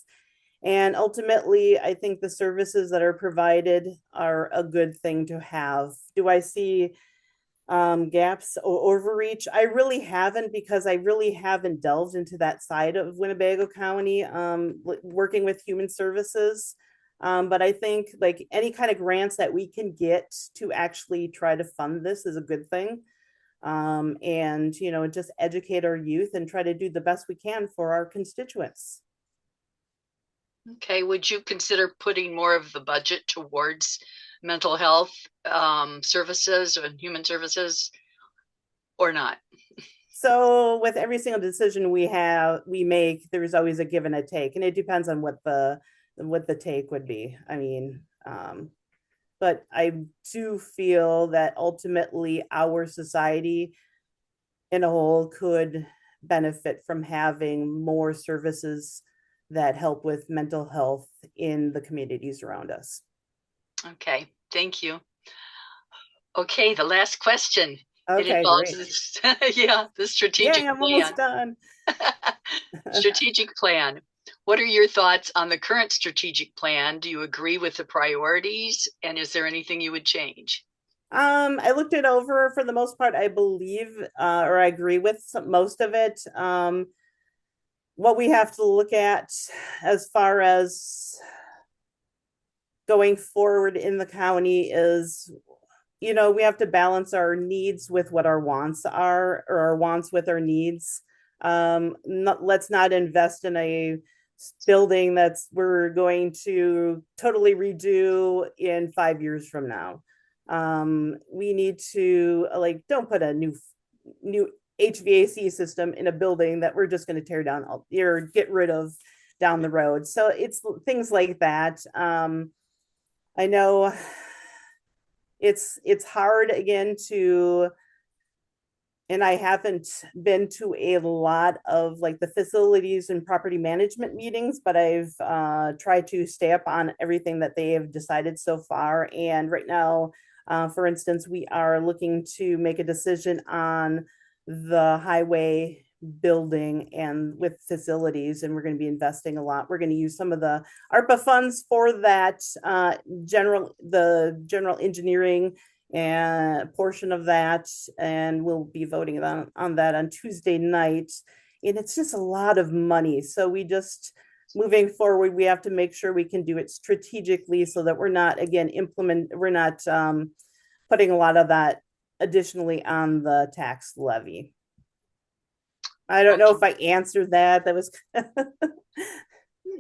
And ultimately, I think the services that are provided are a good thing to have. Do I see gaps or overreach? I really haven't, because I really haven't delved into that side of Winnebago County, working with human services. But I think like any kind of grants that we can get to actually try to fund this is a good thing. And, you know, just educate our youth and try to do the best we can for our constituents. Okay, would you consider putting more of the budget towards mental health services and human services, or not? So with every single decision we make, there's always a give and a take, and it depends on what the take would be. I mean, but I do feel that ultimately our society in a whole could benefit from having more services that help with mental health in the communities around us. Okay, thank you. Okay, the last question. Okay, it involves great. the strategic Yeah, I'm plan. almost done. Strategic plan. What are your thoughts on the current strategic plan? Do you agree with the priorities? And is there anything you would change? I looked it over for the most part. I believe, or I agree with most of it. What we have to look at as far as going forward in the county is, we have to balance our needs with what our wants are, or our wants with our needs. Let's not invest in a building we're going to totally redo in 5 years from now. We need to don't put a new HVAC system in a building that we're just going to tear down or get rid of down the road. So it's things like that. I know it's hard again and I haven't been to a lot of the facilities and property management meetings, but I've tried to stay up on everything that they have decided so far. And right now, for instance, we are looking to make a decision on the highway building and with facilities, and we're going to be investing a lot. We're going to use some of the ARPA funds for that general engineering and portion of that, and we'll be voting on that on Tuesday night. And it's just a lot of money, so moving forward, we have to make sure we can do it strategically so that we're not putting a lot of that additionally on the tax levy. I don't know if I answered that. That was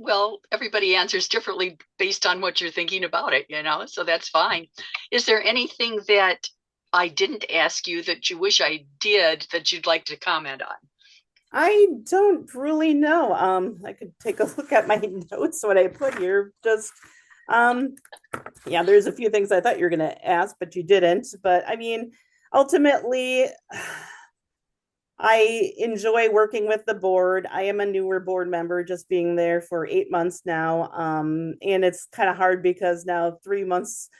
well, everybody answers differently based on what you're thinking about it, so that's fine. Is there anything that I didn't ask you that you wish I did that you'd like to comment on? I don't really know. I could take a look at my notes, what I put here. Just, there's a few things I thought you were going to ask, but you didn't. But I mean, ultimately, I enjoy working with the board. I am a newer board member, just being there for 8 months now. And it's kind of hard because now 3 months,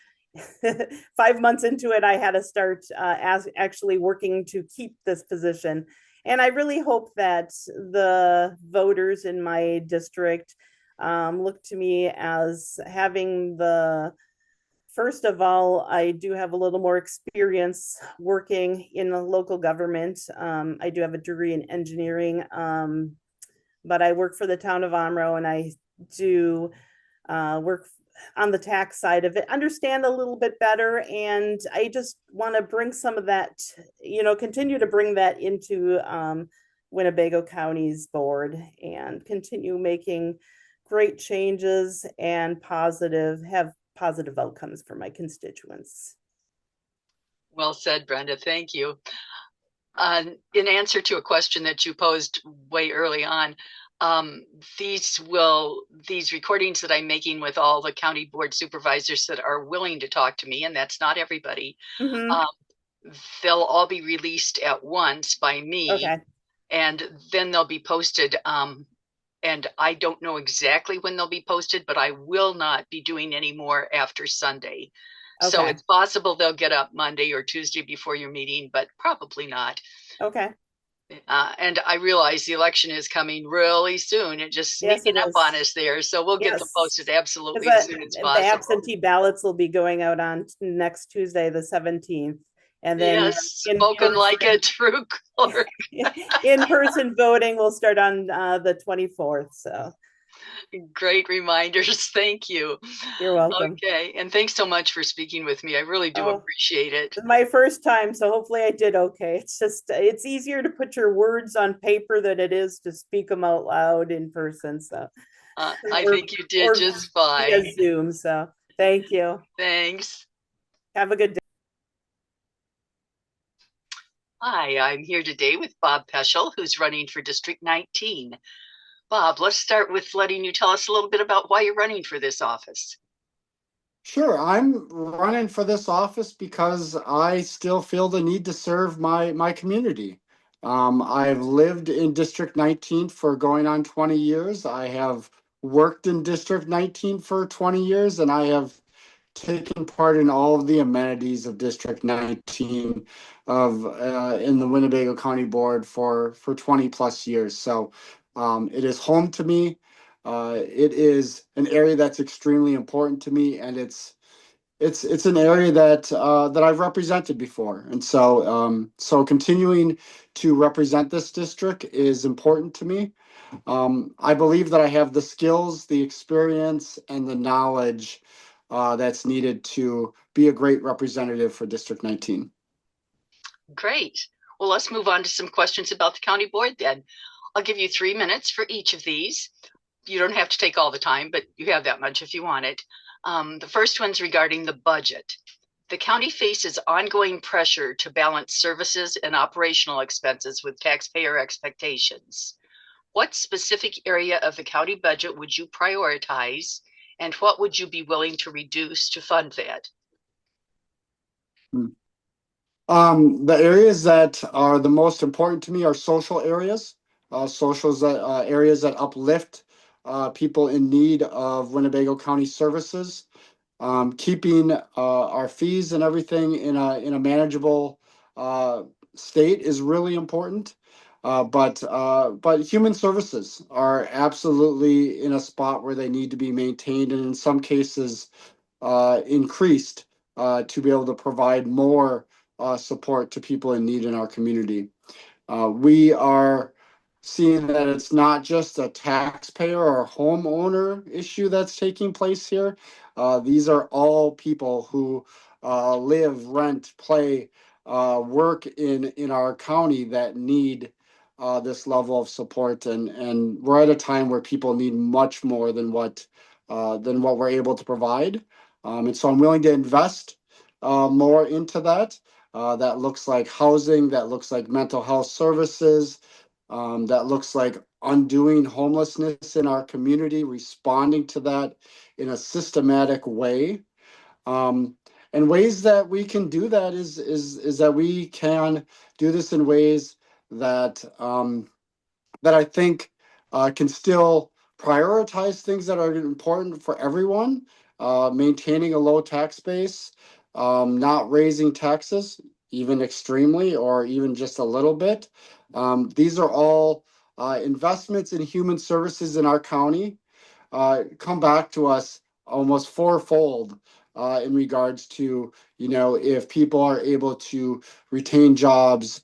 5 months into it, I had to start actually working to keep this position. And I really hope that the voters in my district look to me as having first of all, I do have a little more experience working in the local government. I do have a degree in engineering, but I work for the town of Omro, and I do work on the tax side of it, understand a little bit better. And I just want to bring some of that, continue to bring that into Winnebago County's board and continue making great changes and have positive outcomes for my constituents. Well said, Brenda. Thank you. In answer to a question that you posed way early on, these recordings that I'm making with all the county board supervisors that are willing to talk to me, and that's not everybody, they'll all be released at once by me. Okay. And then they'll be posted. And I don't know exactly when they'll be posted, but I will not be doing any more after Sunday. Okay. So it's possible they'll get up Monday or Tuesday before your meeting, but probably not. Okay. And I realize the election is coming really soon. It just sneaking up on us there. So we'll get them posted absolutely as soon as possible. The absentee ballots will be going out on next Tuesday, the 17th. And then spoken like a true clerk. In-person voting will start on the 24th. So great reminders. Thank you. You're welcome. Okay. And thanks so much for speaking with me. I really do appreciate it. It's my first time, so hopefully I did okay. It's easier to put your words on paper than it is to speak them out loud in person. So I think you did just fine. Via Zoom. So thank you. Thanks. Have a good day. Hi, I'm here today with Bob Peschel, who's running for District 19. Bob, let's start with letting you tell us a little bit about why you're running for this office. Sure, I'm running for this office because I still feel the need to serve my community. I've lived in District 19 for going on 20 years. I have worked in District 19 for 20 years, and I have taken part in all of the amenities of District 19 of in the Winnebago County Board for 20 plus years. So it is home to me. It is an area that's extremely important to me, and it's an area that I've represented before, and so continuing to represent this district is important to me. I believe that I have the skills, the experience, and the knowledge that's needed to be a great representative for District 19. Great. Well, let's move on to some questions about the county board then. I'll give you 3 minutes for each of these. You don't have to take all the time, but you have that much if you want it. The first one's regarding the budget. The county faces ongoing pressure to balance services and operational expenses with taxpayer expectations. What specific area of the county budget would you prioritize, and what would you be willing to reduce to fund that? The areas that are the most important to me are social areas, areas that uplift people in need of Winnebago County services. Keeping our fees and everything in a manageable state is really important. But human services are absolutely in a spot where they need to be maintained, and in some cases increased to be able to provide more support to people in need in our community. We are seeing that it's not just a taxpayer or homeowner issue that's taking place here. These are all people who live, rent, play, work in our county that need this level of support, and we're at a time where people need much more than what we're able to provide. And so I'm willing to invest more into that. That looks like housing, that looks like mental health services, that looks like undoing homelessness in our community, responding to that in a systematic way. And ways that we can do that is that we can do this in ways that that I think can still prioritize things that are important for everyone, maintaining a low tax base, not raising taxes, even extremely or even just a little bit. These are all investments in human services in our county come back to us almost fourfold in regards to, if people are able to retain jobs,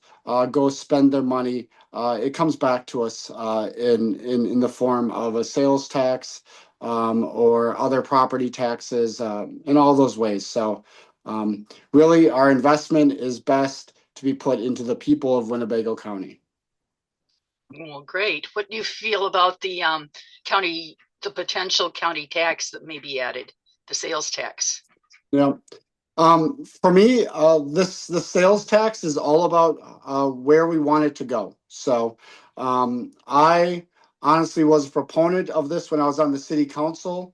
go spend their money, it comes back to us in the form of a sales tax or other property taxes in all those ways. So really, our investment is best to be put into the people of Winnebago County. Well, great. What do you feel about the potential county tax that may be added, the sales tax? For me, the sales tax is all about where we want it to go. So I honestly was a proponent of this when I was on the city council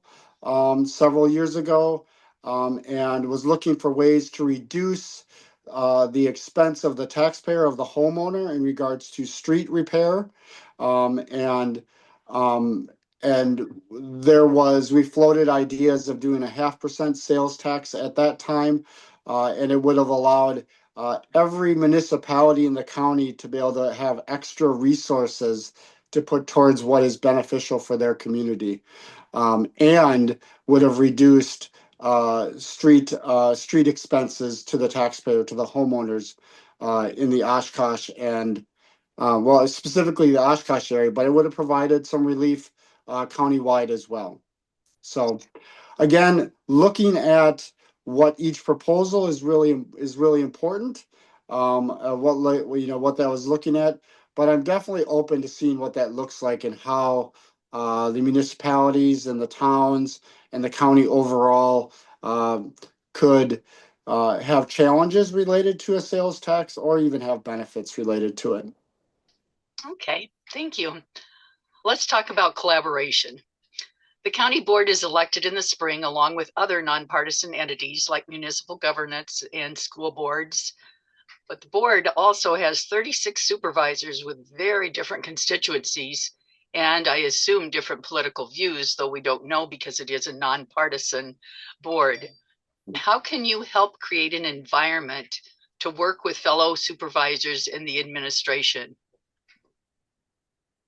several years ago, and was looking for ways to reduce the expense of the taxpayer, of the homeowner, in regards to street repair. And we floated ideas of doing a 0.5% sales tax at that time, and it would have allowed every municipality in the county to be able to have extra resources to put towards what is beneficial for their community, and would have reduced street expenses to the taxpayer, to the homeowners in the Oshkosh and specifically the Oshkosh area, but it would have provided some relief countywide as well. So again, looking at what each proposal is really important, what that was looking at, but I'm definitely open to seeing what that looks like and how the municipalities and the towns and the county overall could have challenges related to a sales tax or even have benefits related to it. Okay, thank you. Let's talk about collaboration. The county board is elected in the spring along with other nonpartisan entities like municipal governance and school boards. But the board also has 36 supervisors with very different constituencies, and I assume different political views, though we don't know because it is a nonpartisan board. How can you help create an environment to work with fellow supervisors in the administration?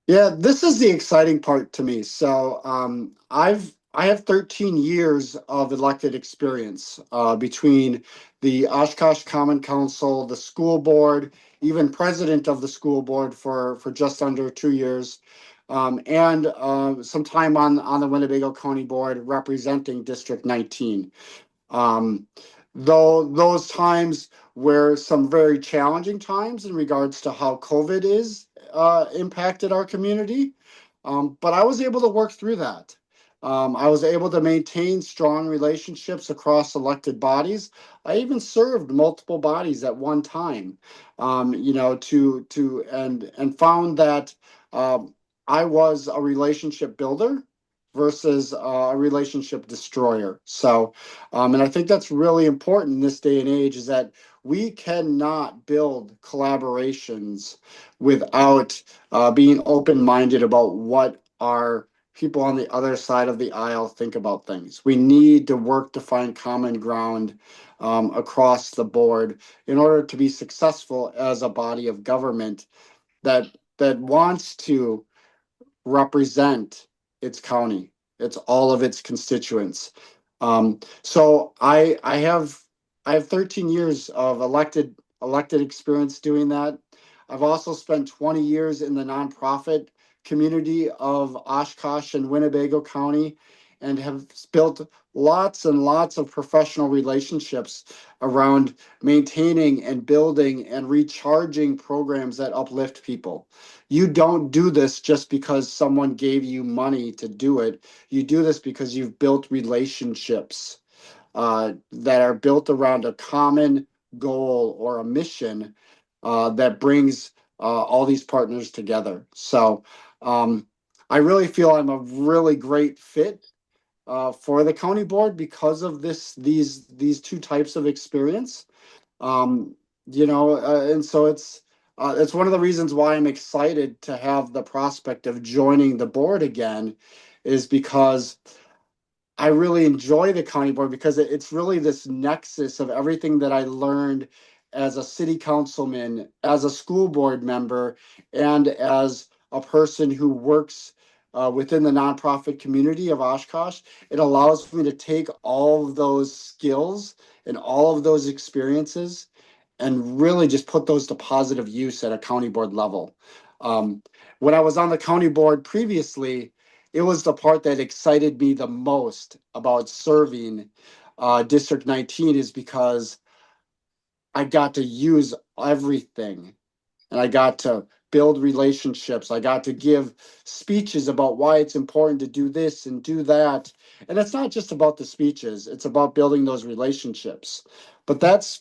Yeah, this is the exciting part to me. So I have 13 years of elected experience between the Oshkosh Common Council, the school board, even president of the school board for just under 2 years, and some time on the Winnebago County Board representing District 19. Um, though those times were some very challenging times in regards to how COVID is impacted our community, but I was able to work through that. I was able to maintain strong relationships across elected bodies. I even served multiple bodies at one time, and found that I was a relationship builder versus a relationship destroyer. So, and I think that's really important in this day and age is that we cannot build collaborations without being open-minded about what our people on the other side of the aisle think about things. We need to work to find common ground across the board in order to be successful as a body of government that wants to represent its county, it's all of its constituents. So I have 13 years of elected experience doing that. I've also spent 20 years in the nonprofit community of Oshkosh and Winnebago County, and have built lots and lots of professional relationships around maintaining and building and recharging programs that uplift people. You don't do this just because someone gave you money to do it. You do this because you've built relationships that are built around a common goal or a mission that brings all these partners together. So I really feel I'm a really great fit for the county board because of these two types of experience. And so it's one of the reasons why I'm excited to have the prospect of joining the board again, is because I really enjoy the county board because it's really this nexus of everything that I learned as a city councilman, as a school board member, and as a person who works within the nonprofit community of Oshkosh. It allows me to take all of those skills and all of those experiences and really just put those to positive use at a county board level. When I was on the county board previously, it was the part that excited me the most about serving District 19 is because I got to use everything and I got to build relationships. I got to give speeches about why it's important to do this and do that. And it's not just about the speeches, it's about building those relationships. But that's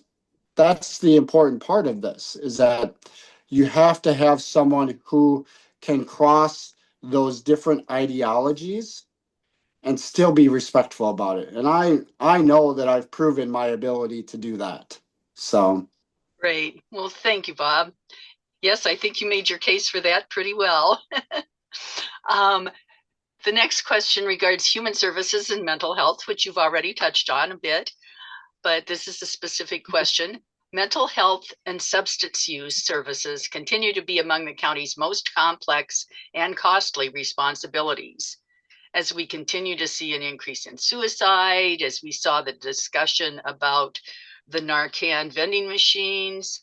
the important part of this, is that you have to have someone who can cross those different ideologies and still be respectful about it. And I know that I've proven my ability to do that. So Great. Well, thank you, Bob. Yes, I think you made your case for that pretty well. The next question regards human services and mental health, which you've already touched on a bit, but this is a specific question. Mental health and substance use services continue to be among the county's most complex and costly responsibilities. As we continue to see an increase in suicide, as we saw the discussion about the Narcan vending machines,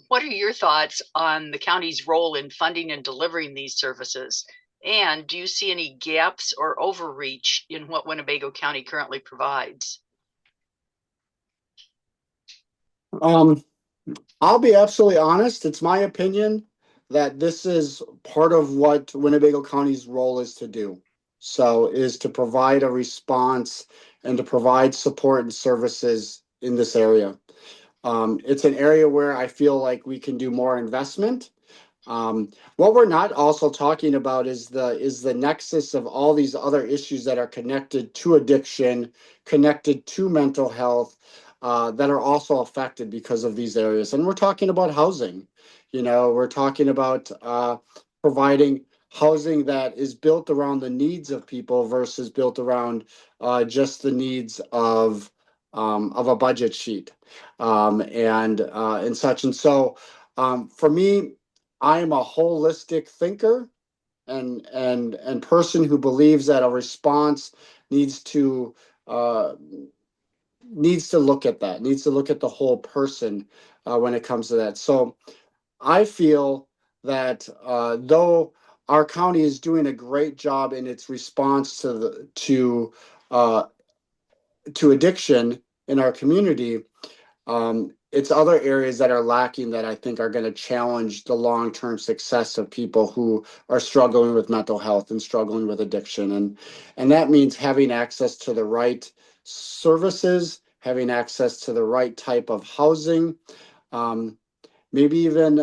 what are your thoughts on the county's role in funding and delivering these services? And do you see any gaps or overreach in what Winnebago County currently provides? I'll be absolutely honest. It's my opinion that this is part of what Winnebago County's role is to do. So is to provide a response and to provide support and services in this area. It's an area where I feel like we can do more investment. What we're not also talking about is the nexus of all these other issues that are connected to addiction, connected to mental health, that are also affected because of these areas. And we're talking about housing. We're talking about providing housing that is built around the needs of people versus built around just the needs of a budget sheet and such. And so for me, I am a holistic thinker and person who believes that a response needs to uh, look at that, needs to look at the whole person when it comes to that. So I feel that though our county is doing a great job in its response uh, to addiction in our community, it's other areas that are lacking that I think are going to challenge the long-term success of people who are struggling with mental health and struggling with addiction. And that means having access to the right services, having access to the right type of housing, maybe even,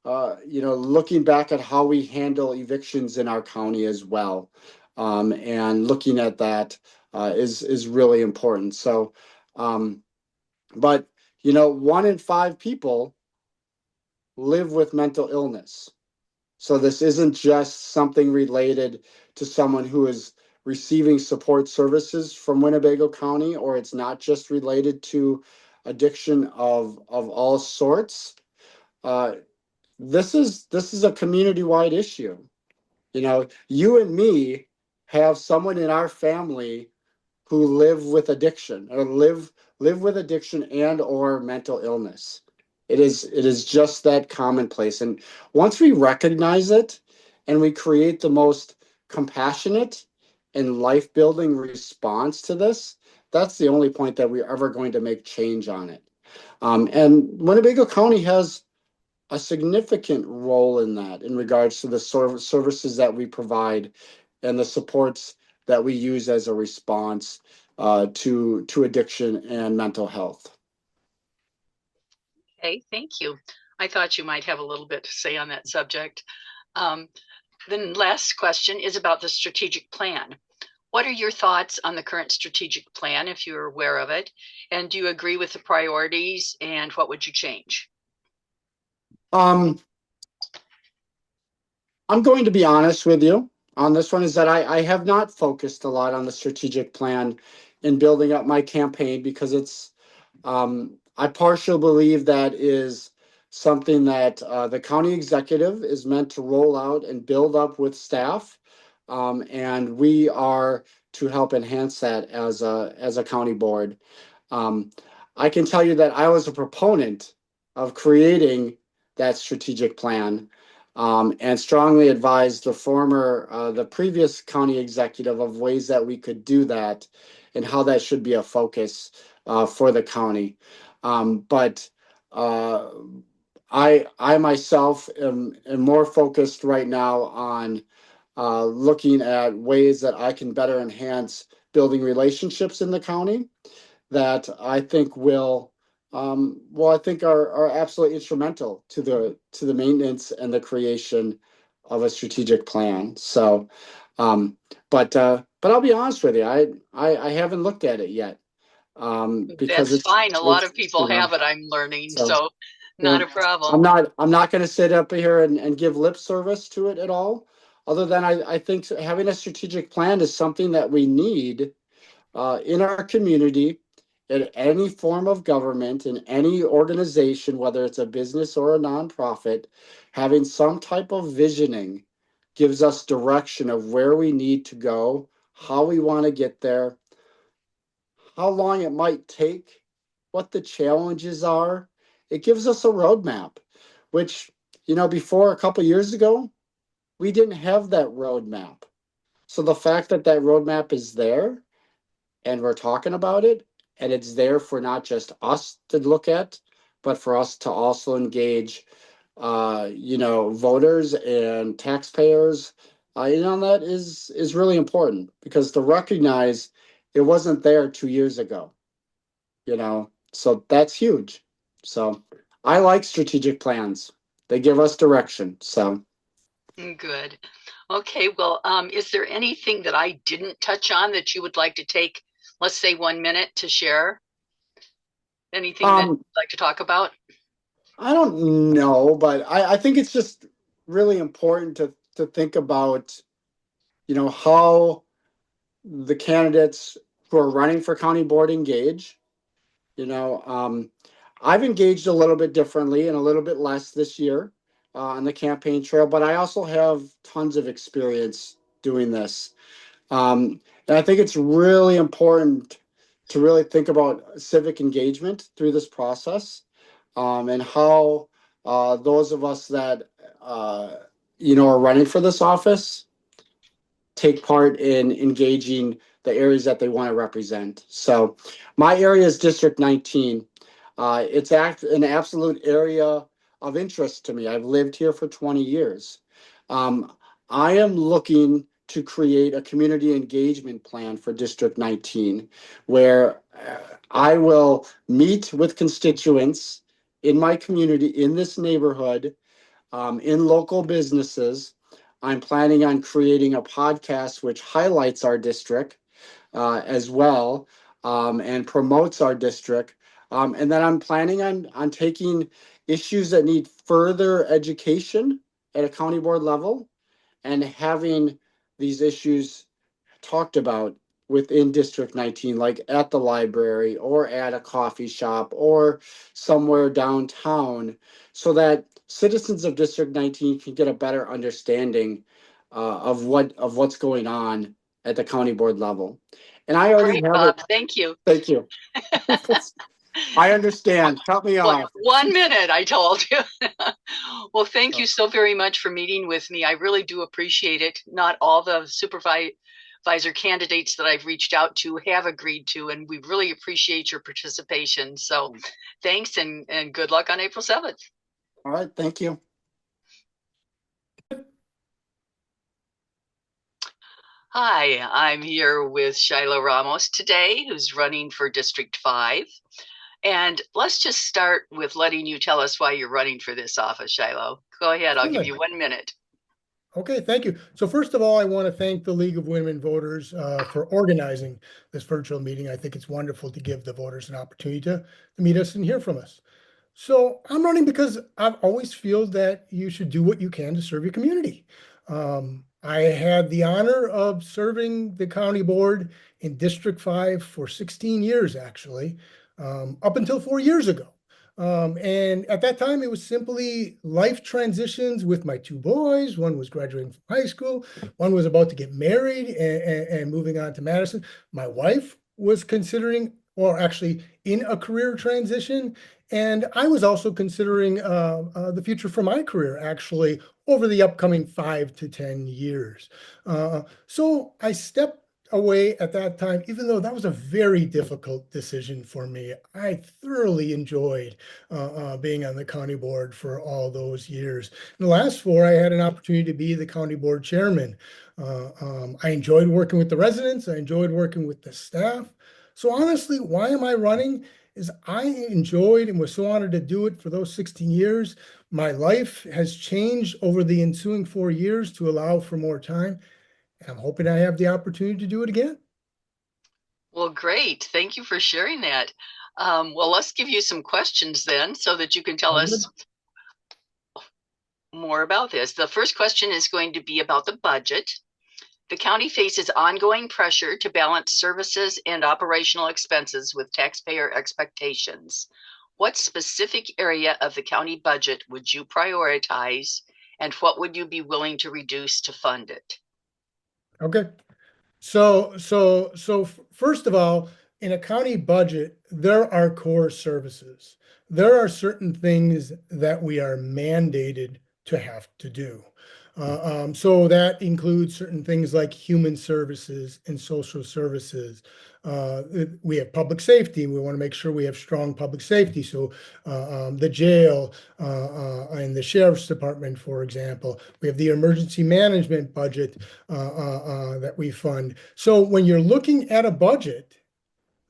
looking back at how we handle evictions in our county as well. And looking at that is really important. So, but 1 in 5 people live with mental illness. So this isn't just something related to someone who is receiving support services from Winnebago County, or it's not just related to addiction of all sorts. This is a community-wide issue. You and me have someone in our family who live with addiction or live with addiction and or mental illness. It is just that commonplace. And once we recognize it and we create the most compassionate and life-building response to this, that's the only point that we're ever going to make change on it. And Winnebago County has a significant role in that in regards to the services that we provide and the supports that we use as a response to addiction and mental health. Okay, thank you. I thought you might have a little bit to say on that subject. The last question is about the strategic plan. What are your thoughts on the current strategic plan, if you're aware of it? And do you agree with the priorities, and what would you change? I'm going to be honest with you on this one, is that I have not focused a lot on the strategic plan in building up my campaign, because it's I partially believe that is something that the county executive is meant to roll out and build up with staff, and we are to help enhance that as a county board. I can tell you that I was a proponent of creating that strategic plan, and strongly advised the previous county executive of ways that we could do that and how that should be a focus for the county. But I myself am more focused right now on looking at ways that I can better enhance building relationships in the county that I think I think are absolutely instrumental to the maintenance and the creation of a strategic plan. So, but I'll be honest with you, I haven't looked at it yet. Because That's fine. A lot of people you know, have it, I'm learning, so so not a problem. I'm not going to sit up here and give lip service to it at all. Other than I think having a strategic plan is something that we need in our community, in any form of government, in any organization, whether it's a business or a nonprofit. Having some type of visioning gives us direction of where we need to go, how we want to get there, how long it might take, what the challenges are. It gives us a roadmap, which, before a couple years ago, we didn't have that roadmap. So the fact that that roadmap is there and we're talking about it, and it's there for not just us to look at, but for us to also engage, voters and taxpayers, that is really important, because to recognize it wasn't there 2 years ago, so that's huge. So I like strategic plans. They give us direction. So Good. Okay, well, is there anything that I didn't touch on that you would like to take, let's say, 1 minute to share? Anything that you'd like to talk about? I don't know, but I think it's just really important to think about, how the candidates who are running for county board engage. I've engaged a little bit differently and a little bit less this year on the campaign trail, but I also have tons of experience doing this. And I think it's really important to really think about civic engagement through this process, and how those of us that are running for this office take part in engaging the areas that they want to represent. So my area is District 19. It's an absolute area of interest to me. I've lived here for 20 years. I am looking to create a community engagement plan for District 19, where I will meet with constituents in my community, in this neighborhood, in local businesses. I'm planning on creating a podcast which highlights our district as well, and promotes our district. And then I'm planning on taking issues that need further education at a county board level and having these issues talked about within District 19, like at the library or at a coffee shop or somewhere downtown, so that citizens of District 19 can get a better understanding of what's going on at the county board level. And I already Great, have Bob. it. Thank you. Thank you. I understand. Cut me off. 1 minute, I told you. Well, thank you so very much for meeting with me. I really do appreciate it. Not all the supervisor candidates that I've reached out to have agreed to, and we really appreciate your participation. So thanks, and good luck on April 7th. All right. Thank you. Hi, I'm here with Shiloh Ramos today, who's running for District 5. And let's just start with letting you tell us why you're running for this office, Shiloh. Go ahead. I'll give you 1 minute. Okay, thank you. So first of all, I want to thank the League of Women Voters for organizing this virtual meeting. I think it's wonderful to give the voters an opportunity to meet us and hear from us. So I'm running because I've always feel that you should do what you can to serve your community. I had the honor of serving the county board in District 5 for 16 years, actually, up until 4 years ago. And at that time, it was simply life transitions with my two boys. One was graduating from high school. One was about to get married and moving on to Madison. My wife was considering, or actually in a career transition. And I was also considering the future for my career, actually, over the upcoming 5 to 10 years. So I stepped away at that time, even though that was a very difficult decision for me. I thoroughly enjoyed being on the county board for all those years. In the last 4, I had an opportunity to be the county board chairman. I enjoyed working with the residents. I enjoyed working with the staff. So honestly, why am I running? Is I enjoyed and was so honored to do it for those 16 years. My life has changed over the ensuing 4 years to allow for more time. I'm hoping I have the opportunity to do it again. Well, great. Thank you for sharing that. Well, let's give you some questions then so that you can tell us more about this. The first question is going to be about the budget. The county faces ongoing pressure to balance services and operational expenses with taxpayer expectations. What specific area of the county budget would you prioritize, and what would you be willing to reduce to fund it? Okay. So first of all, in a county budget, there are core services. There are certain things that we are mandated to have to do. So that includes certain things like human services and social services. We have public safety. We want to make sure we have strong public safety. So the jail and the sheriff's department, for example, we have the emergency management budget that we fund. So when you're looking at a budget,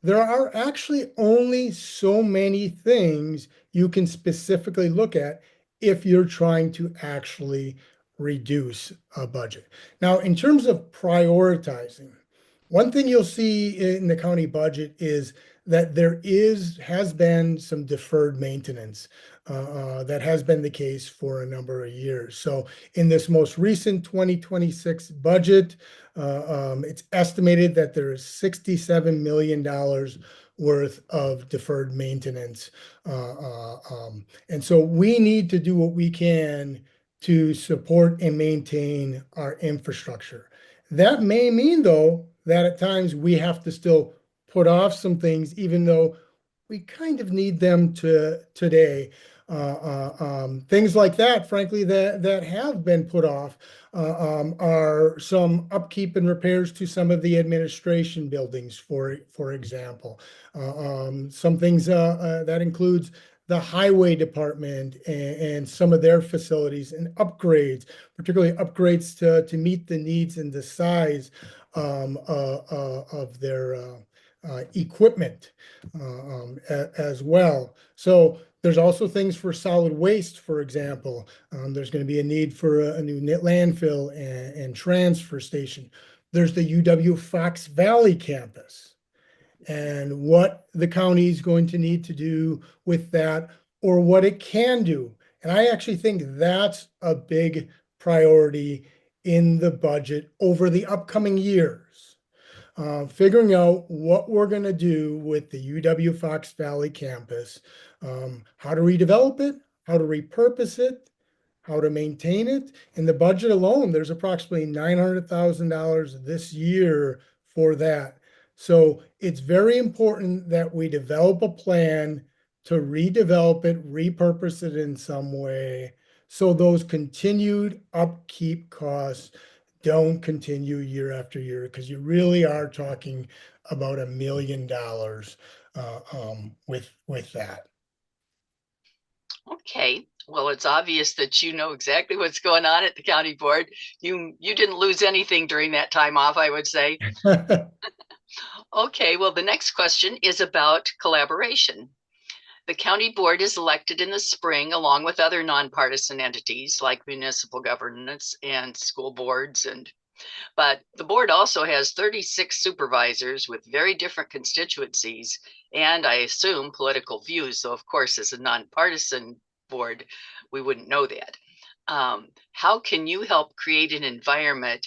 there are actually only so many things you can specifically look at if you're trying to actually reduce a budget. Now, in terms of prioritizing, One thing you'll see in the county budget is that has been some deferred maintenance. That has been the case for a number of years. So in this most recent 2026 budget, it's estimated that there is $67 million worth of deferred maintenance. And so we need to do what we can to support and maintain our infrastructure. That may mean, though, that at times we have to still put off some things, even though we kind of need them today. Things like that, frankly, that have been put off are some upkeep and repairs to some of the administration buildings, for example. Some things that includes the highway department and some of their facilities and upgrades, particularly upgrades to meet the needs and the size of their equipment as well. So there's also things for solid waste, for example. There's going to be a need for a new landfill and transfer station. There's the UW Fox Valley campus and what the county is going to need to do with that or what it can do. And I actually think that's a big priority in the budget over the upcoming years. Figuring out what we're going to do with the UW Fox Valley campus, how to redevelop it, how to repurpose it, how to maintain it. In the budget alone, there's approximately $900,000 this year for that. So it's very important that we develop a plan to redevelop it, repurpose it in some way, so those continued upkeep costs don't continue year after year, because you really are talking about $1 million with that. Okay. Well, it's obvious that you know exactly what's going on at the county board. You didn't lose anything during that time off, I would say. Okay, well, the next question is about collaboration. The county board is elected in the spring along with other nonpartisan entities like municipal governance and school boards. But the board also has 36 supervisors with very different constituencies and, I assume, political views. So, of course, as a nonpartisan board, we wouldn't know that. How can you help create an environment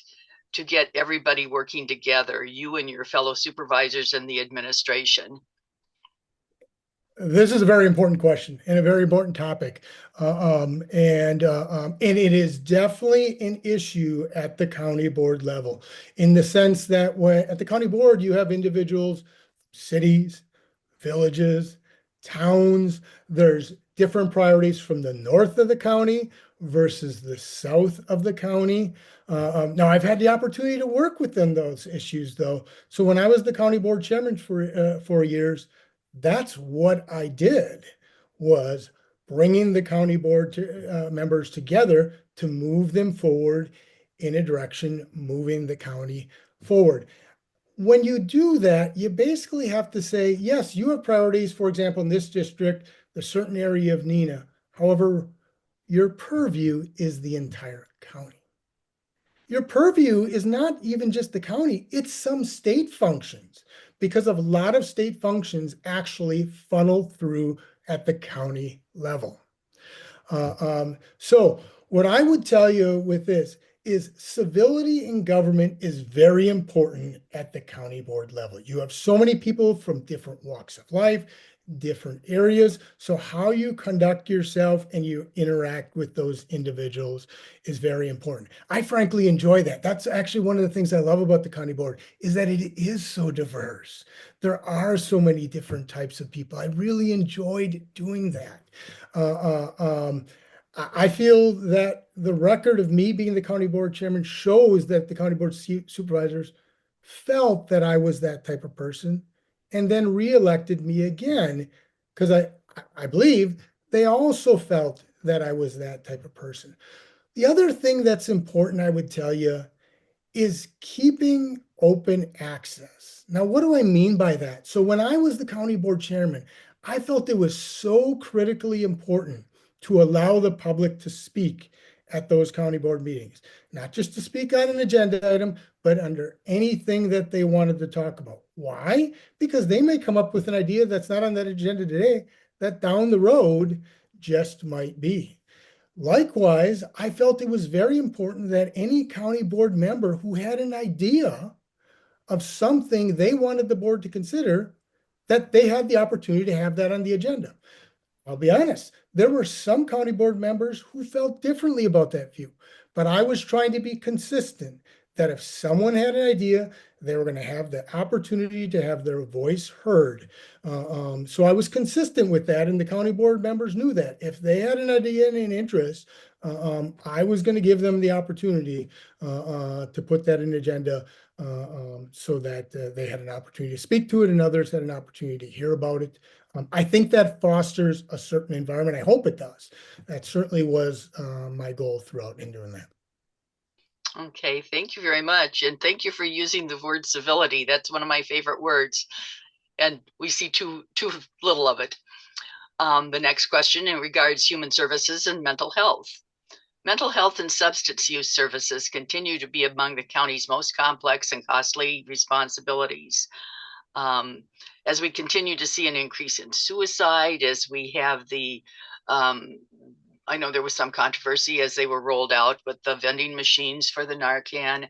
to get everybody working together, you and your fellow supervisors and the administration? This is a very important question and a very important topic. And it is definitely an issue at the county board level, in the sense that at the county board, you have individuals, cities, villages, towns. There's different priorities from the north of the county versus the south of the county. Now, I've had the opportunity to work within those issues, though. So when I was the county board chairman for 4 years, that's what I did, was bringing the county board members together to move them forward in a direction, moving the county forward. When you do that, you basically have to say, yes, you have priorities, for example, in this district, the certain area of Neenah. However, your purview is the entire county. Your purview is not even just the county, it's some state functions, because of a lot of state functions actually funnel through at the county level. So what I would tell you with this is civility in government is very important at the county board level. You have so many people from different walks of life, different areas. So how you conduct yourself and you interact with those individuals is very important. I frankly enjoy that. That's actually one of the things I love about the county board, is that it is so diverse. There are so many different types of people. I really enjoyed doing that. I feel that the record of me being the county board chairman shows that the county board supervisors felt that I was that type of person, and then reelected me again, because I believe they also felt that I was that type of person. The other thing that's important, I would tell you, is keeping open access. Now, what do I mean by that? So when I was the county board chairman, I felt it was so critically important to allow the public to speak at those county board meetings, not just to speak on an agenda item, but under anything that they wanted to talk about. Why? Because they may come up with an idea that's not on that agenda today, that down the road just might be. Likewise, I felt it was very important that any county board member who had an idea of something they wanted the board to consider, that they had the opportunity to have that on the agenda. I'll be honest, there were some county board members who felt differently about that view, but I was trying to be consistent that if someone had an idea, they were going to have the opportunity to have their voice heard. So I was consistent with that, and the county board members knew that. If they had an idea and an interest, I was going to give them the opportunity to put that in the agenda so that they had an opportunity to speak to it and others had an opportunity to hear about it. I think that fosters a certain environment. I hope it does. That certainly was my goal throughout in doing that. Okay, thank you very much. And thank you for using the word civility. That's one of my favorite words. And we see too little of it. The next question in regards human services and mental health. Mental health and substance use services continue to be among the county's most complex and costly responsibilities. As we continue to see an increase in suicide, as we have the, I know there was some controversy as they were rolled out with the vending machines for the Narcan.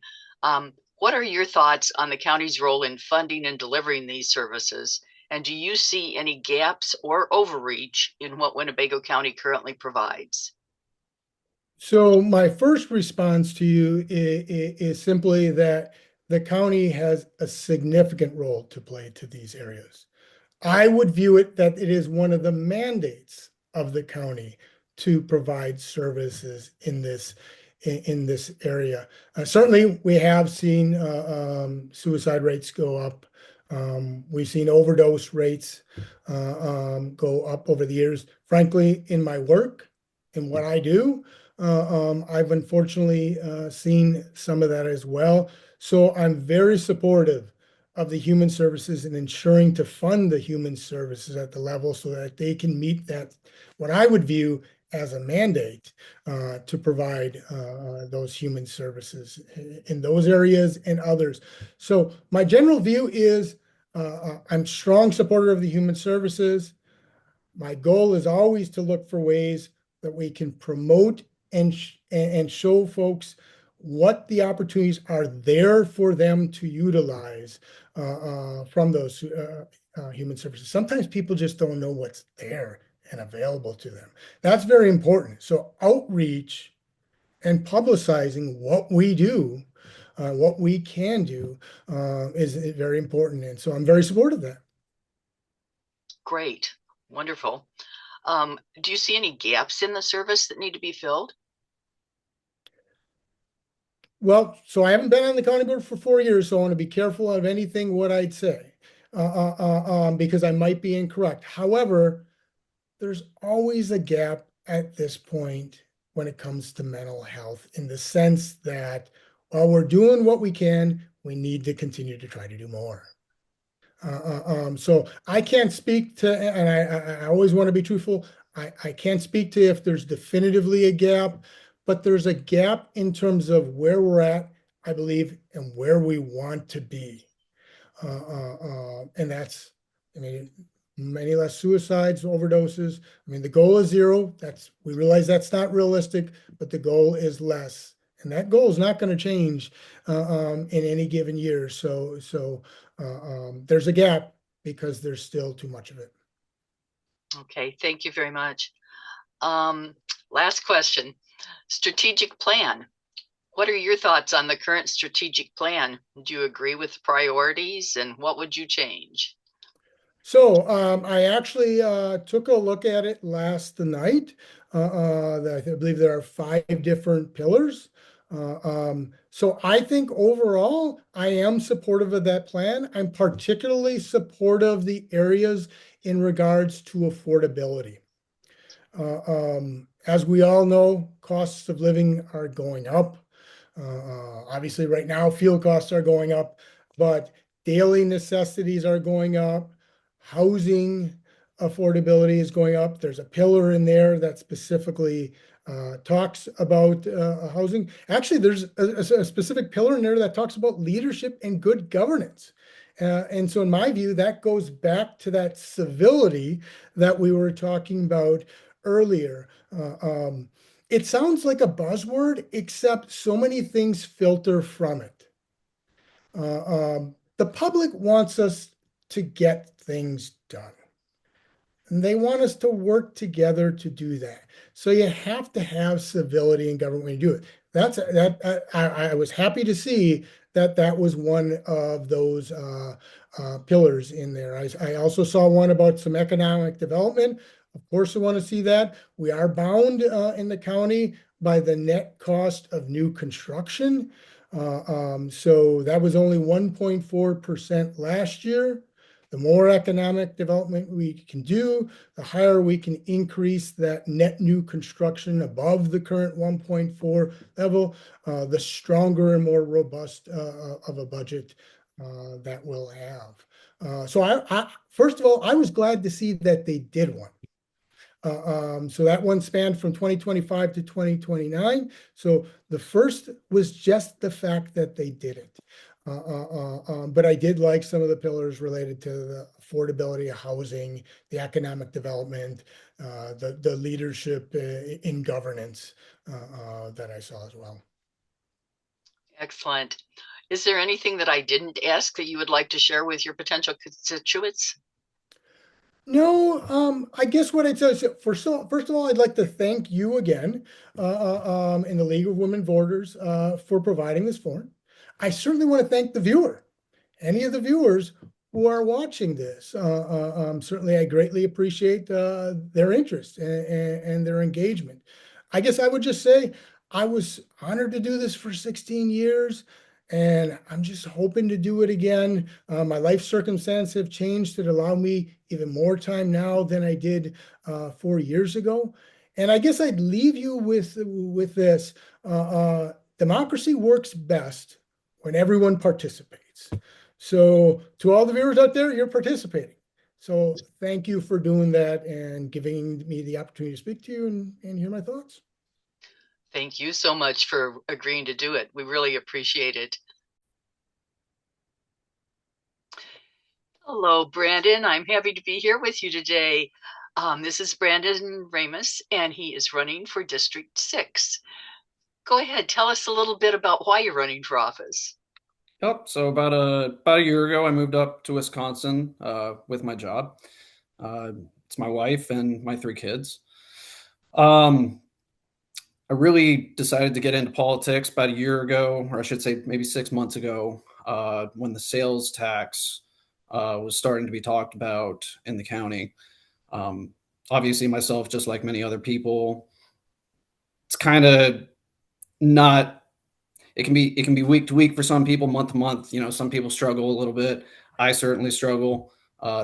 What are your thoughts on the county's role in funding and delivering these services? And do you see any gaps or overreach in what Winnebago County currently provides? So my first response to you is simply that the county has a significant role to play to these areas. I would view it that it is one of the mandates of the county to provide services in this area. Certainly, we have seen suicide rates go up. We've seen overdose rates go up over the years. Frankly, in my work, in what I do, I've unfortunately seen some of that as well. So I'm very supportive of the human services and ensuring to fund the human services at the level so that they can meet that, what I would view as a mandate to provide those human services in those areas and others. So my general view is I'm a strong supporter of the human services. My goal is always to look for ways that we can promote and show folks what the opportunities are there for them to utilize from those human services. Sometimes people just don't know what's there and available to them. That's very important. So outreach and publicizing what we do, what we can do is very important. And so I'm very supportive of that. Great. Wonderful. Do you see any gaps in the service that need to be filled? Well, so I haven't been on the county board for 4 years, so I want to be careful of anything what I'd say because I might be incorrect. However, there's always a gap at this point when it comes to mental health in the sense that while we're doing what we can, we need to continue to try to do more. So I can't speak to, and I always want to be truthful, I can't speak to if there's definitively a gap, but there's a gap in terms of where we're at, I believe, and where we want to be. And that's, I mean, many less suicides, overdoses. I mean, the goal is 0. We realize that's not realistic, but the goal is less. And that goal is not going to change in any given year. So there's a gap because there's still too much of it. Okay, thank you very much. Last question. Strategic plan. What are your thoughts on the current strategic plan? Do you agree with priorities and what would you change? So I actually took a look at it last night. I believe there are 5 different pillars. So I think overall, I am supportive of that plan. I'm particularly supportive of the areas in regards to affordability. As we all know, costs of living are going up. Obviously, right now, fuel costs are going up, but daily necessities are going up. Housing affordability is going up. There's a pillar in there that specifically talks about housing. Actually, there's a specific pillar in there that talks about leadership and good governance. And so in my view, that goes back to that civility that we were talking about earlier. It sounds like a buzzword, except so many things filter from it. The public wants us to get things done. And they want us to work together to do that. So you have to have civility in government when you do it. I was happy to see that was one of those pillars in there. I also saw one about some economic development. Of course, I want to see that. We are bound in the county by the net cost of new construction. So that was only 1.4% last year. The more economic development we can do, the higher we can increase that net new construction above the current 1.4 level, the stronger and more robust of a budget that we'll have. So first of all, I was glad to see that they did one. So that one spanned from 2025 to 2029. So the first was just the fact that they did it. But I did like some of the pillars related to the affordability of housing, the economic development, the leadership in governance that I saw as well. Excellent. Is there anything that I didn't ask that you would like to share with your potential constituents? No, I guess what I'd say is first of all, I'd like to thank you again in the League of Women Voters for providing this forum. I certainly want to thank the viewer, any of the viewers who are watching this. Certainly, I greatly appreciate their interest and their engagement. I guess I would just say I was honored to do this for 16 years. And I'm just hoping to do it again. My life circumstances have changed that allow me even more time now than I did 4 years ago. And I guess I'd leave you with this. Democracy works best when everyone participates. So to all the viewers out there, you're participating. So thank you for doing that and giving me the opportunity to speak to you and hear my thoughts. Thank you so much for agreeing to do it. We really appreciate it. Hello, Brandon. I'm happy to be here with you today. This is Brandon Ramus, and he is running for District 6. Go ahead, tell us a little bit about why you're running for office. Yep. So about a year ago, I moved up to Wisconsin with my job. It's my wife and my 3 kids. I really decided to get into politics about a year ago, or I should say maybe 6 months ago, when the sales tax was starting to be talked about in the county. Obviously, myself, just like many other people, it's kind of not. It can be week to week for some people, month to month. You know, some people struggle a little bit. I certainly struggle.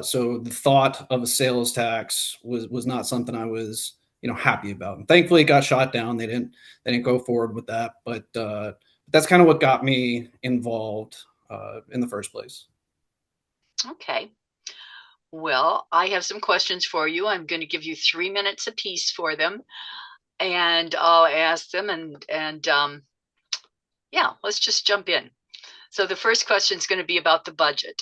So the thought of a sales tax was not something I was happy about. And thankfully, it got shot down. They didn't go forward with that. But that's kind of what got me involved in the first place. Okay. Well, I have some questions for you. I'm going to give you 3 minutes apiece for them, and I'll ask them. And yeah, let's just jump in. So the first question is going to be about the budget.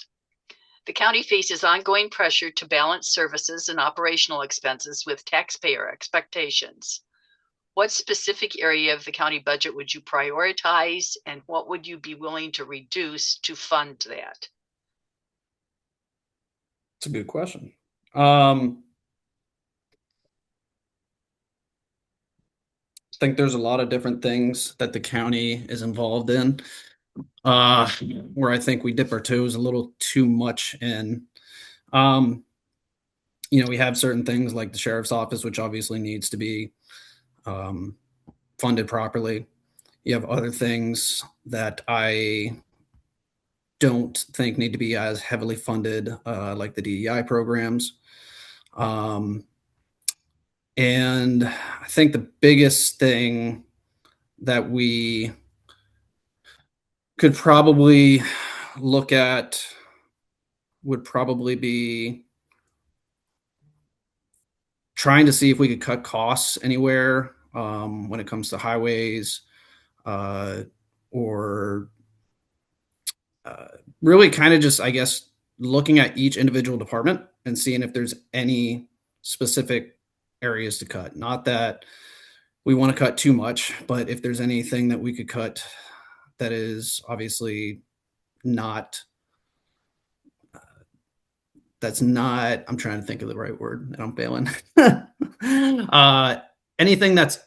The county faces ongoing pressure to balance services and operational expenses with taxpayer expectations. What specific area of the county budget would you prioritize, and what would you be willing to reduce to fund that? It's a good question. I think there's a lot of different things that the county is involved in, where I think we dip our toes a little too much in. We have certain things like the sheriff's office, which obviously needs to be funded properly. You have other things that I don't think need to be as heavily funded, like the DEI programs. And I think the biggest thing that we could probably look at would probably be trying to see if we could cut costs anywhere when it comes to highways, or really kind of just, I guess, looking at each individual department and seeing if there's any specific areas to cut. Not that we want to cut too much, but if there's anything that we could cut that is obviously not, I'm trying to think of the right word and I'm failing. Anything that's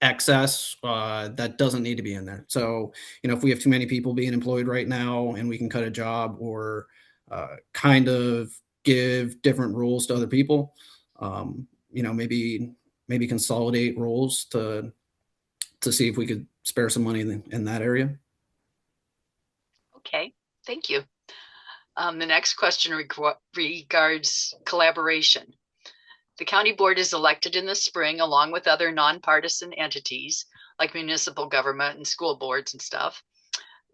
excess that doesn't need to be in there. So, if we have too many people being employed right now and we can cut a job, or kind of give different rules to other people, maybe consolidate roles to see if we could spare some money in that area. Okay, thank you. The next question regards collaboration. The county board is elected in the spring along with other nonpartisan entities like municipal government and school boards and stuff.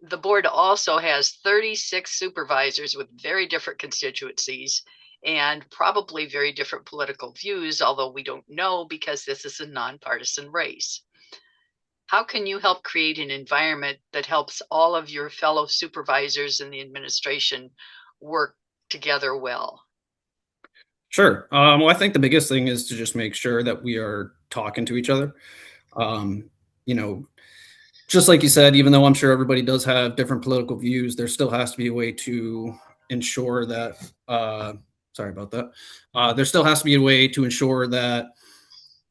The board also has 36 supervisors with very different constituencies and probably very different political views, although we don't know because this is a nonpartisan race. How can you help create an environment that helps all of your fellow supervisors in the administration work together well? Sure. Well, I think the biggest thing is to just make sure that we are talking to each other. Just like you said, even though I'm sure everybody does have different political views, there still has to be a way to ensure that, sorry about that. There still has to be a way to ensure that,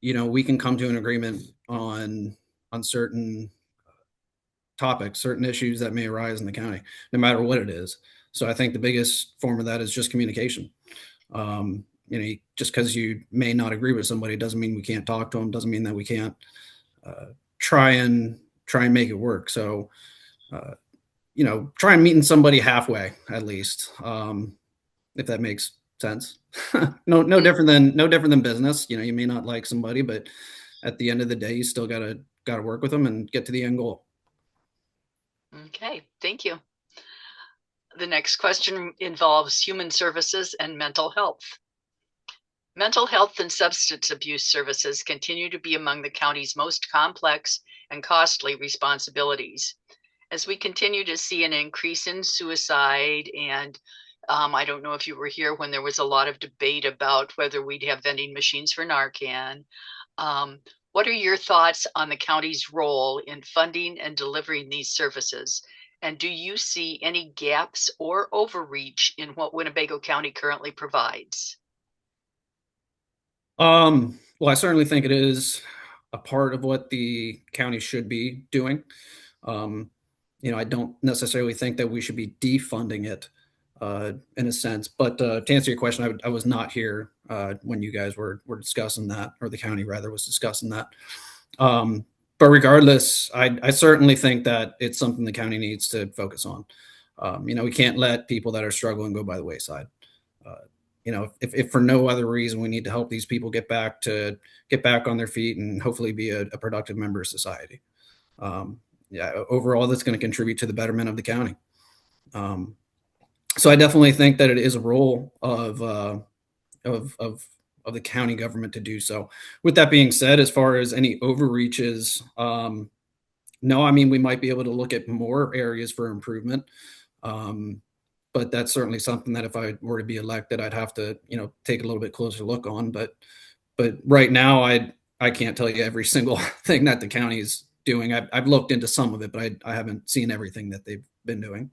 we can come to an agreement on certain topics, certain issues that may arise in the county, no matter what it is. So I think the biggest form of that is just communication. Just because you may not agree with somebody doesn't mean we can't talk to them, doesn't mean that we can't try and make it work. So, try and meeting somebody halfway at least, if that makes sense. no different than business. You may not like somebody, but at the end of the day, you still gotta work with them and get to the end goal. Okay, thank you. The next question involves human services and mental health. Mental health and substance abuse services continue to be among the county's most complex and costly responsibilities. As we continue to see an increase in suicide, and I don't know if you were here when there was a lot of debate about whether we'd have vending machines for Narcan. What are your thoughts on the county's role in funding and delivering these services? And do you see any gaps or overreach in what Winnebago County currently provides? Well, I certainly think it is a part of what the county should be doing. I don't necessarily think that we should be defunding it in a sense. But to answer your question, I was not here when you guys were discussing that, or the county rather was discussing that. But regardless, I certainly think that it's something the county needs to focus on. We can't let people that are struggling go by the wayside. If for no other reason, we need to help these people get back on their feet and hopefully be a productive member of society. Overall, that's going to contribute to the betterment of the county. So I definitely think that it is a role of the county government to do so. With that being said, as far as any overreaches, no, I mean, we might be able to look at more areas for improvement. But that's certainly something that if I were to be elected, I'd have to, take a little bit closer look on. But right now, I can't tell you every single thing that the county is doing. I've looked into some of it, but I haven't seen everything that they've been doing.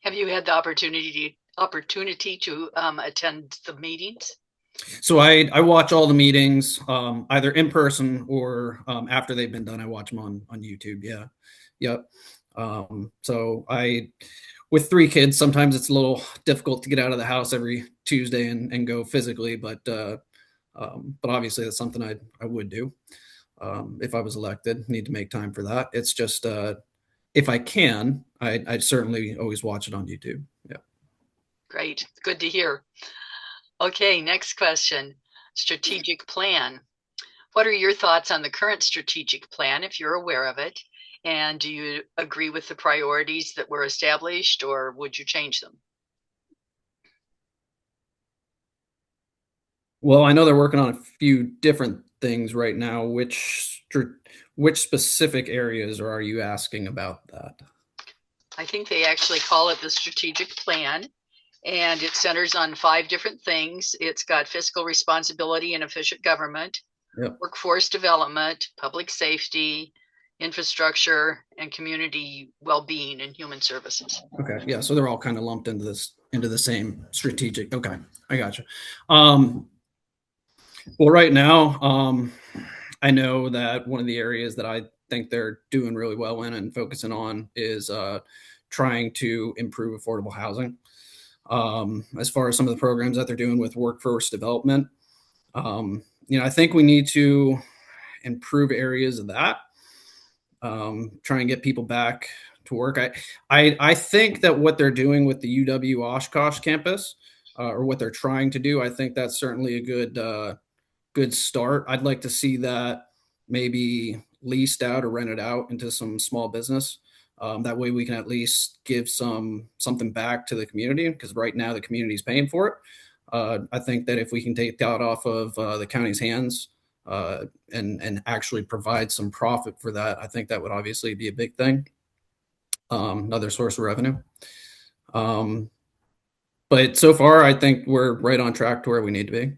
Have you had the opportunity to attend the meetings? So I watch all the meetings, either in person or after they've been done. I watch them on YouTube. Yeah. Yep. So with 3 kids, sometimes it's a little difficult to get out of the house every Tuesday and go physically, but obviously that's something I would do if I was elected. Need to make time for that. It's just if I can, I'd certainly always watch it on YouTube. Yeah. Great. Good to hear. Okay, next question. Strategic plan. What are your thoughts on the current strategic plan, if you're aware of it? And do you agree with the priorities that were established, or would you change them? Well, I know they're working on a few different things right now. Which specific areas are you asking about that? I think they actually call it the strategic plan, and it centers on 5 different things. It's got fiscal responsibility and efficient government, Yep. workforce development, public safety, infrastructure, and community well-being and human services. Okay. Yeah. So they're all kind of lumped into the same strategic. Okay. I gotcha. Well, right now, I know that one of the areas that I think they're doing really well in and focusing on is trying to improve affordable housing. As far as some of the programs that they're doing with workforce development, I think we need to improve areas of that. Try and get people back to work. I think that what they're doing with the UW Oshkosh campus, or what they're trying to do, I think that's certainly a good start. I'd like to see that maybe leased out or rented out into some small business. That way we can at least give something back to the community, because right now the community is paying for it. I think that if we can take that off of the county's hands, and actually provide some profit for that, I think that would obviously be a big thing. Another source of revenue. But so far, I think we're right on track to where we need to be.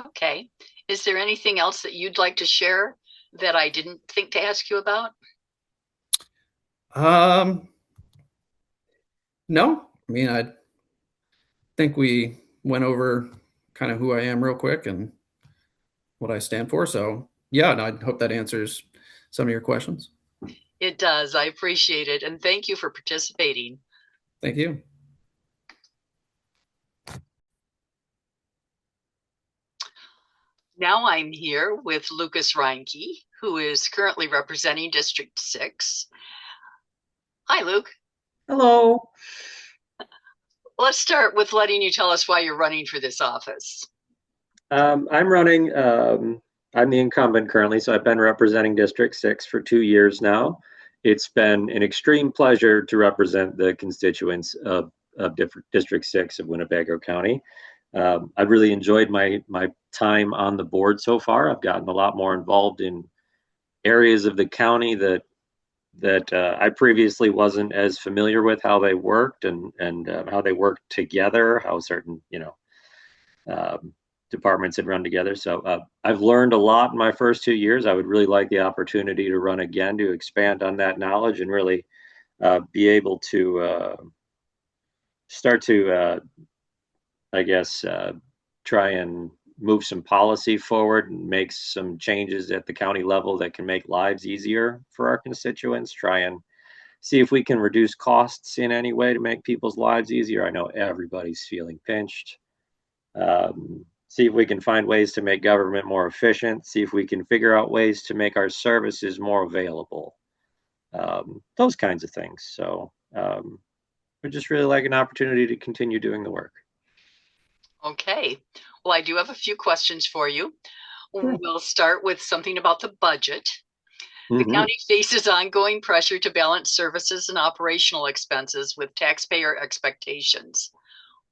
Okay. Is there anything else that you'd like to share that I didn't think to ask you about? No. I mean, I think we went over kind of who I am real quick and what I stand for. So yeah, and I hope that answers some of your questions. It does. I appreciate it. And thank you for participating. Thank you. Now I'm here with Lucas Reinke, who is currently representing District 6. Hi, Luke. Hello. Let's start with letting you tell us why you're running for this office. I'm running, I'm the incumbent currently, so I've been representing District 6 for 2 years now. It's been an extreme pleasure to represent the constituents of District 6 of Winnebago County. I've really enjoyed my time on the board so far. I've gotten a lot more involved in areas of the county that I previously wasn't as familiar with, how they worked and how they worked together, how certain departments had run together. So I've learned a lot in my first 2 years. I would really like the opportunity to run again, to expand on that knowledge and really be able to start to try and move some policy forward and make some changes at the county level that can make lives easier for our constituents. Try and see if we can reduce costs in any way to make people's lives easier. I know everybody's feeling pinched. See if we can find ways to make government more efficient. See if we can figure out ways to make our services more available. Those kinds of things. So we just really like an opportunity to continue doing the work. Okay. Well, I do have a few questions for you. We'll start with something about the budget. The county faces ongoing pressure to balance services and operational expenses with taxpayer expectations.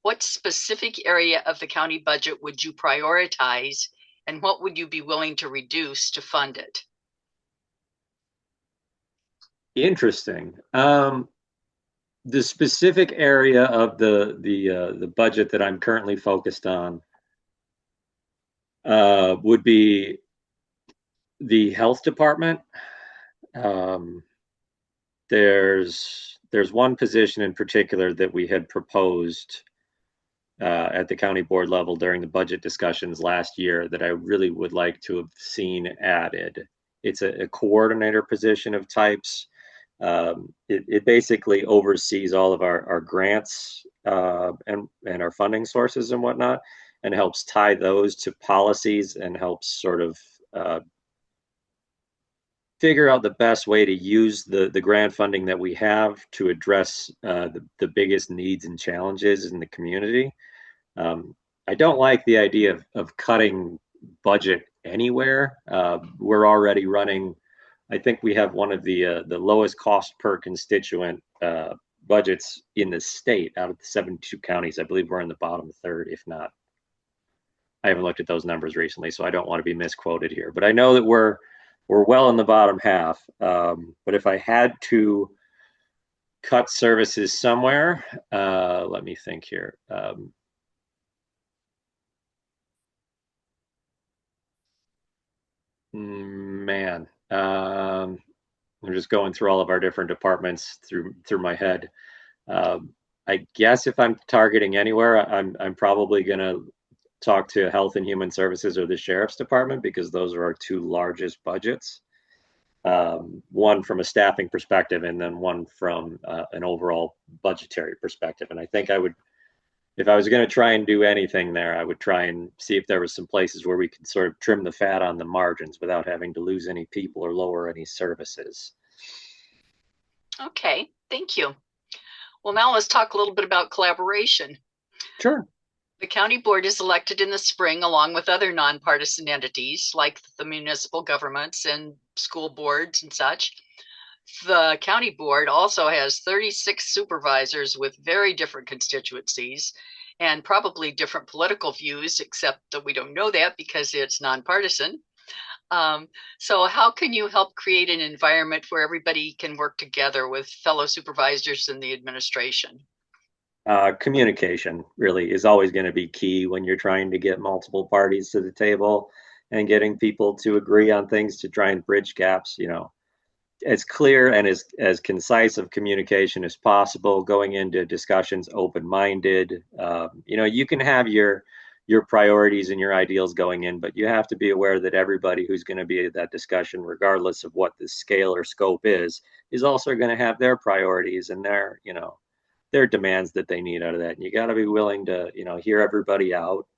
What specific area of the county budget would you prioritize, and what would you be willing to reduce to fund it? Interesting. The specific area of the budget that I'm currently focused on would be the health department. There's one position in particular that we had proposed at the county board level during the budget discussions last year that I really would like to have seen added. It's a coordinator position of types. It basically oversees all of our grants and our funding sources and whatnot, and helps tie those to policies and helps sort of figure out the best way to use the grant funding that we have to address the biggest needs and challenges in the community. I don't like the idea of cutting budget anywhere. We're already running, I think we have one of the lowest cost per constituent budgets in the state out of the 72 counties. I believe we're in the bottom third, if not I haven't looked at those numbers recently, so I don't want to be misquoted here. But I know that we're well in the bottom half. But if I had to cut services somewhere, let me think here. Man, I'm just going through all of our different departments through my head. I guess if I'm targeting anywhere, I'm probably going to talk to Health and Human Services or the Sheriff's Department, because those are our two largest budgets. One from a staffing perspective, and then one from an overall budgetary perspective. And I think I would, if I was going to try and do anything there, I would try and see if there was some places where we could sort of trim the fat on the margins without having to lose any people or lower any services. Okay, thank you. Well, now let's talk a little bit about collaboration. Sure. The county board is elected in the spring along with other nonpartisan entities like the municipal governments and school boards and such. The county board also has 36 supervisors with very different constituencies and probably different political views, except that we don't know that because it's nonpartisan. So how can you help create an environment where everybody can work together with fellow supervisors in the administration? Communication really is always going to be key when you're trying to get multiple parties to the table and getting people to agree on things to try and bridge gaps. You know, as clear and as concise of communication as possible, going into discussions open-minded. You know, you can have your priorities and your ideals going in, but you have to be aware that everybody who's going to be at that discussion, regardless of what the scale or scope is also going to have their priorities and their, you know, their demands that they need out of that. And you got to be willing to, you know, hear everybody out.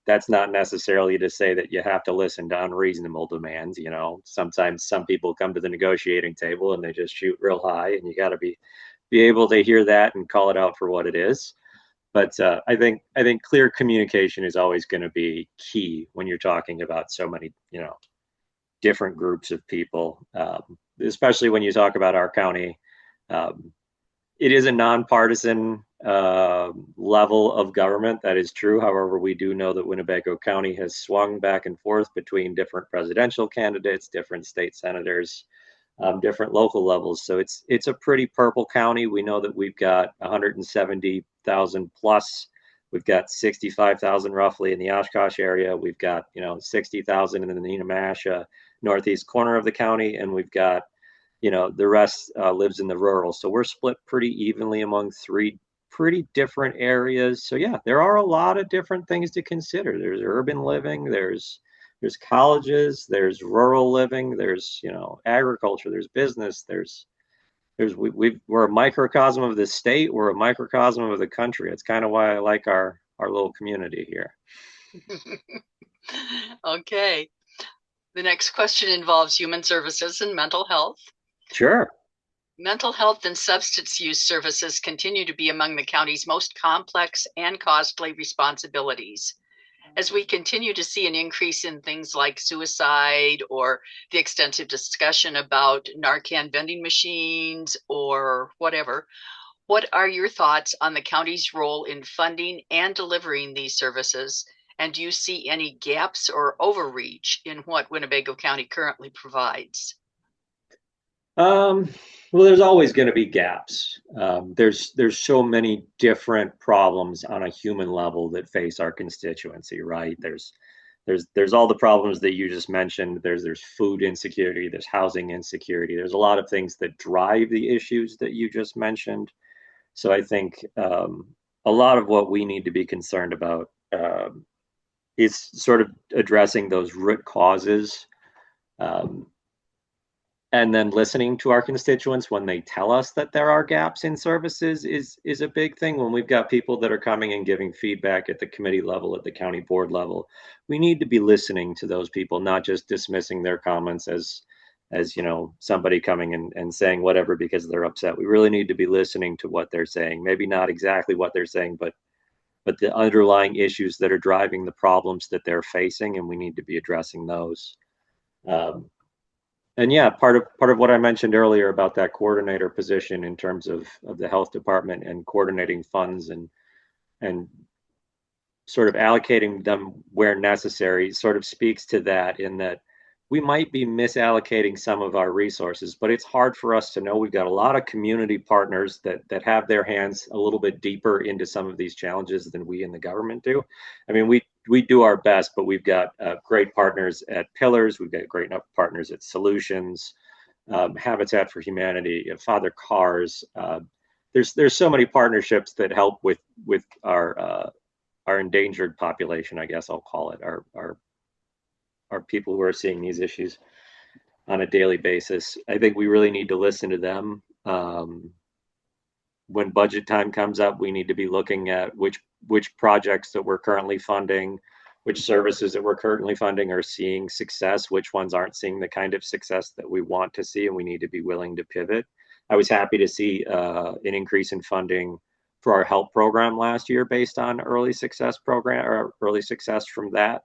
That's not necessarily to say that you have to listen to unreasonable demands. You know, sometimes some people come to the negotiating table and they just shoot real high, and you got to be able to hear that and call it out for what it is. But I think clear communication is always going to be key when you're talking about so many, you know, different groups of people, especially when you talk about our county. It is a nonpartisan level of government. That is true. However, we do know that Winnebago County has swung back and forth between different presidential candidates, different state senators, different local levels. So it's a pretty purple county. We know that we've got 170,000 plus. We've got 65,000 roughly in the Oshkosh area. We've got, you know, 60,000 in the Nenamasha northeast corner of the county, and we've got, you know, the rest lives in the rural. So we're split pretty evenly among three pretty different areas. So yeah, there are a lot of different things to consider. There's urban living, there's colleges, there's rural living, there's, you know, agriculture, there's business, we're a microcosm of the state, we're a microcosm of the country. It's kind of why I like our little community here. Okay. The next question involves human services and mental health. Sure. Mental health and substance use services continue to be among the county's most complex and costly responsibilities. As we continue to see an increase in things like suicide or the extensive discussion about Narcan vending machines or whatever, what are your thoughts on the county's role in funding and delivering these services? And do you see any gaps or overreach in what Winnebago County currently provides? Well, there's always going to be gaps. There's so many different problems on a human level that face our constituency, right? There's all the problems that you just mentioned. There's food insecurity, there's housing insecurity. There's a lot of things that drive the issues that you just mentioned. So I think a lot of what we need to be concerned about is sort of addressing those root causes. And then listening to our constituents when they tell us that there are gaps in services is a big thing. When we've got people that are coming and giving feedback at the committee level, at the county board level, we need to be listening to those people, not just dismissing their comments as you know, somebody coming and saying whatever because they're upset. We really need to be listening to what they're saying. Maybe not exactly what they're saying, but the underlying issues that are driving the problems that they're facing, and we need to be addressing those. And yeah, part of what I mentioned earlier about that coordinator position in terms of the health department and coordinating funds and sort of allocating them where necessary sort of speaks to that, in that we might be misallocating some of our resources, but it's hard for us to know. We've got a lot of community partners that have their hands a little bit deeper into some of these challenges than we in the government do. I mean, we do our best, but we've got great partners at Pillars. We've got great partners at Solutions, Habitat for Humanity, Father Cars. There's so many partnerships that help with our endangered population, I guess I'll call it, our people who are seeing these issues on a daily basis. I think we really need to listen to them. When budget time comes up, we need to be looking at which projects that we're currently funding, which services that we're currently funding are seeing success, which ones aren't seeing the kind of success that we want to see, and we need to be willing to pivot. I was happy to see an increase in funding for our HELP program last year based on early success from that.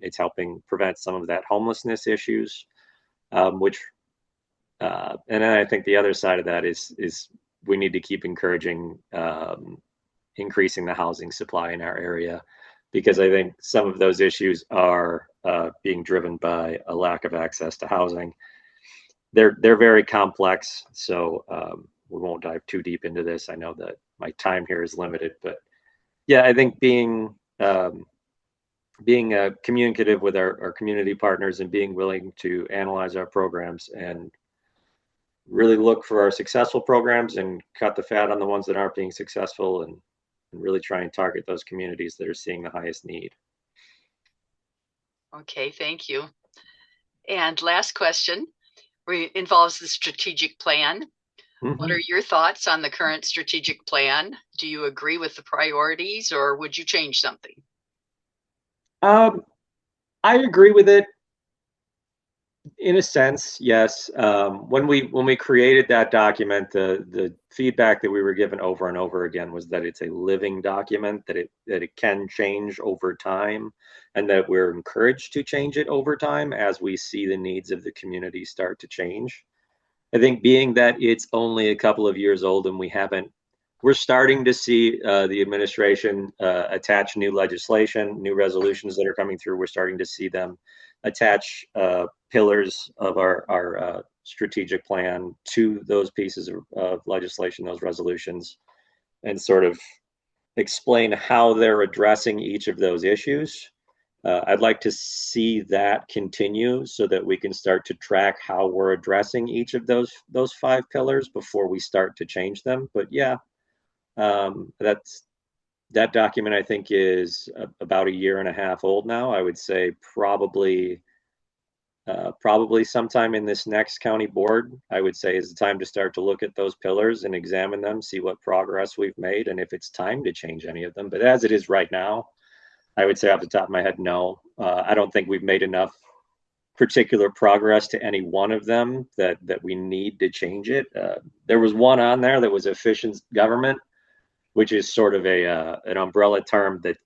It's helping prevent some of that homelessness issues, and then I think the other side of that is we need to keep encouraging increasing the housing supply in our area, because I think some of those issues are being driven by a lack of access to housing. They're very complex, so we won't dive too deep into this. I know that my time here is limited, but yeah, I think being communicative with our community partners and being willing to analyze our programs and really look for our successful programs and cut the fat on the ones that aren't being successful, and really try and target those communities that are seeing the highest need. Okay, thank you. And last question involves the strategic plan. What are your thoughts on the current strategic plan? Do you agree with the priorities, or would you change something? I agree with it in a sense, yes. When we created that document, the feedback that we were given over and over again was that it's a living document, that it can change over time, and that we're encouraged to change it over time as we see the needs of the community start to change. I think being that it's only a couple of years old and we're starting to see the administration attach new legislation, new resolutions that are coming through. We're starting to see them attach pillars of our strategic plan to those pieces of legislation, those resolutions, and sort of explain how they're addressing each of those issues. I'd like to see that continue so that we can start to track how we're addressing each of those 5 pillars before we start to change them. But yeah, that document I think is about 1.5 years old now. I would say probably sometime in this next county board, I would say is the time to start to look at those pillars and examine them, see what progress we've made, and if it's time to change any of them. But as it is right now, I would say off the top of my head, no. I don't think we've made enough particular progress to any one of them that we need to change it. There was one on there that was efficient government, which is sort of an umbrella term that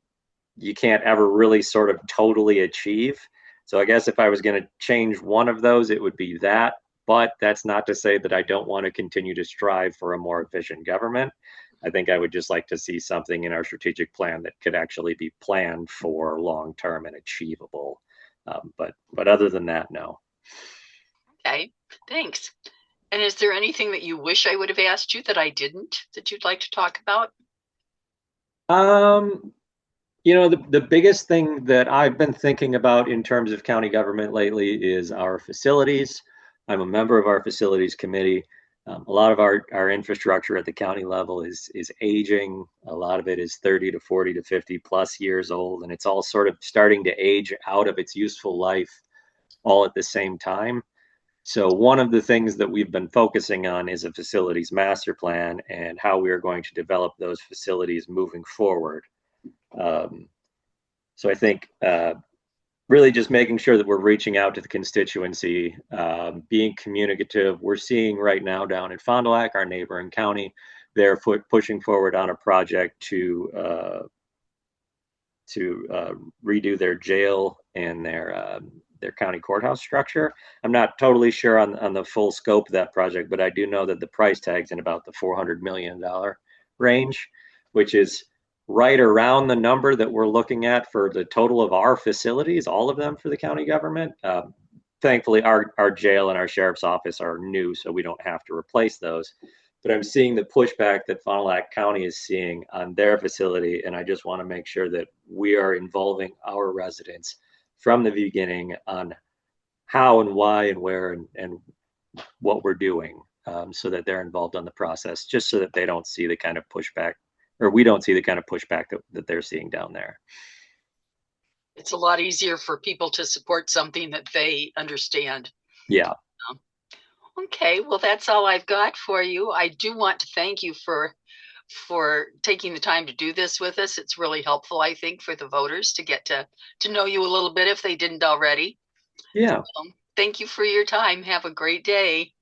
you can't ever really sort of totally achieve. So I guess if I was going to change one of those, it would be that. But that's not to say that I don't want to continue to strive for a more efficient government. I think I would just like to see something in our strategic plan that could actually be planned for long-term and achievable. But other than that, no. Okay, thanks. And is there anything that you wish I would have asked you that I didn't, that you'd like to talk about? The biggest thing that I've been thinking about in terms of county government lately is our facilities. I'm a member of our facilities committee. A lot of our infrastructure at the county level is aging. A lot of it is 30 to 40 to 50 plus years old, and it's all sort of starting to age out of its useful life all at the same time. So one of the things that we've been focusing on is a facilities master plan and how we are going to develop those facilities moving forward. So I think really just making sure that we're reaching out to the constituency, being communicative. We're seeing right now down in Fond du Lac, our neighboring county, they're pushing forward on a project to redo their jail and their county courthouse structure. I'm not totally sure on the full scope of that project, but I do know that the price tag's in about the $400 million range, which is right around the number that we're looking at for the total of our facilities, all of them for the county government. Thankfully, our jail and our sheriff's office are new, so we don't have to replace those. But I'm seeing the pushback that Fond du Lac County is seeing on their facility, and I just want to make sure that we are involving our residents from the beginning on how and why and where and what we're doing, so that they're involved on the process, just so that they don't see the kind of pushback, or we don't see the kind of pushback that they're seeing down there. It's a lot easier for people to support something that they understand. Yeah. Okay, well, that's all I've got for you. I do want to thank you for taking the time to do this with us. It's really helpful, I think, for the voters to get to know you a little bit if they didn't already. Yeah. Thank you for your time. Have a great day.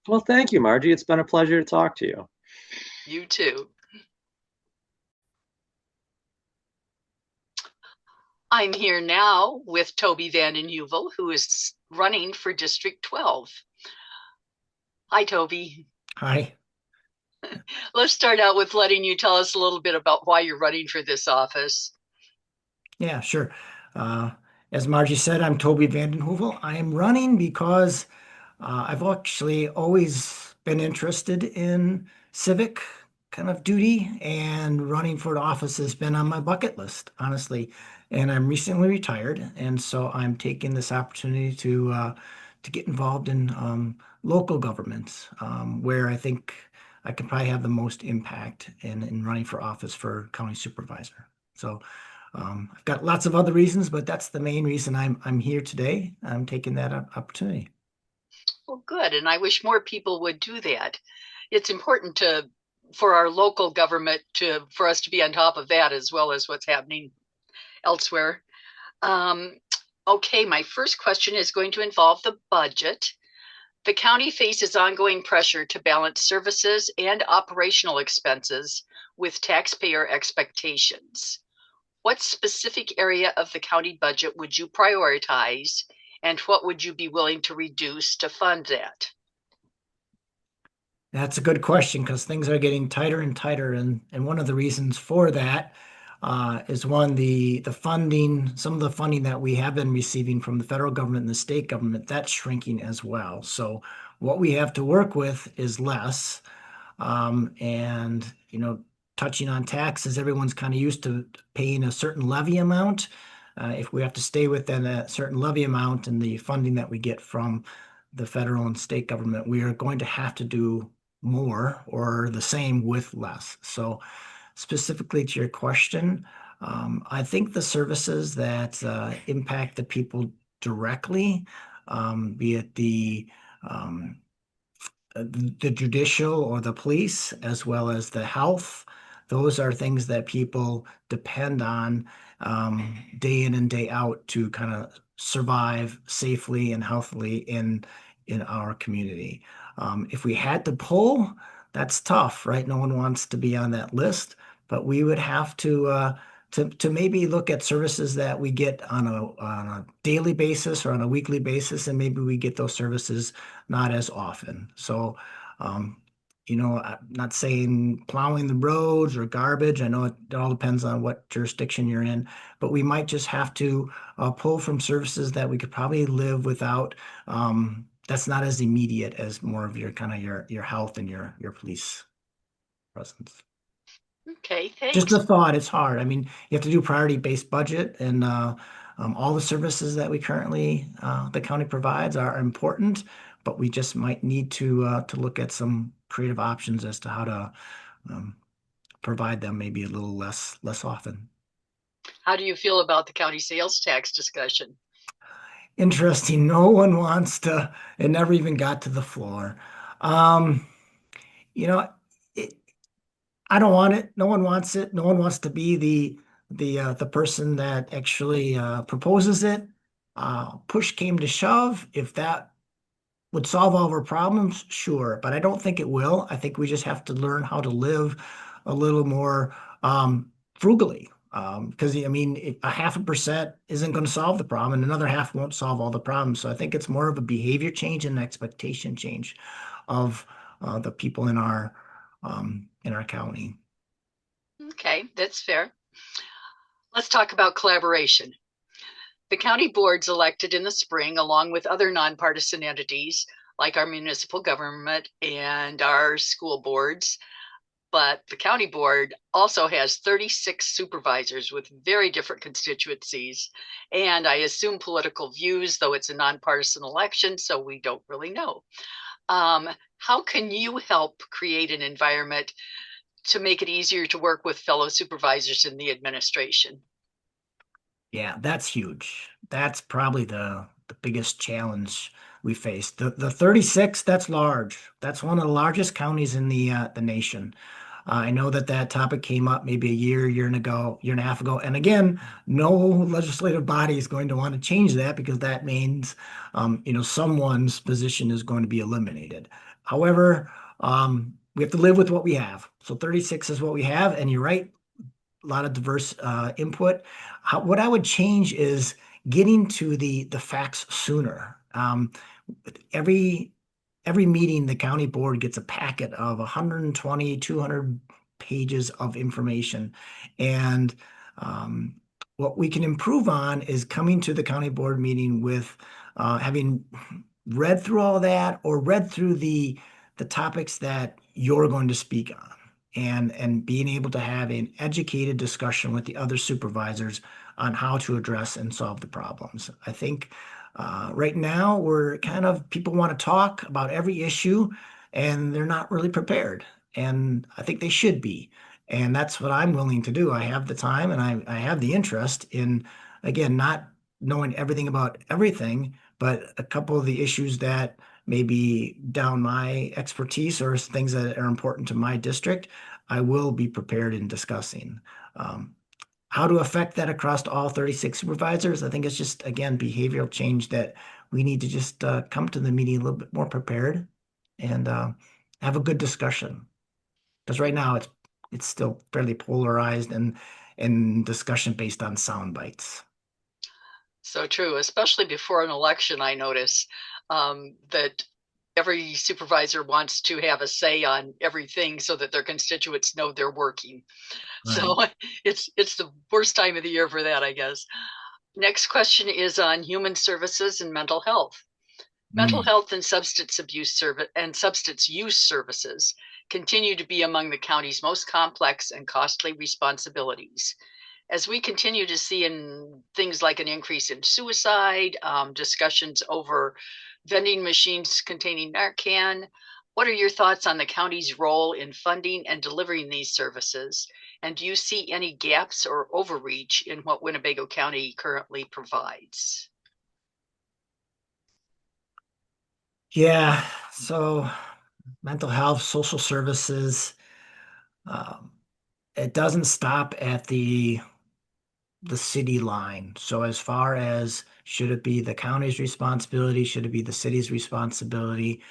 Well, thank you, Margie. It's been a pleasure to talk to you. You too. I'm here now with Toby Vanden Heuvel, who is running for District 12. Hi, Toby. Hi. Let's start out with letting you tell us a little bit about why you're running for this office. Yeah, sure. As Margie said, I'm Toby Vanden Heuvel. I am running because I've actually always been interested in civic kind of duty, and running for the office has been on my bucket list, honestly. And I'm recently retired, and so I'm taking this opportunity to get involved in local governments, where I think I can probably have the most impact in running for office for county supervisor. So I've got lots of other reasons, but that's the main reason I'm here today. I'm taking that opportunity. Well, good, and I wish more people would do that. It's important for our local government for us to be on top of that, as well as what's happening elsewhere. Okay, my first question is going to involve the budget. The county faces ongoing pressure to balance services and operational expenses with taxpayer expectations. What specific area of the county budget would you prioritize, and what would you be willing to reduce to fund that? That's a good question, because things are getting tighter and tighter, and one of the reasons for that is the funding. Some of the funding that we have been receiving from the federal government and the state government, that's shrinking as well. So what we have to work with is less. And touching on taxes, everyone's kind of used to paying a certain levy amount. If we have to stay within a certain levy amount and the funding that we get from the federal and state government, we are going to have to do more or the same with less. So specifically to your question, I think the services that impact the people directly, be it the judicial or the police, as well as the health, those are things that people depend on day in and day out to kind of survive safely and healthily in our community. If we had to pull, that's tough, right? No one wants to be on that list, but we would have to maybe look at services that we get on a daily basis or on a weekly basis, and maybe we get those services not as often. So, I'm not saying plowing the roads or garbage. I know it all depends on what jurisdiction you're in, but we might just have to pull from services that we could probably live without. That's not as immediate as more of your kind of your health and your police presence. Okay, thanks. Just a thought. It's hard. I mean, you have to do priority-based budget, and all the services that we currently the county provides are important, but we just might need to look at some creative options as to how to provide them maybe a little less often. How do you feel about the county sales tax discussion? Interesting. No one wants to. It never even got to the floor. I don't want it. No one wants it. No one wants to be the person that actually proposes it. Push came to shove. If that would solve all of our problems, sure, but I don't think it will. I think we just have to learn how to live a little more frugally. Because I mean, if 0.5% isn't going to solve the problem, and another half won't solve all the problems. So I think it's more of a behavior change and an expectation change of the people in our county. Okay, that's fair. Let's talk about collaboration. The county boards elected in the spring, along with other nonpartisan entities like our municipal government and our school boards. But the county board also has 36 supervisors with very different constituencies, and I assume political views, though it's a nonpartisan election, so we don't really know. How can you help create an environment to make it easier to work with fellow supervisors in the administration? Yeah, that's huge. That's probably the biggest challenge we face. The 36, that's large. That's one of the largest counties in the nation. I know that that topic came up maybe a year and a half ago. And again, no legislative body is going to want to change that because that means, someone's position is going to be eliminated. However, we have to live with what we have. So 36 is what we have. And you're right, a lot of diverse input. What I would change is getting to the facts sooner. Every meeting, the county board gets a packet of 120, 200 pages of information. And what we can improve on is coming to the county board meeting with having read through all that or read through the topics that you're going to speak on. And being able to have an educated discussion with the other supervisors on how to address and solve the problems. I think right now we're people want to talk about every issue and they're not really prepared. And I think they should be. And that's what I'm willing to do. I have the time and I have the interest in, again, not knowing everything about everything, but a couple of the issues that maybe down my expertise or things that are important to my district, I will be prepared in discussing. How to affect that across all 36 supervisors, I think it's just, again, behavioral change that we need to just come to the meeting a little bit more prepared and have a good discussion. Because right now it's still fairly polarized and discussion based on sound bites. So true, especially before an election, I notice that every supervisor wants to have a say on everything so that their constituents know they're working. Right. So it's the worst time of the year for that, I guess. Next question is on human services and mental health. Mental health and substance use services continue to be among the county's most complex and costly responsibilities. As we continue to see in things like an increase in suicide, discussions over vending machines containing Narcan, what are your thoughts on the county's role in funding and delivering these services? And do you see any gaps or overreach in what Winnebago County currently provides? Yeah, so mental health, social services, it doesn't stop at the city line. So as far as should it be the county's responsibility, should it be the city's responsibility,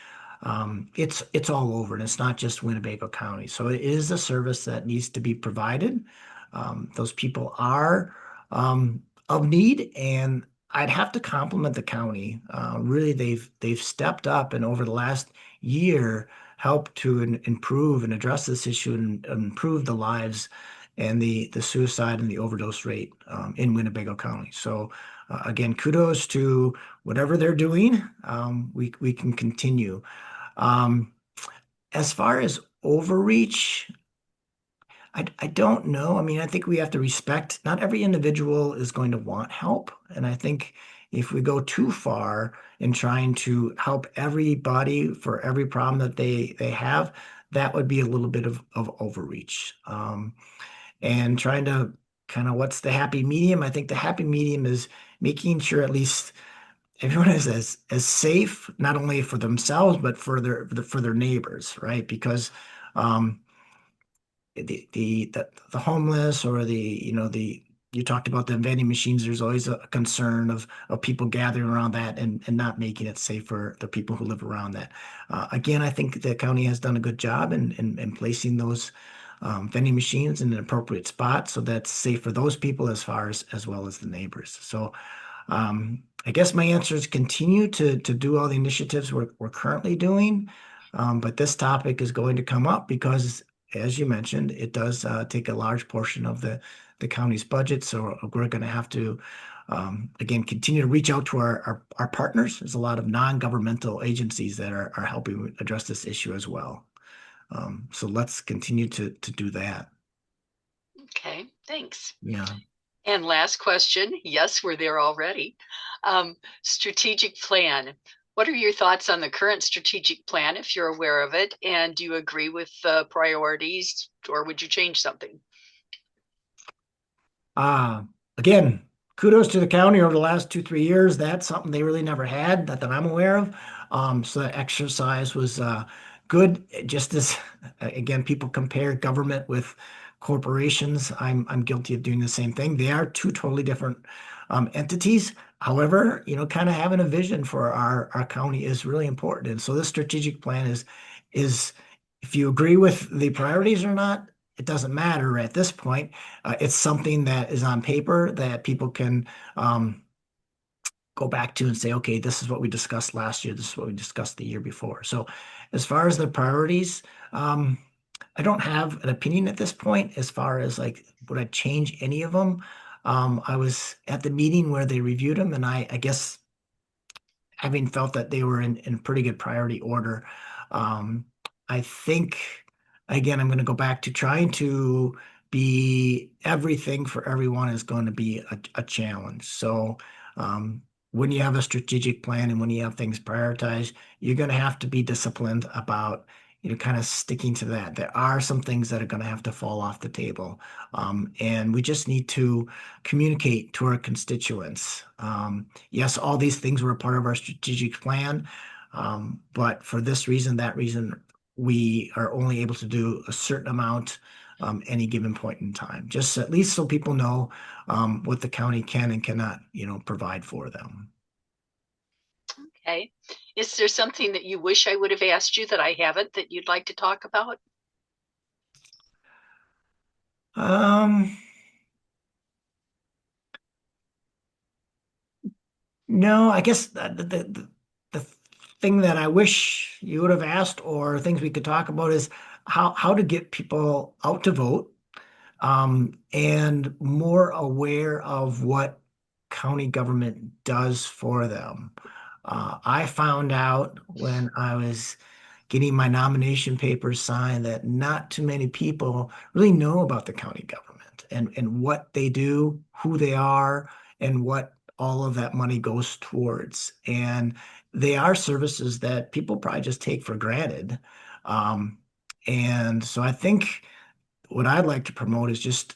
it's all over, and it's not just Winnebago County. So it is a service that needs to be provided. Those people are of need, and I'd have to compliment the county. Really, they've stepped up, and over the last year, helped to improve and address this issue and improve the lives and the suicide and the overdose rate in Winnebago County. So again, kudos to whatever they're doing. We can continue. As far as overreach, I don't know. I mean, I think we have to respect, not every individual is going to want help. And I think if we go too far in trying to help everybody for every problem that they have, that would be a little bit of overreach. And trying to what's the happy medium? I think the happy medium is making sure at least everyone is as safe, not only for themselves, but for their neighbors, right? Because the homeless or you talked about the vending machines, there's always a concern of people gathering around that and not making it safe for the people who live around that. Again, I think the county has done a good job in placing those vending machines in an appropriate spot so that's safe for those people as well as the neighbors. So I guess my answer is continue to do all the initiatives we're currently doing, but this topic is going to come up because as you mentioned, it does take a large portion of the county's budget. So we're going to have to, again, continue to reach out to our partners. There's a lot of non-governmental agencies that are helping address this issue as well. So let's continue to do that. Okay, thanks. Yeah. And last question. Yes, we're there already. Strategic plan. What are your thoughts on the current strategic plan, if you're aware of it? And do you agree with the priorities, or would you change something? Again, kudos to the county over the last 2-3 years. That's something they really never had, that I'm aware of. So that exercise was good. Just as, again, people compare government with corporations. I'm guilty of doing the same thing. They are two totally different entities. However, kind of having a vision for our county is really important. And so this strategic plan is if you agree with the priorities or not, it doesn't matter at this point. It's something that is on paper that people can go back to and say, okay, this is what we discussed last year. This is what we discussed the year before. So as far as the priorities, I don't have an opinion at this point as far as like, would I change any of them? I was at the meeting where they reviewed them, and I guess having felt that they were in pretty good priority order, I think, again, I'm going to go back to trying to be everything for everyone is going to be a challenge. So when you have a strategic plan and when you have things prioritized, you're going to have to be disciplined about kind of sticking to that. There are some things that are going to have to fall off the table. And we just need to communicate to our constituents. Yes, all these things were a part of our strategic plan. But for this reason, that reason, we are only able to do a certain amount any given point in time, just at least so people know what the county can and cannot, provide for them. Okay. Is there something that you wish I would have asked you that I haven't that you'd like to talk about? No, I guess the thing that I wish you would have asked or things we could talk about is how to get people out to vote and more aware of what county government does for them. I found out when I was getting my nomination papers signed that not too many people really know about the county government and what they do, who they are, and what all of that money goes towards. And they are services that people probably just take for granted. And so I think what I'd like to promote is just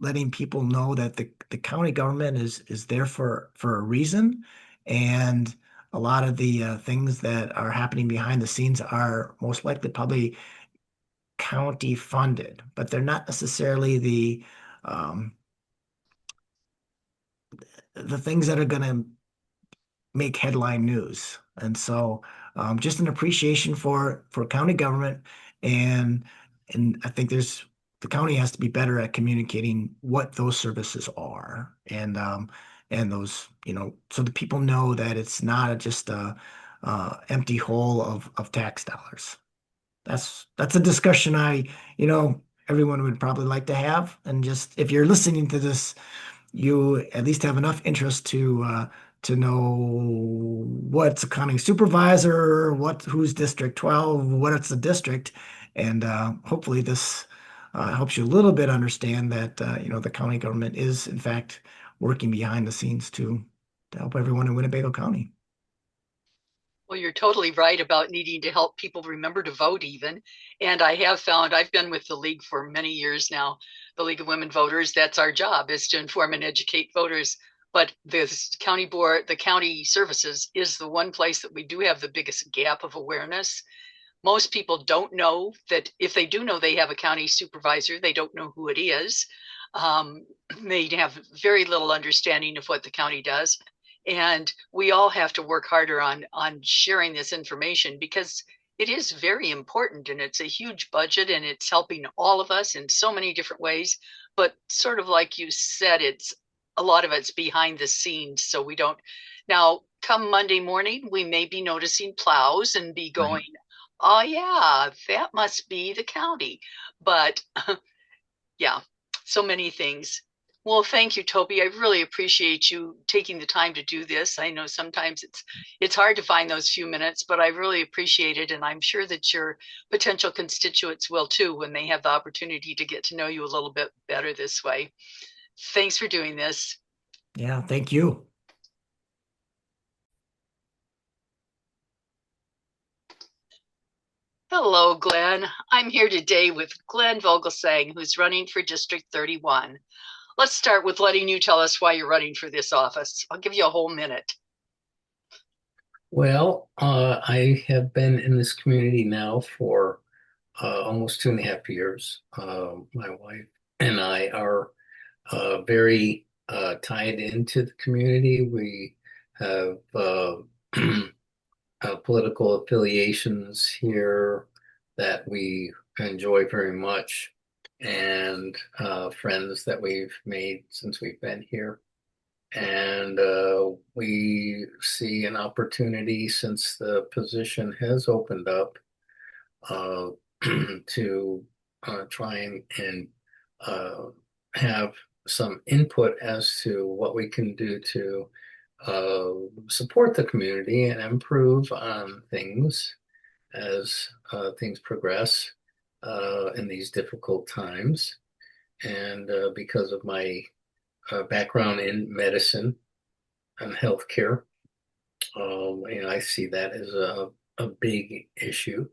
letting people know that the county government is there for a reason. And a lot of the things that are happening behind the scenes are most likely probably county funded, but they're not necessarily the things that are going to make headline news. And so just an appreciation for county government, and I think the county has to be better at communicating what those services are, and those, so that people know that it's not just a empty hole of tax dollars. That's a discussion everyone would probably like to have. And just if you're listening to this, you at least have enough interest to know what's a county supervisor, who's District 12, what it's a district, and hopefully this helps you a little bit understand that the county government is in fact working behind the scenes to help everyone in Winnebago County. Well, you're totally right about needing to help people remember to vote even. And I have found, I've been with the League for many years now, the League of Women Voters, that's our job, is to inform and educate voters. But the county board, the county services is the one place that we do have the biggest gap of awareness. Most people don't know that. If they do know they have a county supervisor, they don't know who it is. They have very little understanding of what the county does. And we all have to work harder on sharing this information, because it is very important, and it's a huge budget, and it's helping all of us in so many different ways. But sort of like you said, a lot of it's behind the scenes, so we don't. Now, come Monday morning, we may be noticing plows and be going Oh, yeah, that must be the county. But yeah, so many things. Well, thank you, Toby. I really appreciate you taking the time to do this. I know sometimes it's hard to find those few minutes, but I really appreciate it. And I'm sure that your potential constituents will too when they have the opportunity to get to know you a little bit better this way. Thanks for doing this. Yeah, thank you. Hello, Glenn. I'm here today with Glenn Vogelsang, who's running for District 31. Let's start with letting you tell us why you're running for this office. I'll give you a whole minute. Well, I have been in this community now for almost 2.5 years. My wife and I are very tied into the community. We have political affiliations here that we enjoy very much, and friends that we've made since we've been here. And we see an opportunity since the position has opened up uh, to try and have some input as to what we can do to support the community and improve on things as things progress in these difficult times. And because of my background in medicine and healthcare, I see that as a big issue.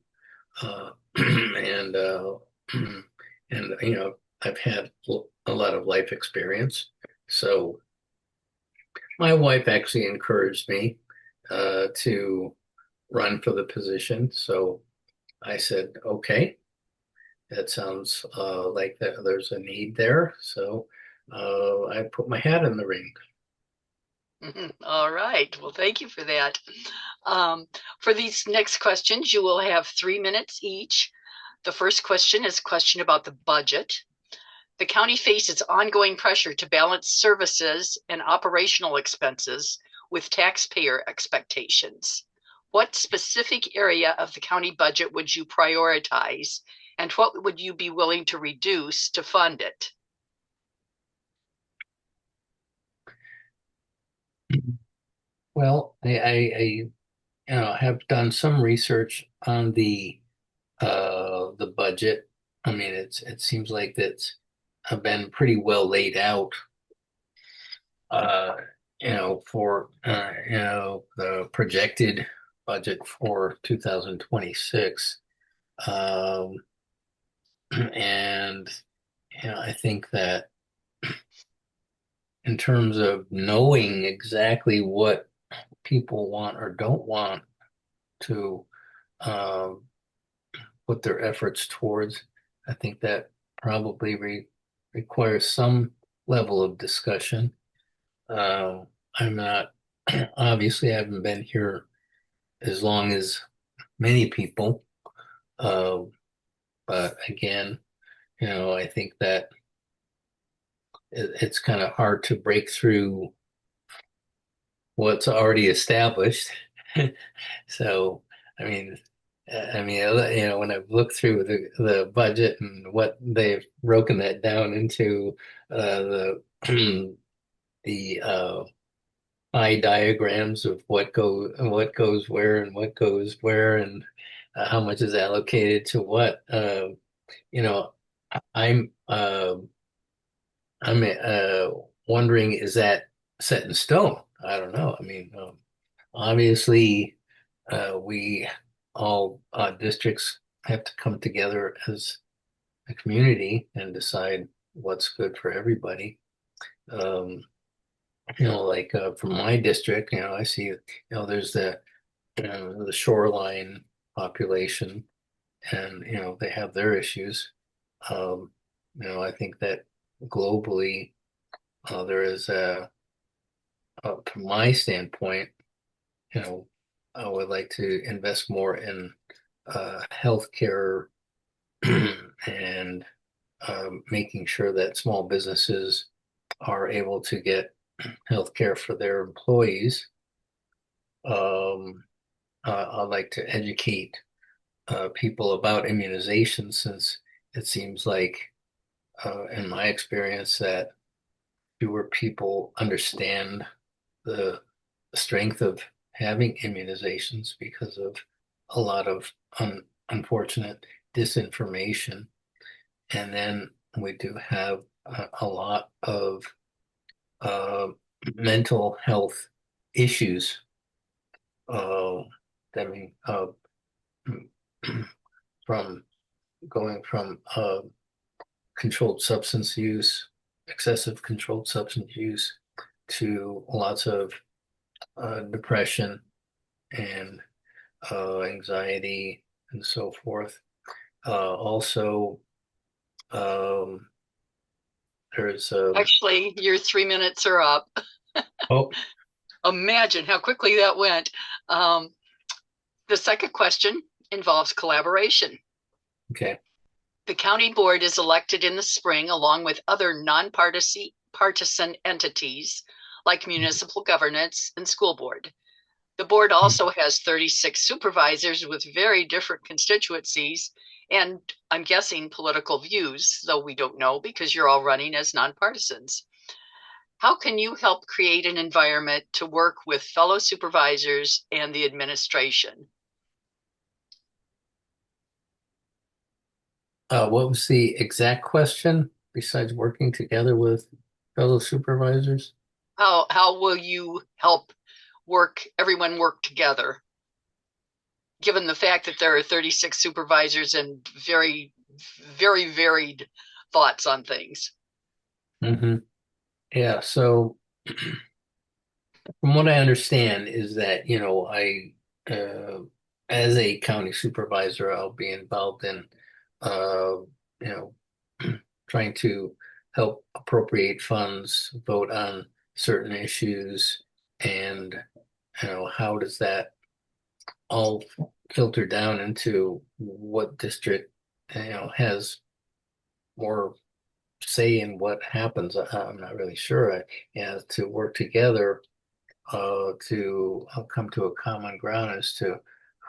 And and I've had a lot of life experience, so my wife actually encouraged me to run for the position. So I said, okay, that sounds like that there's a need there. So I put my hat in the ring. All right. Well, thank you for that. For these next questions, you will have 3 minutes each. The first question is a question about the budget. The county faces ongoing pressure to balance services and operational expenses with taxpayer expectations. What specific area of the county budget would you prioritize, and what would you be willing to reduce to fund it? Well, I have done some research on the budget. I mean, it seems like that's been pretty well laid out. For the projected budget for 2026, and I think that in terms of knowing exactly what people want or don't want to put their efforts towards, I think that probably requires some level of discussion. I'm not, obviously, I haven't been here as long as many people. But again, I think that it's kind of hard to break through what's already established. So, I mean, when I've looked through the budget and what they've broken that down into, the the eye diagrams of what goes where and what goes where, and how much is allocated to what. I'm wondering, is that set in stone? I don't know. I mean, obviously, we all districts have to come together as a community and decide what's good for everybody. Like from my district, I see, there's the shoreline population, and they have their issues. I think that globally, there is from my standpoint, I would like to invest more in healthcare and making sure that small businesses are able to get healthcare for their employees. I'd like to educate people about immunization, since it seems like, in my experience, that fewer people understand the strength of having immunizations because of a lot of unfortunate disinformation. And then we do have a lot of uh, mental health issues. I mean, from going from controlled substance use, excessive controlled substance use, to lots of depression and anxiety and so forth. Also, there's Actually, your 3 minutes are up. oh, Imagine how quickly that went. The second question involves collaboration. okay. The county board is elected in the spring along with other nonpartisan entities like municipal governance and school board. The board also has 36 supervisors with very different constituencies and, I'm guessing, political views, though we don't know because you're all running as nonpartisans. How can you help create an environment to work with fellow supervisors and the administration? What was the exact question besides working together with fellow supervisors? How will you help everyone work together, given the fact that there are 36 supervisors and very, very varied thoughts on things? Mm-hmm. Yeah, so from what I understand is that, as a county supervisor, I'll be involved in, you know, trying to help appropriate funds, vote on certain issues, and, how does that all filter down into what district, has more say in what happens. I'm not really sure. To work together to come to a common ground as to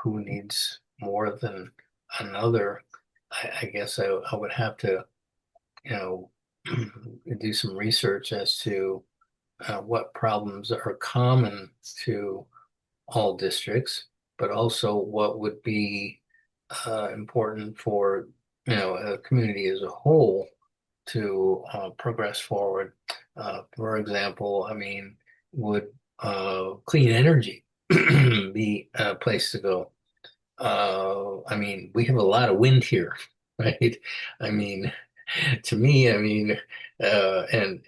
who needs more than another. I guess I would have to, you know, do some research as to what problems are common to all districts, but also what would be important for, a community as a whole to progress forward. For example, I mean, would clean energy be a place to go? I mean, we have a lot of wind here, right? I mean, to me, I mean, and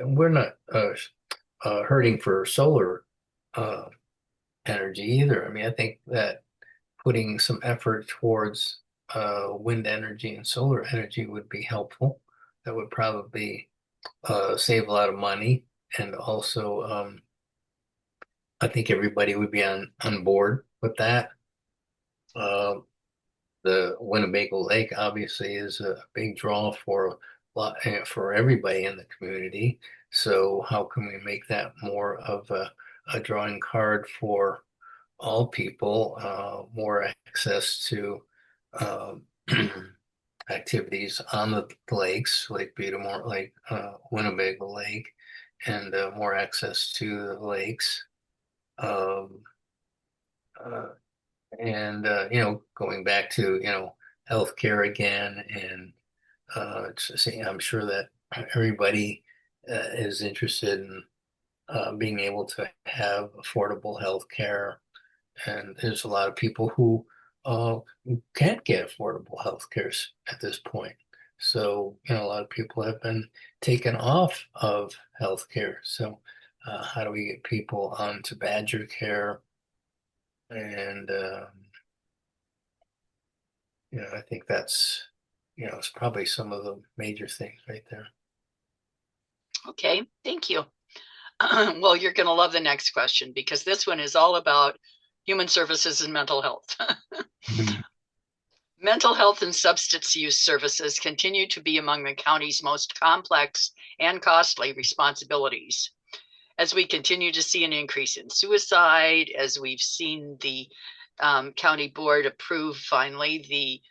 we're not hurting for solar uh, energy either. I mean, I think that putting some effort towards wind energy and solar energy would be helpful. That would probably save a lot of money, and also I think everybody would be on board with that. The Winnebago Lake obviously is a big draw for everybody in the community. So how can we make that more of a drawing card for all people, more access to um, activities on the lakes, Lake Beatamore, Lake Winnebago Lake, and more access to the lakes. Um, uh, and going back to healthcare again, and I'm sure that everybody is interested in being able to have affordable healthcare, and there's a lot of people who can't get affordable healthcare at this point. So a lot of people have been taken off of healthcare. So how do we get people onto Badger care? And I think that's it's probably some of the major things right there. Okay, thank you. Well, you're going to love the next question because this one is all about human services and mental health. Mental health and substance use services continue to be among the county's most complex and costly responsibilities. As we continue to see an increase in suicide, as we've seen the county board approve finally the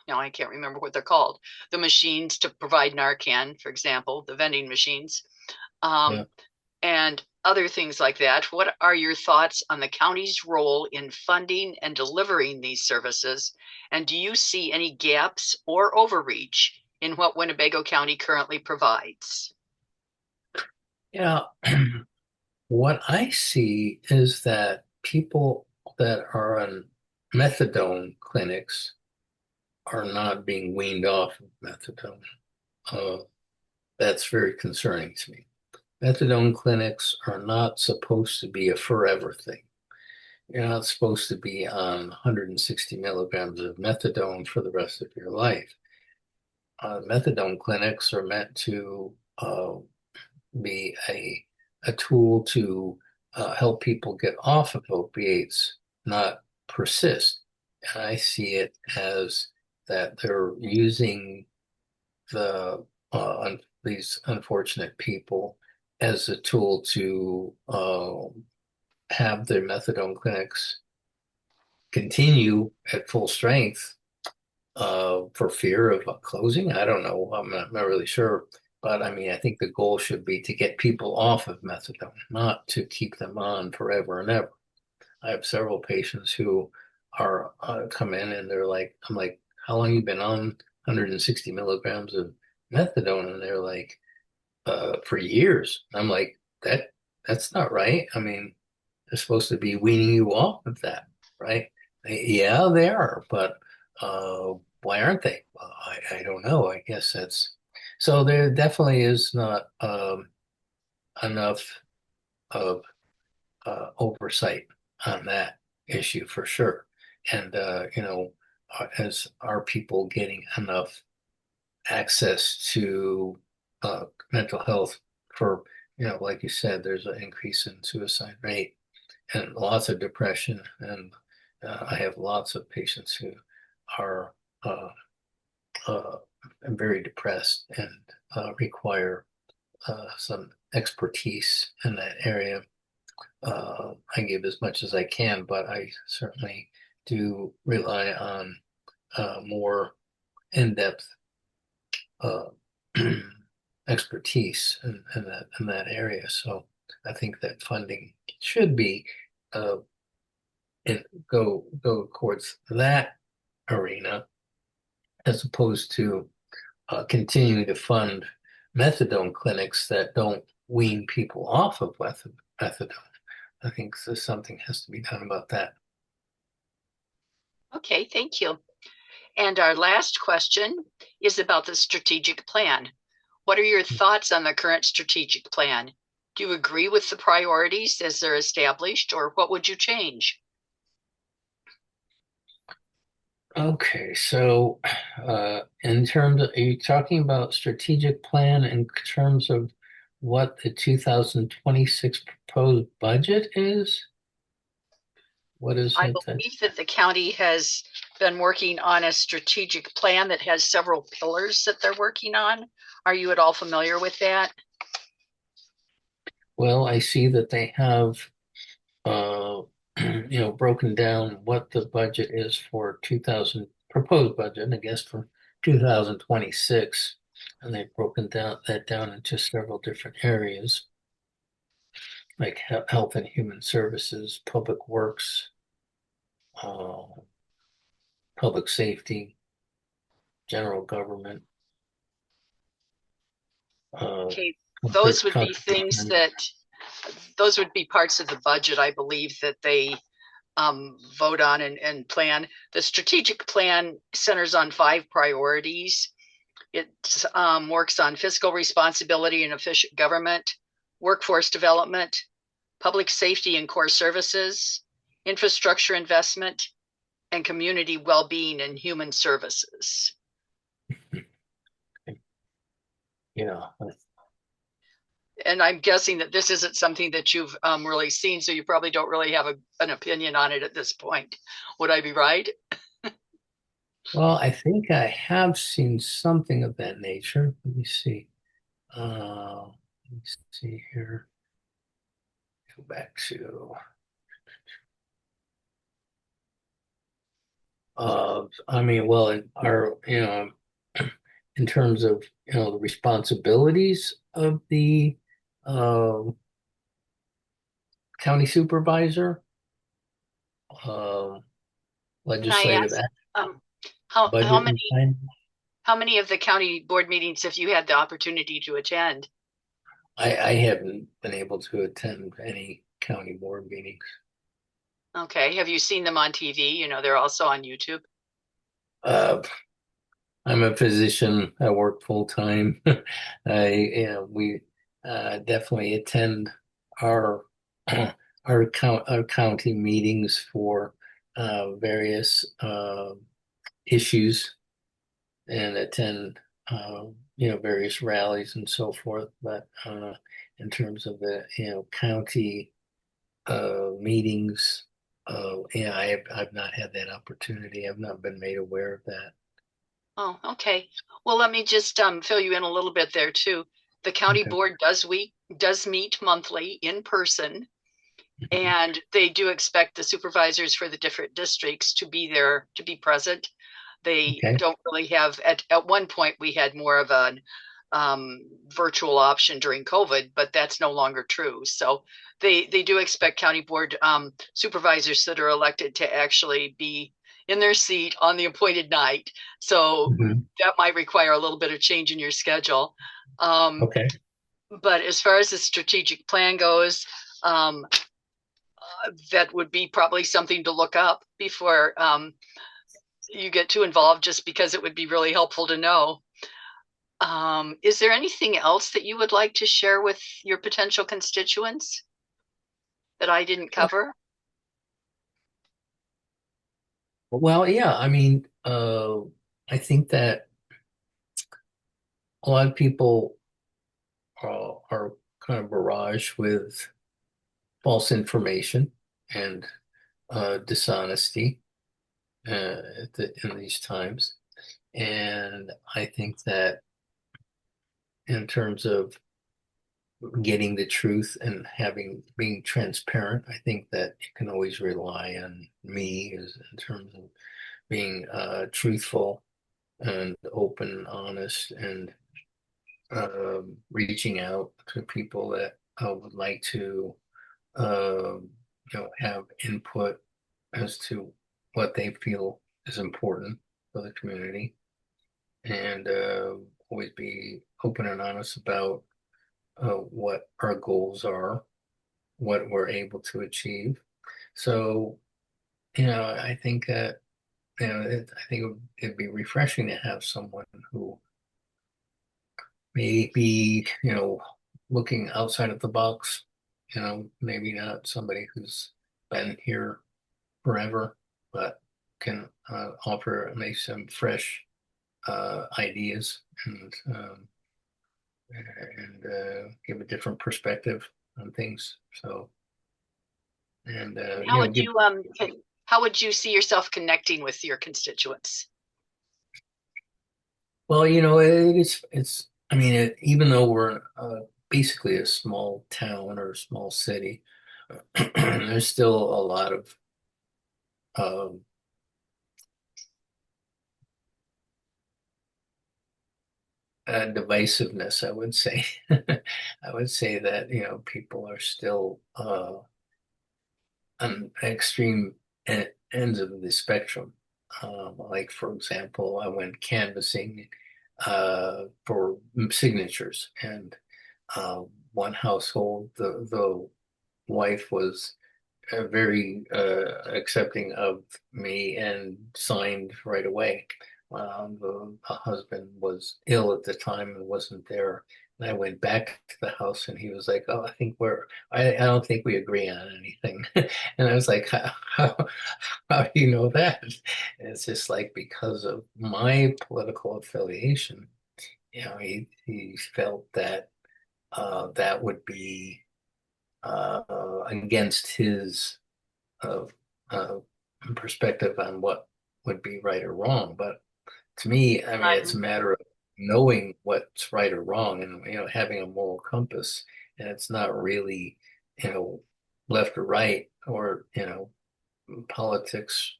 now I can't remember what they're called, the machines to provide Narcan, for example, the vending machines, and other things like that. What are your thoughts on the county's role in funding and delivering these services? And do you see any gaps or overreach in what Winnebago County currently provides? Yeah, what I see is that people that are on methadone clinics are not being weaned off of methadone. That's very concerning to me. Methadone clinics are not supposed to be a forever thing. You're not supposed to be on 160 milligrams of methadone for the rest of your life. Methadone clinics are meant to be a tool to help people get off of opiates, not persist. And I see it as that they're using these unfortunate people as a tool to have their methadone clinics continue at full strength for fear of closing. I don't know. I'm not really sure. But I mean, I think the goal should be to get people off of methadone, not to keep them on forever and ever. I have several patients who are come in and they're like, I'm like, how long you been on 160 milligrams of methadone? And they're like, for years. I'm like, that's not right. I mean, they're supposed to be weaning you off of that, right? Yeah, they are, but why aren't they? Well, I don't know. I guess that's so. There definitely is not enough of oversight on that issue for sure. And as are people getting enough access to mental health for, like you said, there's an increase in suicide rate and lots of depression. And I have lots of patients who are very depressed and require some expertise in that area. I give as much as I can, but I certainly do rely on more in-depth expertise in that area. So I think that funding should be go towards that arena as opposed to continuing to fund methadone clinics that don't wean people off of methadone. I think something has to be done about that. Okay, thank you. And our last question is about the strategic plan. What are your thoughts on the current strategic plan? Do you agree with the priorities as they're established, or what would you change? Okay, so in terms of, are you talking about strategic plan in terms of what the 2026 proposed budget is? What is I it? believe that the county has been working on a strategic plan that has several pillars that they're working on. Are you at all familiar with that? Well, I see that they have broken down what the budget is for 2000 proposed budget, I guess, for 2026, and they've broken that down into several different areas, like health and human services, public works, public safety, general government. Okay, those would be things that, those would be parts of the budget, I believe, that they vote on and plan. The strategic plan centers on 5 priorities. It works on fiscal responsibility and efficient government, workforce development, public safety and core services, infrastructure investment, and community well-being and human services. Yeah. And I'm guessing that this isn't something that you've really seen, so you probably don't really have an opinion on it at this point. Would I be right? Well, I think I have seen something of that nature. Let me see. Let me see here. go back to. I mean, well, in our, in terms of, the responsibilities of the county supervisor, Can I legislative ask, act, um, how budget and many time. how many of the county board meetings have you had the opportunity to attend? I haven't been able to attend any county board meetings. Okay, have you seen them on TV? They're also on YouTube. Uh, I'm a physician. I work full time. We definitely attend our our county meetings for various issues and attend various rallies and so forth. But in terms of the county meetings, I've not had that opportunity. I've not been made aware of that. Oh, okay. Well, let me just fill you in a little bit there too. The county Okay. board does meet monthly in person, and they do expect the supervisors for the different districts to be there, to be present. They Okay. don't really have, at one point we had more of an virtual option during COVID, but that's no longer true. So they do expect county board supervisors that are elected to actually be in their seat on the appointed night. So Mhm. that might require a little bit of change in your schedule. Okay. But as far as the strategic plan goes, that would be probably something to look up before you get too involved, just because it would be really helpful to know. Is there anything else that you would like to share with your potential constituents that I didn't cover? Well, yeah, I mean, I think that a lot of people are kind of barraged with false information and dishonesty in these times. And I think that in terms of getting the truth and being transparent, I think that you can always rely on me in terms of being truthful and open, honest, and reaching out to people that would like to have input as to what they feel is important for the community, and always be open and honest about what our goals are, what we're able to achieve. So, I think that, I think it'd be refreshing to have someone who may be, looking outside of the box, maybe not somebody who's been here forever, but can offer maybe some fresh ideas and give a different perspective on things. So, and How would you how would you see yourself connecting with your constituents? well, it's. I mean, even though we're basically a small town or a small city, there's still a lot of um, divisiveness, I would say. I would say that, people are still on extreme ends of the spectrum. Like, for example, I went canvassing for signatures, and one household, the wife was very accepting of me and signed right away. The husband was ill at the time and wasn't there. And I went back to the house and he was like, "Oh, I don't think we agree on anything." And I was like, how do you know that? And it's just like, because of my political affiliation, he felt that that would be against his uh, uh, perspective on what would be right or wrong. But to me, I mean, it's a matter of knowing what's right or wrong, and having a moral compass. And it's not really, left or right, or, politics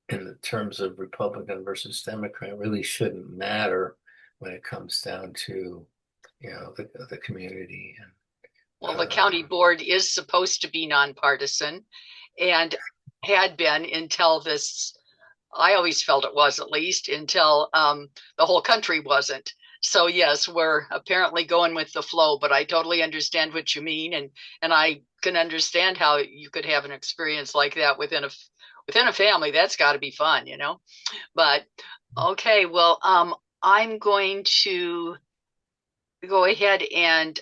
in the terms of Republican versus Democrat really shouldn't matter when it comes down to, the community. And well, the county board is supposed to be nonpartisan and had been until this, I always felt it was, at least until the whole country wasn't. So yes, we're apparently going with the flow, but I totally understand what you mean, and I can understand how you could have an experience like that within a family. That's got to be fun, But okay, well, I'm going to go ahead and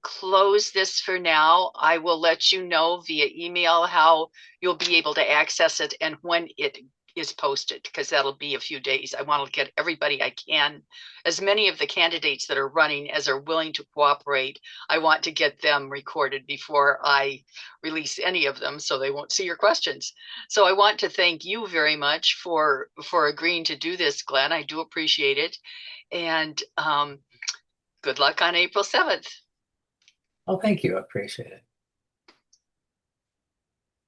close this for now. I will let you know via email how you'll be able to access it and when it is posted, because that'll be a few days. I want to get everybody I can, as many of the candidates that are running as are willing to cooperate. I want to get them recorded before I release any of them so they won't see your questions. So I want to thank you very much for agreeing to do this, Glenn. I do appreciate it. And good luck on April 7th. Oh, thank you. I appreciate it.